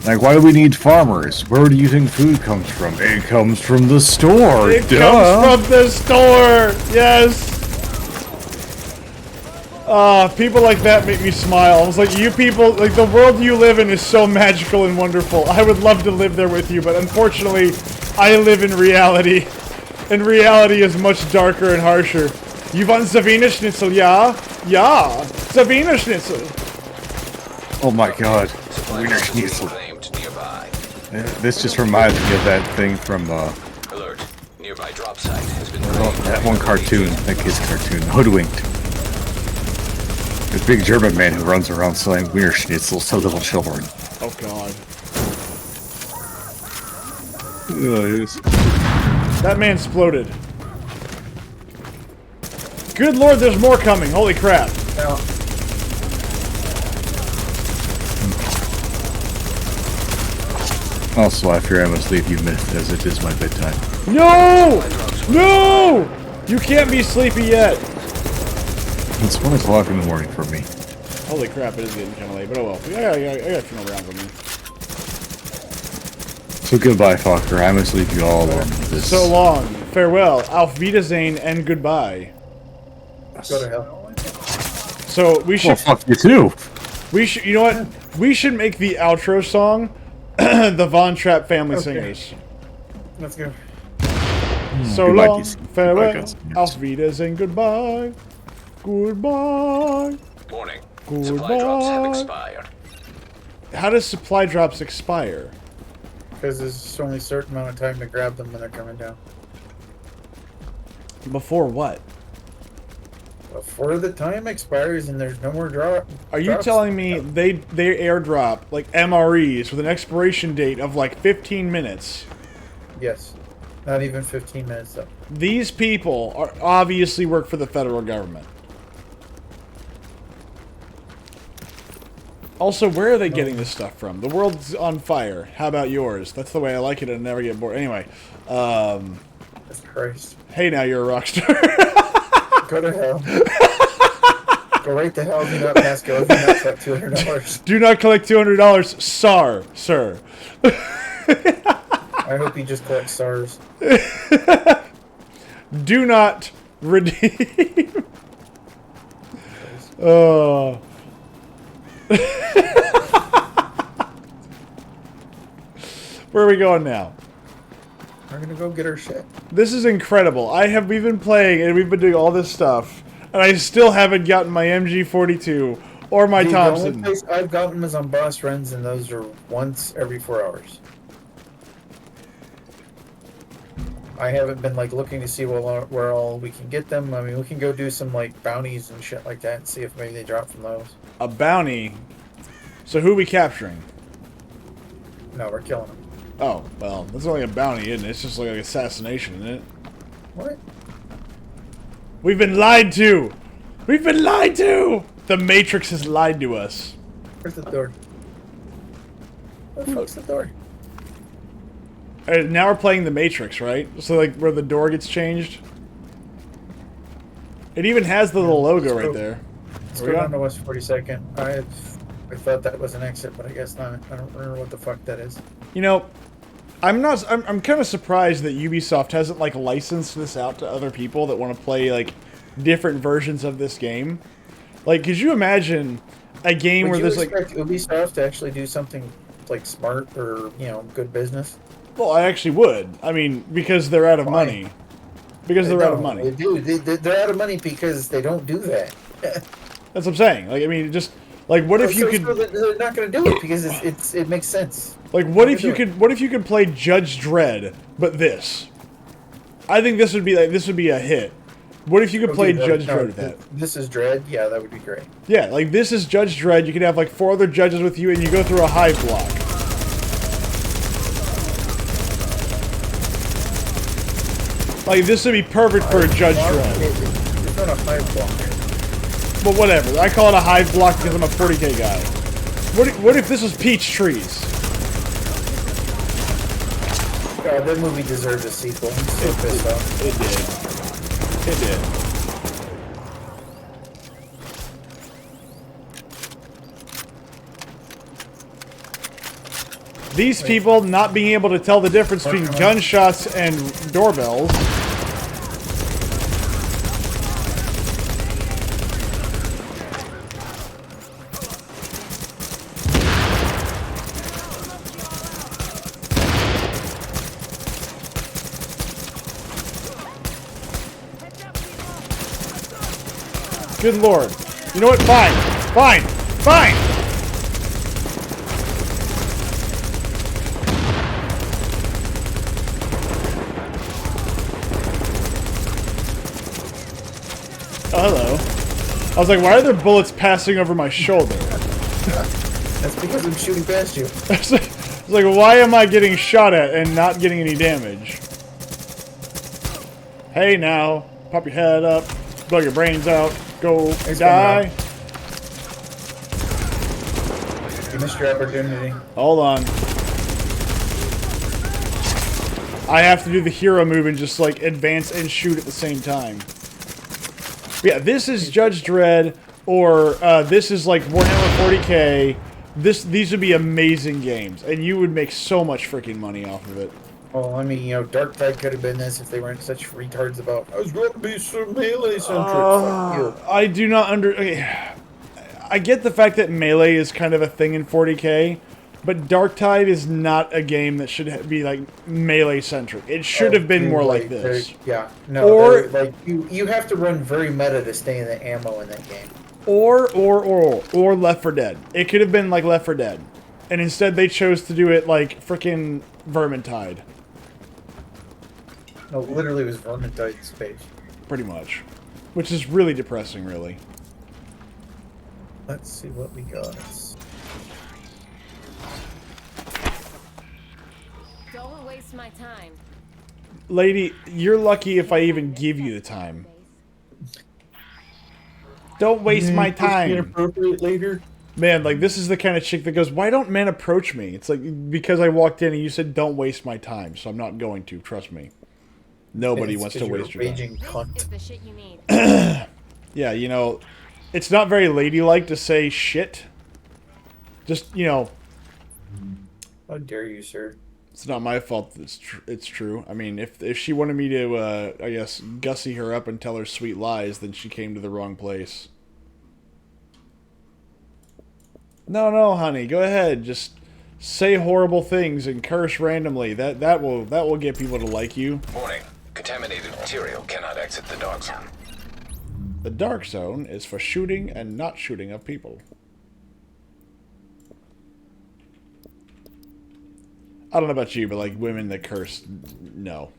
Like, why do we need farmers? Where do you think food comes from? It comes from the store. It Duh. comes from the store! Yes! People like that make me smile. I was like, you people, like, the world you live in is so magical and wonderful. I would love to live there with you, but unfortunately, I live in reality. And reality is much darker and harsher. You want Savina Schnitzel, yeah? Yeah! Savina Schnitzel! Oh my god. Supply Wiener drops being Schnitzel. claimed nearby. This just reminds me of that thing from Alert. Nearby drop site has been that one cartoon, that kid's cartoon, Hoodwinked. The big German man who runs around selling Wiener Schnitzels to little children. Oh god. That man exploded. Good lord, there's more coming. Holy crap. Now, Also, I fear I must leave you, myth, as it is my bedtime. No! No! You can't be sleepy yet. It's 1 o'clock in the morning for me. Holy crap, it is getting kind of late, but oh well. I got to turn around for me. So goodbye, Fokker. I must leave you all alone with this. So long. Farewell. Auf Wiedersehen and goodbye. go to hell. So we Well, should, fuck you too. you know what? We should make the outro song the Von Trapp Family Okay. Singers. Let's go. So Goodbye, long, DC. farewell, Goodbye, guys. auf Wiedersehen, goodbye, goodbye. warning. Supply drops have Goodbye. expired. How does supply drops expire? Because there's only a certain amount of time to grab them when they're coming down. Before what? Before the time expires and there's no more Are you drops. telling me they airdrop like MREs with an expiration date of like 15 minutes? Yes. Not even 15 minutes though. These people are obviously work for the federal government. Also, where are they getting this stuff from? The world's on fire. How about yours? That's the way I like it and never get bored. Anyway, That's Christ. hey, now you're a rock star. Go to hell. Go right to hell. Do not pass go. Do not collect $200. Do not collect $200, sir. I hope you just collect stars. Do not redeem. Oh. Where are we going now? We're gonna go get our shit. This is incredible. We've been playing and we've been doing all this stuff, and I still haven't gotten my MG42 or my Dude, the only Thompson. place I've gotten was on boss runs, and those are once every 4 hours. I haven't been like looking to see where all we can get them. I mean, we can go do some like bounties and shit like that and see if maybe they drop from those. A bounty. So who are we capturing? No, we're killing them. Oh, well, that's only a bounty, isn't it? It's just like an assassination, isn't it? What? We've been lied to! We've been lied to! The Matrix has lied to us. Where's the door? Where the fuck's the door? Now we're playing the Matrix, right? So like where the door gets changed. It even has the little logo right there. Let's Are go we down on? to West 42nd. I thought that was an exit, but I guess not. I don't remember what the fuck that is. You know, I'm kind of surprised that Ubisoft hasn't like licensed this out to other people that want to play like different versions of this game. Like, could you imagine a game where Would you there's like, expect Ubisoft to actually do something like smart or good business? well, I actually would. I mean, because they're out of Why? money. Because they're out of money. They do. They're out of money because they don't do that. That's what I'm saying. Like, I mean, just like, what if you So could? they're not going to do it because it makes sense. Like, what Why if do you it? could? What if you could play Judge Dredd, but this? I think this would be a hit. What if you could play Okay, Judge no, Dredd with that? This is Dread. Yeah, that would be great. Yeah, like this is Judge Dredd. You could have like 4 other judges with you, and you go through a hive block. Like this would be perfect for a Judge Dredd. It's not a high block. But whatever. I call it a hive block because I'm a 40k guy. What if this was Peach Trees? God, that movie deserves a sequel. I'm so pissed off. It did. It did. These people not being able to tell the difference between gunshots and doorbells. Good lord. You know what? Fine. Fine. Fine. Oh, hello. I was like, why are there bullets passing over my shoulder? That's because I'm shooting past you. It's like, why am I getting shot at and not getting any damage? Hey now, pop your head up, blow your brains out, go It's die. You missed your opportunity. Hold on. I have to do the hero move and just like advance and shoot at the same time. But yeah, this is Judge Dredd, or this is like Warhammer 40k. These would be amazing games, and you would make so much freaking money off of it. Well, I mean, Dark Tide could have been this if they weren't such retards about, I was going to be so melee-centric. Fuck you. I do not okay, I get the fact that melee is kind of a thing in 40k, but Darktide is not a game that should be like melee centric. It should have been Dude, more like this. Yeah, no, Or- like you have to run very meta to stay in the ammo in that game. Or Left 4 Dead. It could have been like Left 4 Dead, and instead they chose to do it like frickin' Vermintide, No, literally it was Vermintide space. pretty much. which is really depressing, really. Let's see what we got. Don't waste my time. Lady, you're lucky if I even give you the time. Don't waste my time. Inappropriate later. Man, like, this is the kind of chick that goes, why don't men approach me? It's like, because I walked in and you said, don't waste my time, so I'm not going to, trust me. Nobody wants to waste your time. Raging This cunt. is the shit you need. Yeah, you know, it's not very ladylike to say shit. Just, you know, How dare you, sir? it's not my fault that it's true. I mean, if she wanted me to, I guess, gussy her up and tell her sweet lies, then she came to the wrong place. No, honey, go ahead. Just say horrible things and curse randomly. That will get people to like you. Warning. Contaminated material cannot exit the dark zone. The dark zone is for shooting and not shooting of people. I don't know about you, but like women that curse, no.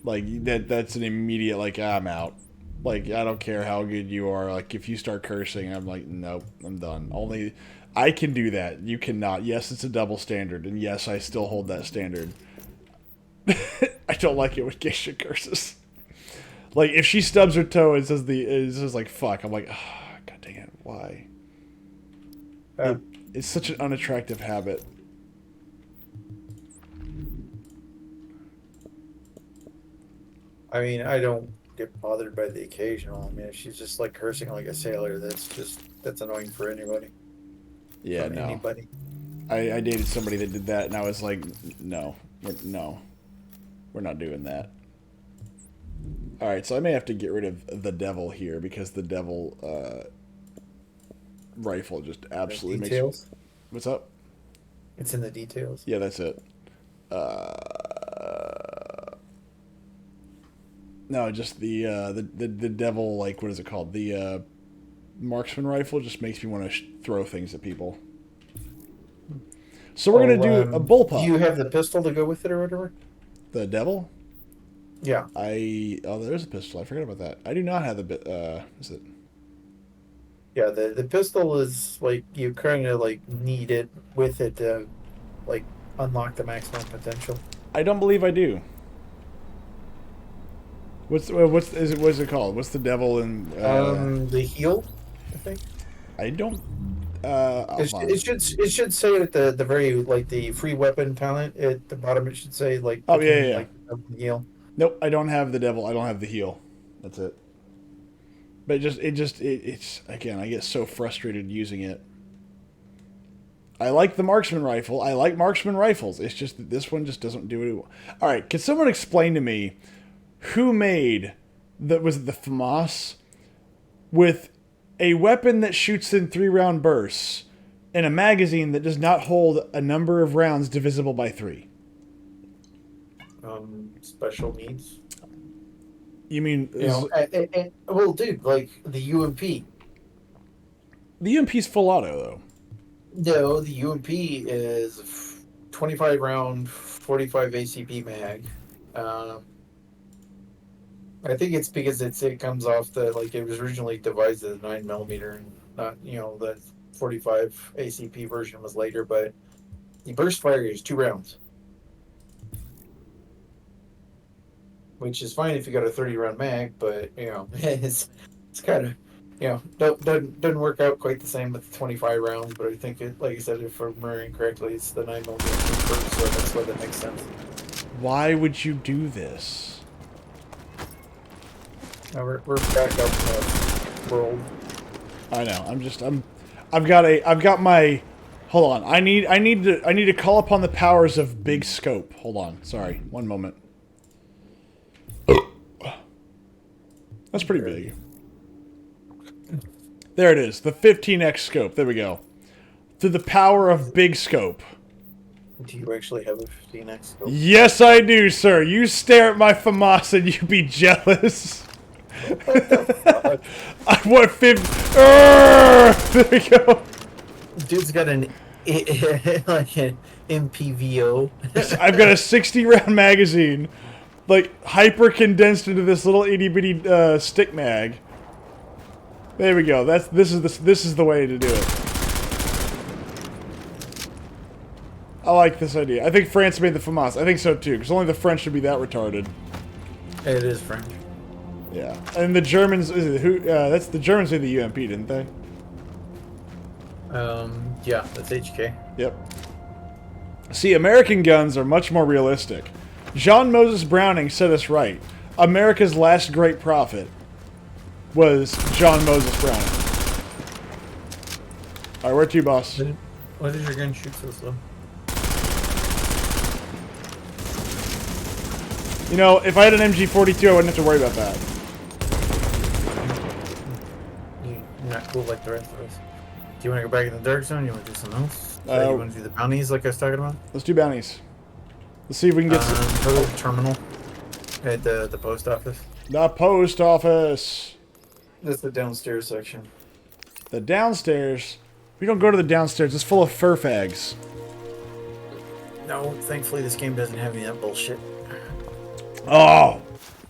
Like that's an immediate like I'm out. Like I don't care how good you are. Like if you start cursing, I'm like nope, I'm done. Only I can do that. You cannot. Yes, it's a double standard, and yes, I still hold that standard. I don't like it when Geisha curses. Like if she stubs her toe and says like fuck, I'm like, oh, god dang it, why? It's such an unattractive habit. I mean, I don't get bothered by the occasional. I mean, if she's just like cursing like a sailor, that's annoying for anybody. Yeah, From no. Anybody. I dated somebody that did that, and I was like, no, we're not doing that. All right, so I may have to get rid of the devil here because the devil rifle just absolutely makes. Details. What's up? It's in the details. Yeah, that's it. No, just the devil, like, what is it called? The marksman rifle just makes me want to throw things at people. So we're going to do a bullpup. Do you have the pistol to go with it or whatever? The devil? Yeah. Oh, there's a pistol. I forgot about that. I do not have is it? Yeah, the pistol is, like, you kind of, like, need it with it to, like, unlock the maximum potential. I don't believe I do. What's it called? What's the devil in? The heel, I think. I don't. It should say at the very like the free weapon talent at the bottom. It should say like Oh, yeah. like the heel. Nope, I don't have the devil. I don't have the heel. That's it. But it's again, I get so frustrated using it. I like the marksman rifle. I like marksman rifles. It's just that this one just doesn't do it. All right, can someone explain to me who made the FAMAS with a weapon that shoots in 3-round bursts and a magazine that does not hold a number of rounds divisible by 3? Special needs. You mean well, dude, like the UMP. The UMP's full auto though? No, the UMP is 25 round, 45 ACP mag. I think it's because it comes off it was originally devised as a 9mm and not, the 45 ACP version was later, but the burst fire is 2 rounds. Which is fine if you got a 30-round mag, but, it's kind of, doesn't work out quite the same with the 25 rounds, but I think it, like I said, if I'm remembering correctly, it's the 9mm burst, so that's why that makes sense. Why would you do this? Now we're back up in the world. I know. I've got my. Hold on. I need to call upon the powers of big scope. Hold on. Sorry. One moment. That's pretty big. There it is. The 15x scope. There we go. Through the power of big scope. Do you actually have a 15x scope? Yes, I do, sir. You stare at my FAMAS and you be jealous. I want 50. There we go. Dude's got an MPVO. I've got a 60-round magazine, like hyper condensed into this little itty bitty stick mag. There we go. This is the way to do it. I like this idea. I think France made the FAMAS. I think so too, because only the French should be that retarded. It is French. Yeah, and the Germans. That's the Germans made the UMP, didn't they? Yeah, that's HK. Yep. See, American guns are much more realistic. John Moses Browning set us right. America's last great prophet was John Moses Browning. Alright, where to, boss? Why did your gun shoot so slow? You know, if I had an MG42, I wouldn't have to worry about that. You're not cool like the rest of us. Do you want to go back in the dark zone? You want to do something else? You want to do the bounties like I was talking about? Let's do bounties. Let's see if we can get Go to the terminal at the post office. the post office. That's the downstairs section. The downstairs. We don't go to the downstairs. It's full of fur fags. No, thankfully this game doesn't have any of that bullshit. Oh,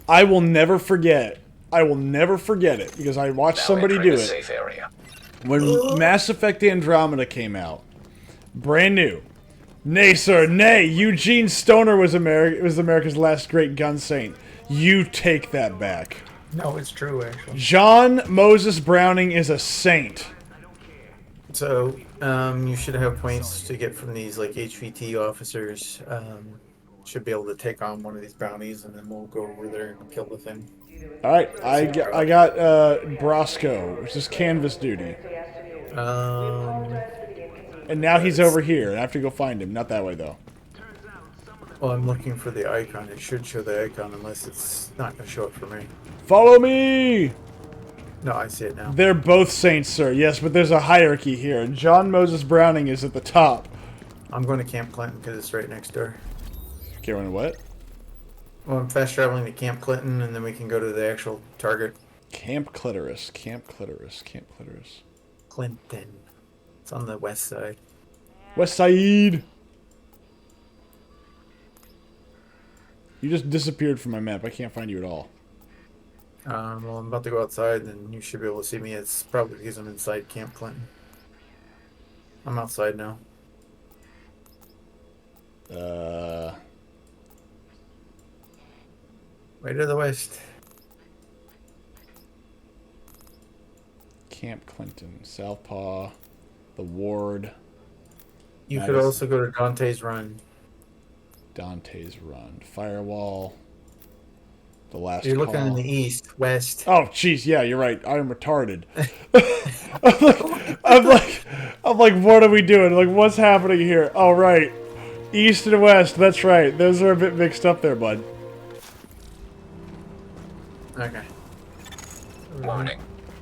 I will never forget. I will never forget it because I watched Now somebody entering do a it. safe area. When Mass Effect Andromeda came out, brand new. Nay, sir, nay. Eugene Stoner was America's last great gun saint. You take that back. No, it's true actually. John Moses Browning is a saint. So, you should have points to get from these like HVT officers. Should be able to take on one of these bounties, and then we'll go over there and kill the thing. All right, I got Brosco, which is canvas duty, and now he's over here. I have to go find him. Not that way though. Well, I'm looking for the icon. It should show the icon unless it's not going to show it for me. Follow me. No, I see it now. They're both saints, sir. Yes, but there's a hierarchy here, and John Moses Browning is at the top. I'm going to Camp Clinton because it's right next door. Okay, what? Well, I'm fast traveling to Camp Clinton, and then we can go to the actual target. Camp Clitoris. Camp Clitoris. Camp Clitoris. Clinton. It's on the west side. West Side. You just disappeared from my map. I can't find you at all. Well, I'm about to go outside, and you should be able to see me. It's probably because I'm inside Camp Clinton. I'm outside now. Way to the west. Camp Clinton. Southpaw. The Ward. You That could is- also go to Dante's Run. Dante's Run. Firewall. The last You're looking call. in the east, west. Oh, jeez, yeah, you're right. I am retarded. I'm like, what are we doing? Like, what's happening here? Oh, right. East and west, that's right. Those are a bit mixed up there, bud. Okay. Warning.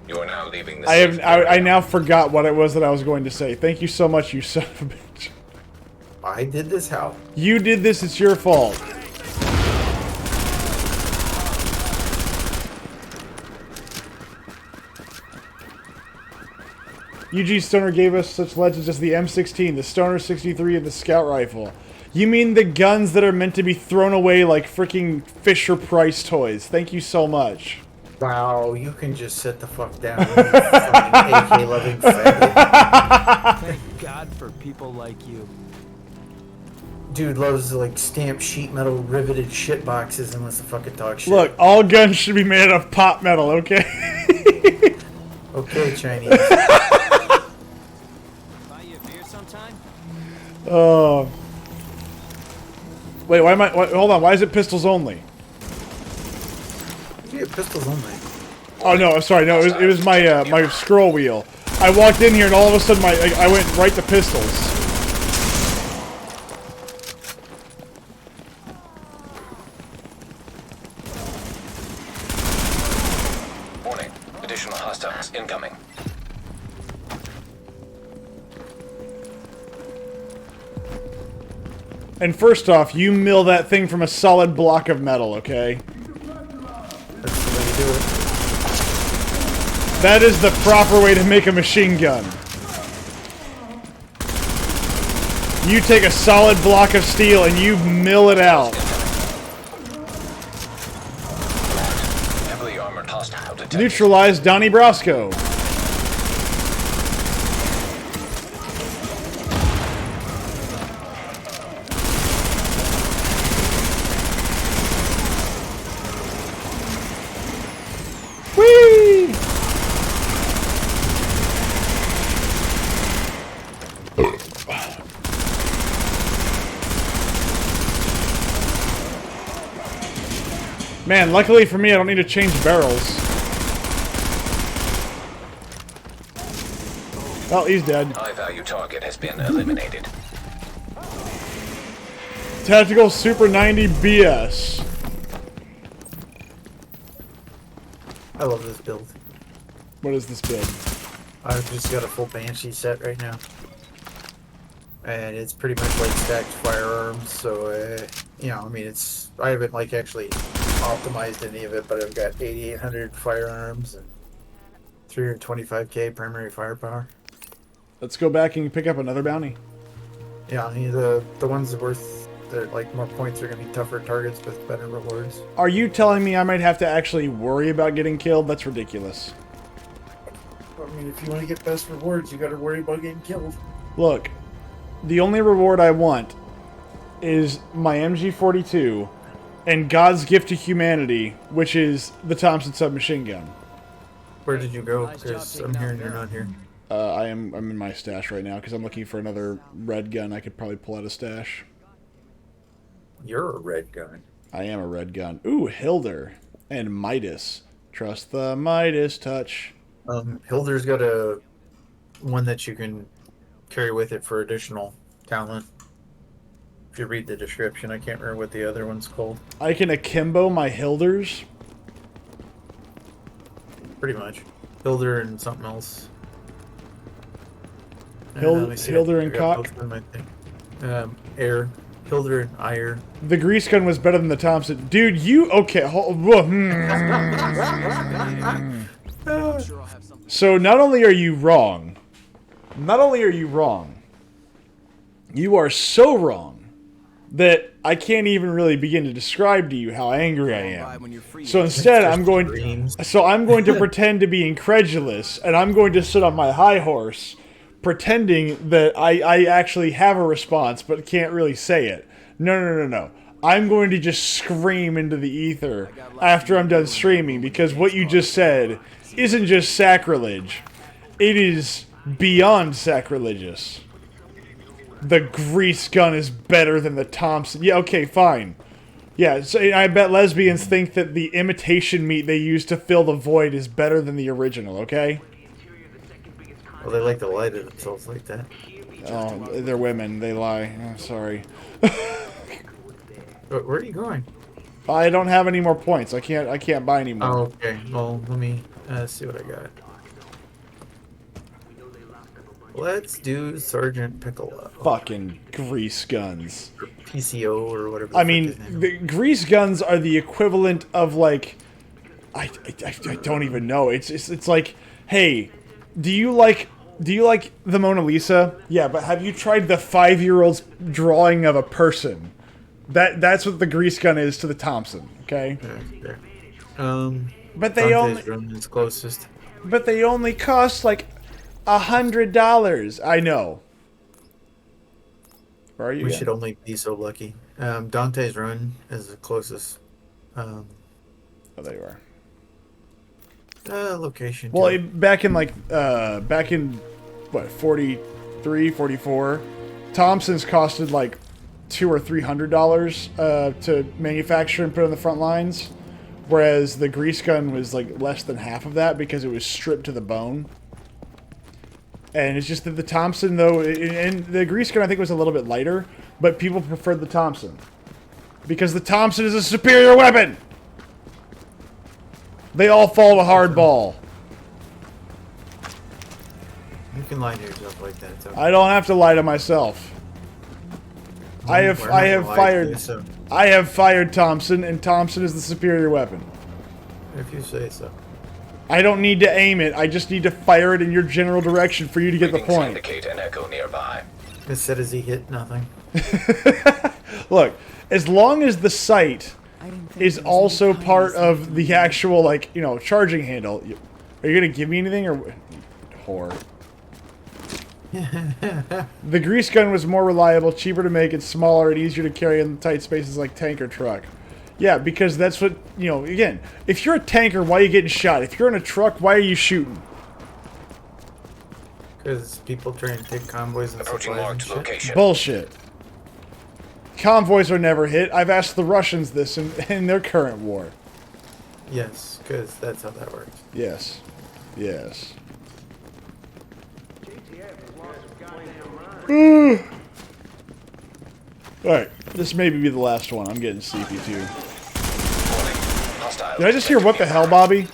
You are now leaving the safe I area. now forgot what it was that I was going to say. Thank you so much, you son of a bitch. I did this how? You did this, it's your fault. Eugene Stoner gave us such legends as the M16, the Stoner 63, and the Scout Rifle. You mean the guns that are meant to be thrown away like freaking Fisher-Price toys. Thank you so much. Wow, you can just sit the fuck down. You fucking AK-loving faggot. Thank God for people like you. Dude loves like stamped sheet metal riveted shit boxes and wants to fucking talk shit. Look, all guns should be made out of pop metal, okay? Okay, Chinese. Buy you a beer sometime? Oh. Wait, why am I... hold on, why is it pistols only? Yeah, pistols only. Oh, no, sorry, no, it was my my scroll wheel. I walked in here and all of a sudden I went right to pistols. Warning. Additional hostiles incoming. And first off, you mill that thing from a solid block of metal, okay? That's the way to do it. That is the proper way to make a machine gun. You take a solid block of steel and you mill it out. Heavily armored hostile detected. Neutralize Donnie Brasco. Man, luckily for me, I don't need to change barrels. Oh, he's dead. High-value target has been eliminated. Tactical Super 90 BS. I love this build. What is this build? I've just got a full Banshee set right now. And it's pretty much like stacked firearms, so, you know, I mean, it's, I haven't, like, actually optimized any of it, but I've got 8,800 firearms and 325k primary firepower. Let's go back and pick up another bounty. Yeah, I mean, the ones that worth, like, more points are going to be tougher targets with better rewards. Are you telling me I might have to actually worry about getting killed? That's ridiculous. I mean, if you want to get best rewards, you got to worry about getting killed. Look, the only reward I want is my MG42 and God's gift to humanity, which is the Thompson submachine gun. Where did you go? Because I'm hearing you're not here. I'm in my stash right now because I'm looking for another red gun I could probably pull out of stash. You're a red gun. I am a red gun. Ooh, Hilder and Midas. Trust the Midas touch. Hilder's got a one that you can carry with it for additional talent. If you read the description, I can't remember what the other one's called. I can akimbo my Hilders. Pretty much. Hilder and something else. Hilder and Cock. Air. Hilder and Ire. The grease gun was better than the Thompson. Dude, you... Okay. So not only are you wrong, you are so wrong that I can't even really begin to describe to you how angry I am. So instead, I'm going to pretend to be incredulous, and I'm going to sit on my high horse, pretending that I actually have a response, but can't really say it. No. I'm going to just scream into the ether after I'm done streaming, because what you just said isn't just sacrilege. It is beyond sacrilegious. The grease gun is better than the Thompson. Yeah, okay, fine. Yeah, so I bet lesbians think that the imitation meat they use to fill the void is better than the original, okay? Well, they like to lie to themselves like that. Oh, they're women. They lie. Oh, sorry. But where are you going? I don't have any more points. I can't buy any more. Oh, okay. Well, let me see what I got. Let's do Sergeant Piccolo. Fucking grease guns. Or PCO or whatever. I mean, the grease guns are the equivalent of, like, I don't even know. It's like, hey, do you like the Mona Lisa? Yeah, but have you tried the 5-year-old's drawing of a person? That's what the grease gun is to the Thompson. Okay. But they only closest. But they only cost like $100. I know. Where are you? We should only be so lucky. Dante's Run is the closest. Oh, there you are. Location. Well, back in what, 43, 44, Thompson's costed like $200 or $300 to manufacture and put on the front lines, whereas the grease gun was like less than half of that because it was stripped to the bone. And it's just that the Thompson, though, and the grease gun I think was a little bit lighter, but people preferred the Thompson because the Thompson is a superior weapon. They all fall to hardball. You can lie to yourself like that. Okay. I don't have to lie to myself. I have fired Thompson, and Thompson is the superior weapon. If you say so. I don't need to aim it. I just need to fire it in your general direction for you to get the point. Indicate an echo nearby. Instead, as he hit nothing. Look, as long as the sight is also part of the actual, like, you know, charging handle. Are you gonna give me anything, or whore? The grease gun was more reliable, cheaper to make, and smaller and easier to carry in tight spaces like tank or truck. Yeah, because that's what, you know, again, if you're a tanker, why are you getting shot? If you're in a truck, why are you shooting? Because people try and take convoys and approaching marked location. Bullshit. Convoys are never hit. I've asked the Russians this in their current war. Yes, because that's how that works. Yes. Yes. Alright, this may be the last one. I'm getting sleepy too. Hostile. Did I just hear what the hell, Bobby?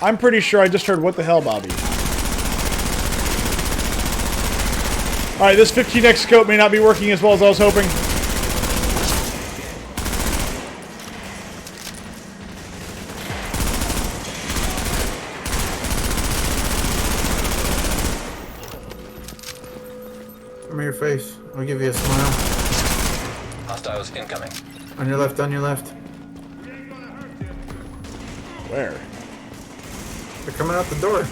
I'm pretty sure I just heard what the hell, Bobby. Alright, this 15x scope may not be working as well as I was hoping. Come here, face. I'll give you a smile. Hostiles incoming. On your left, on your left. Where? They're coming out the door.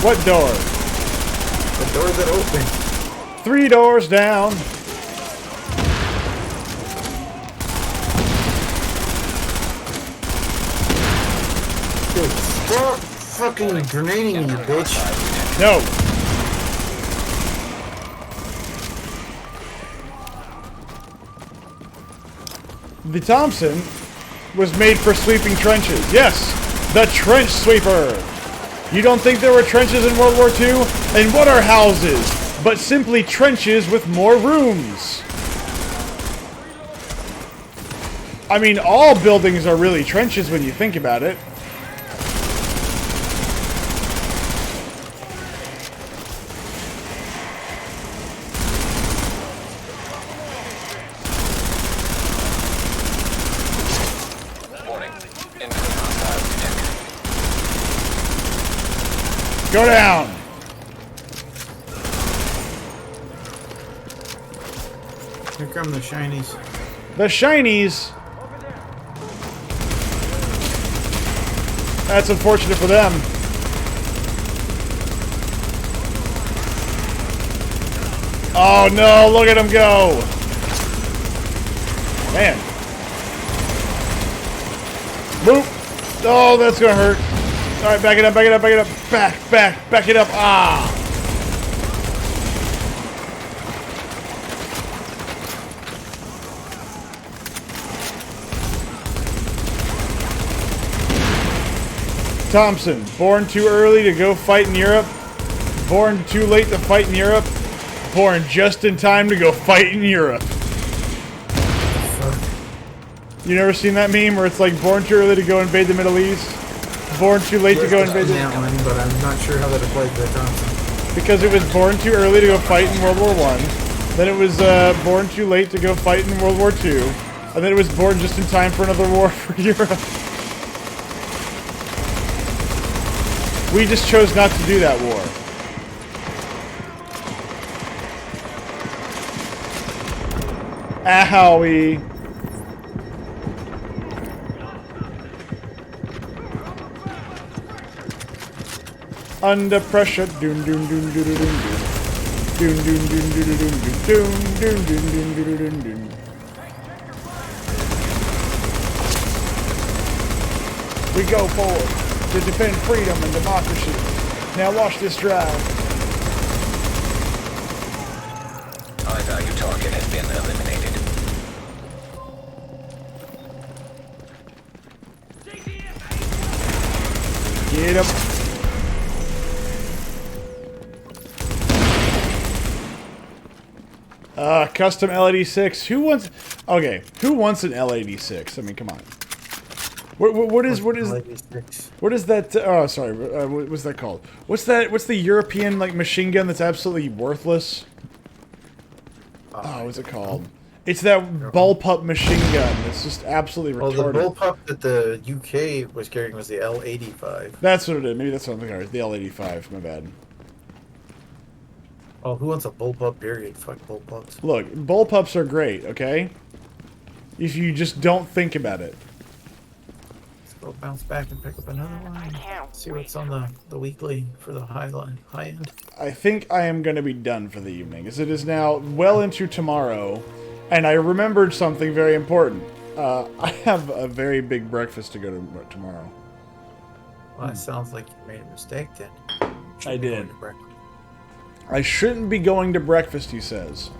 What door? The door that opened. 3 doors down. Dude, stop fucking grenading you, bitch. No. The Thompson was made for sweeping trenches. Yes, the trench sweeper. You don't think there were trenches in World War II? And what are houses? But simply trenches with more rooms. I mean, all buildings are really trenches when you think about it. Warning. Incoming hostile detected. Go down. Here come the shinies. The shinies. That's unfortunate for them. Oh no, look at him go. Man. Boop. Oh, that's gonna hurt. Alright, back it up, back it up, back it up. Back it up. Ah. Thompson, born too early to go fight in Europe, born too late to fight in Europe, born just in time to go fight in Europe. You never seen that meme where it's like born too early to go invade the Middle East, born too late to go invade the... that one, but I'm not sure how that applies to the Thompson. Because it was born too early to go fight in World War I, then it was born too late to go fight in World War II, and then it was born just in time for another war for Europe. We just chose not to do that war. Owie. Under pressure. Doon doon doon doon doon doon. Doon doon doon doon doon doon doon doon doon doon doon. We go forward to defend freedom and democracy. Now watch this drive. High value target has been eliminated. Get him. Custom L86. Who wants... Okay, who wants an L86? I mean, come on. What is that? Oh, sorry. What's that called? What's that? What's the European like machine gun that's absolutely worthless? Oh, what's it called? It's that bullpup machine gun that's just absolutely retarded. Well, the bullpup that the UK was carrying was the L85. That's what it is. Maybe that's what I'm thinking of. The L85. My bad. Oh, who wants a bullpup? Period. Fuck bullpups. Look, bullpups are great. Okay, if you just don't think about it. Go bounce back and pick up another one. See what's on the weekly for the high end. I think I am going to be done for the evening, as it is now well into tomorrow, and I remembered something very important. I have a very big breakfast to go to tomorrow. Well, that sounds like you made a mistake then. I did. I shouldn't be going to breakfast, he says.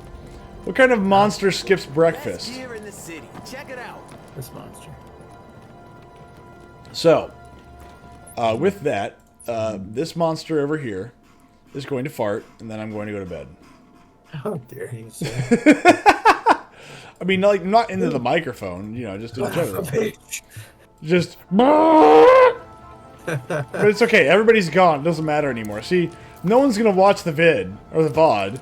What kind of monster skips breakfast? Here in the city. Check it out. This monster. So, with that, this monster over here is going to fart, and then I'm going to go to bed. How dare you say? I mean, like, not into the microphone, you know, just in general. Bitch. Just. But it's okay. Everybody's gone. It doesn't matter anymore. See, no one's going to watch the vid, or the VOD,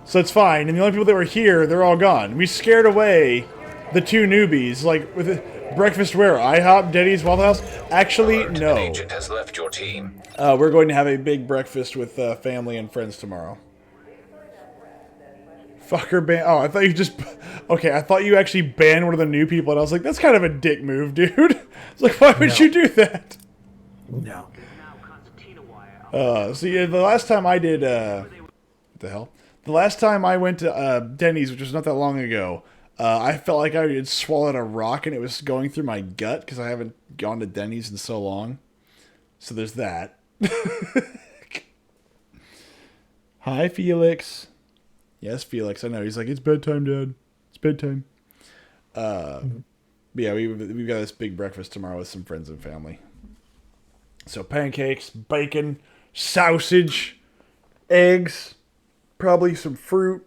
so it's fine. And the only people that were here, they're all gone. We scared away the two newbies, like, with breakfast where? IHOP, Denny's, Waffle House? Actually, An no. agent has left your team. We're going to have a big breakfast with family and friends tomorrow. Fucker ban. Oh, I thought you just. Okay, I thought you actually banned one of the new people, and I was like, that's kind of a dick move, dude. It's like, why would you do that? No. So yeah, the last time I did. What the hell? The last time I went to Denny's, which was not that long ago, I felt like I had swallowed a rock and it was going through my gut because I haven't gone to Denny's in so long. So there's that. Hi, Felix. Yes, Felix. I know. He's like, it's bedtime, Dad. It's bedtime. But yeah, we've got this big breakfast tomorrow with some friends and family. So pancakes, bacon, sausage, eggs, probably some fruit,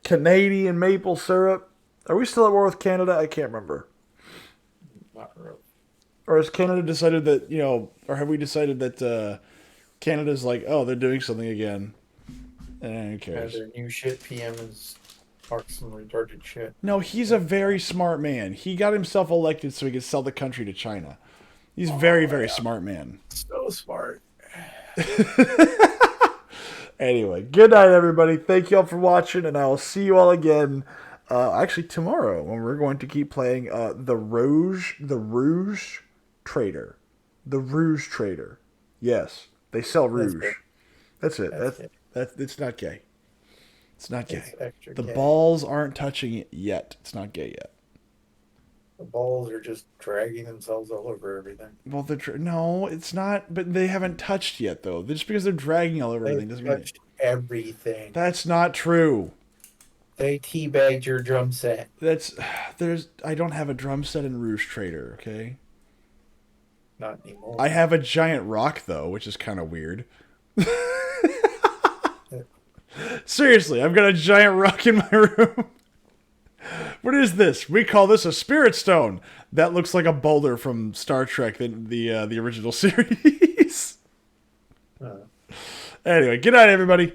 Canadian maple syrup. Are we still at war with Canada? I can't remember. Not really. Or has Canada decided that, you know, or have we decided that Canada's like, oh, they're doing something again? And who cares? Their new shit. PM is some retarded shit. No, he's a very smart man. He got himself elected so he could sell the country to China. He's very, very smart man. So smart. Anyway, good night, everybody. Thank you all for watching, and I will see you all again. Actually, tomorrow when we're going to keep playing the Rouge Trader. The Rouge Trader. Yes, they sell Rouge. That's it. It's not gay. It's not gay. It's The gay. balls aren't touching it yet. It's not gay yet. The balls are just dragging themselves all over everything. Well, no, it's not. But they haven't touched yet, though. Just because they're dragging all over everything doesn't mean touched everything. that's not true. They teabagged your drum set. I don't have a drum set in Rouge Trader. Okay. Not anymore. I have a giant rock though, which is kind of weird. Seriously, I've got a giant rock in my room. What is this? We call this a spirit stone. That looks like a boulder from Star Trek, the original series. Anyway, good night, everybody.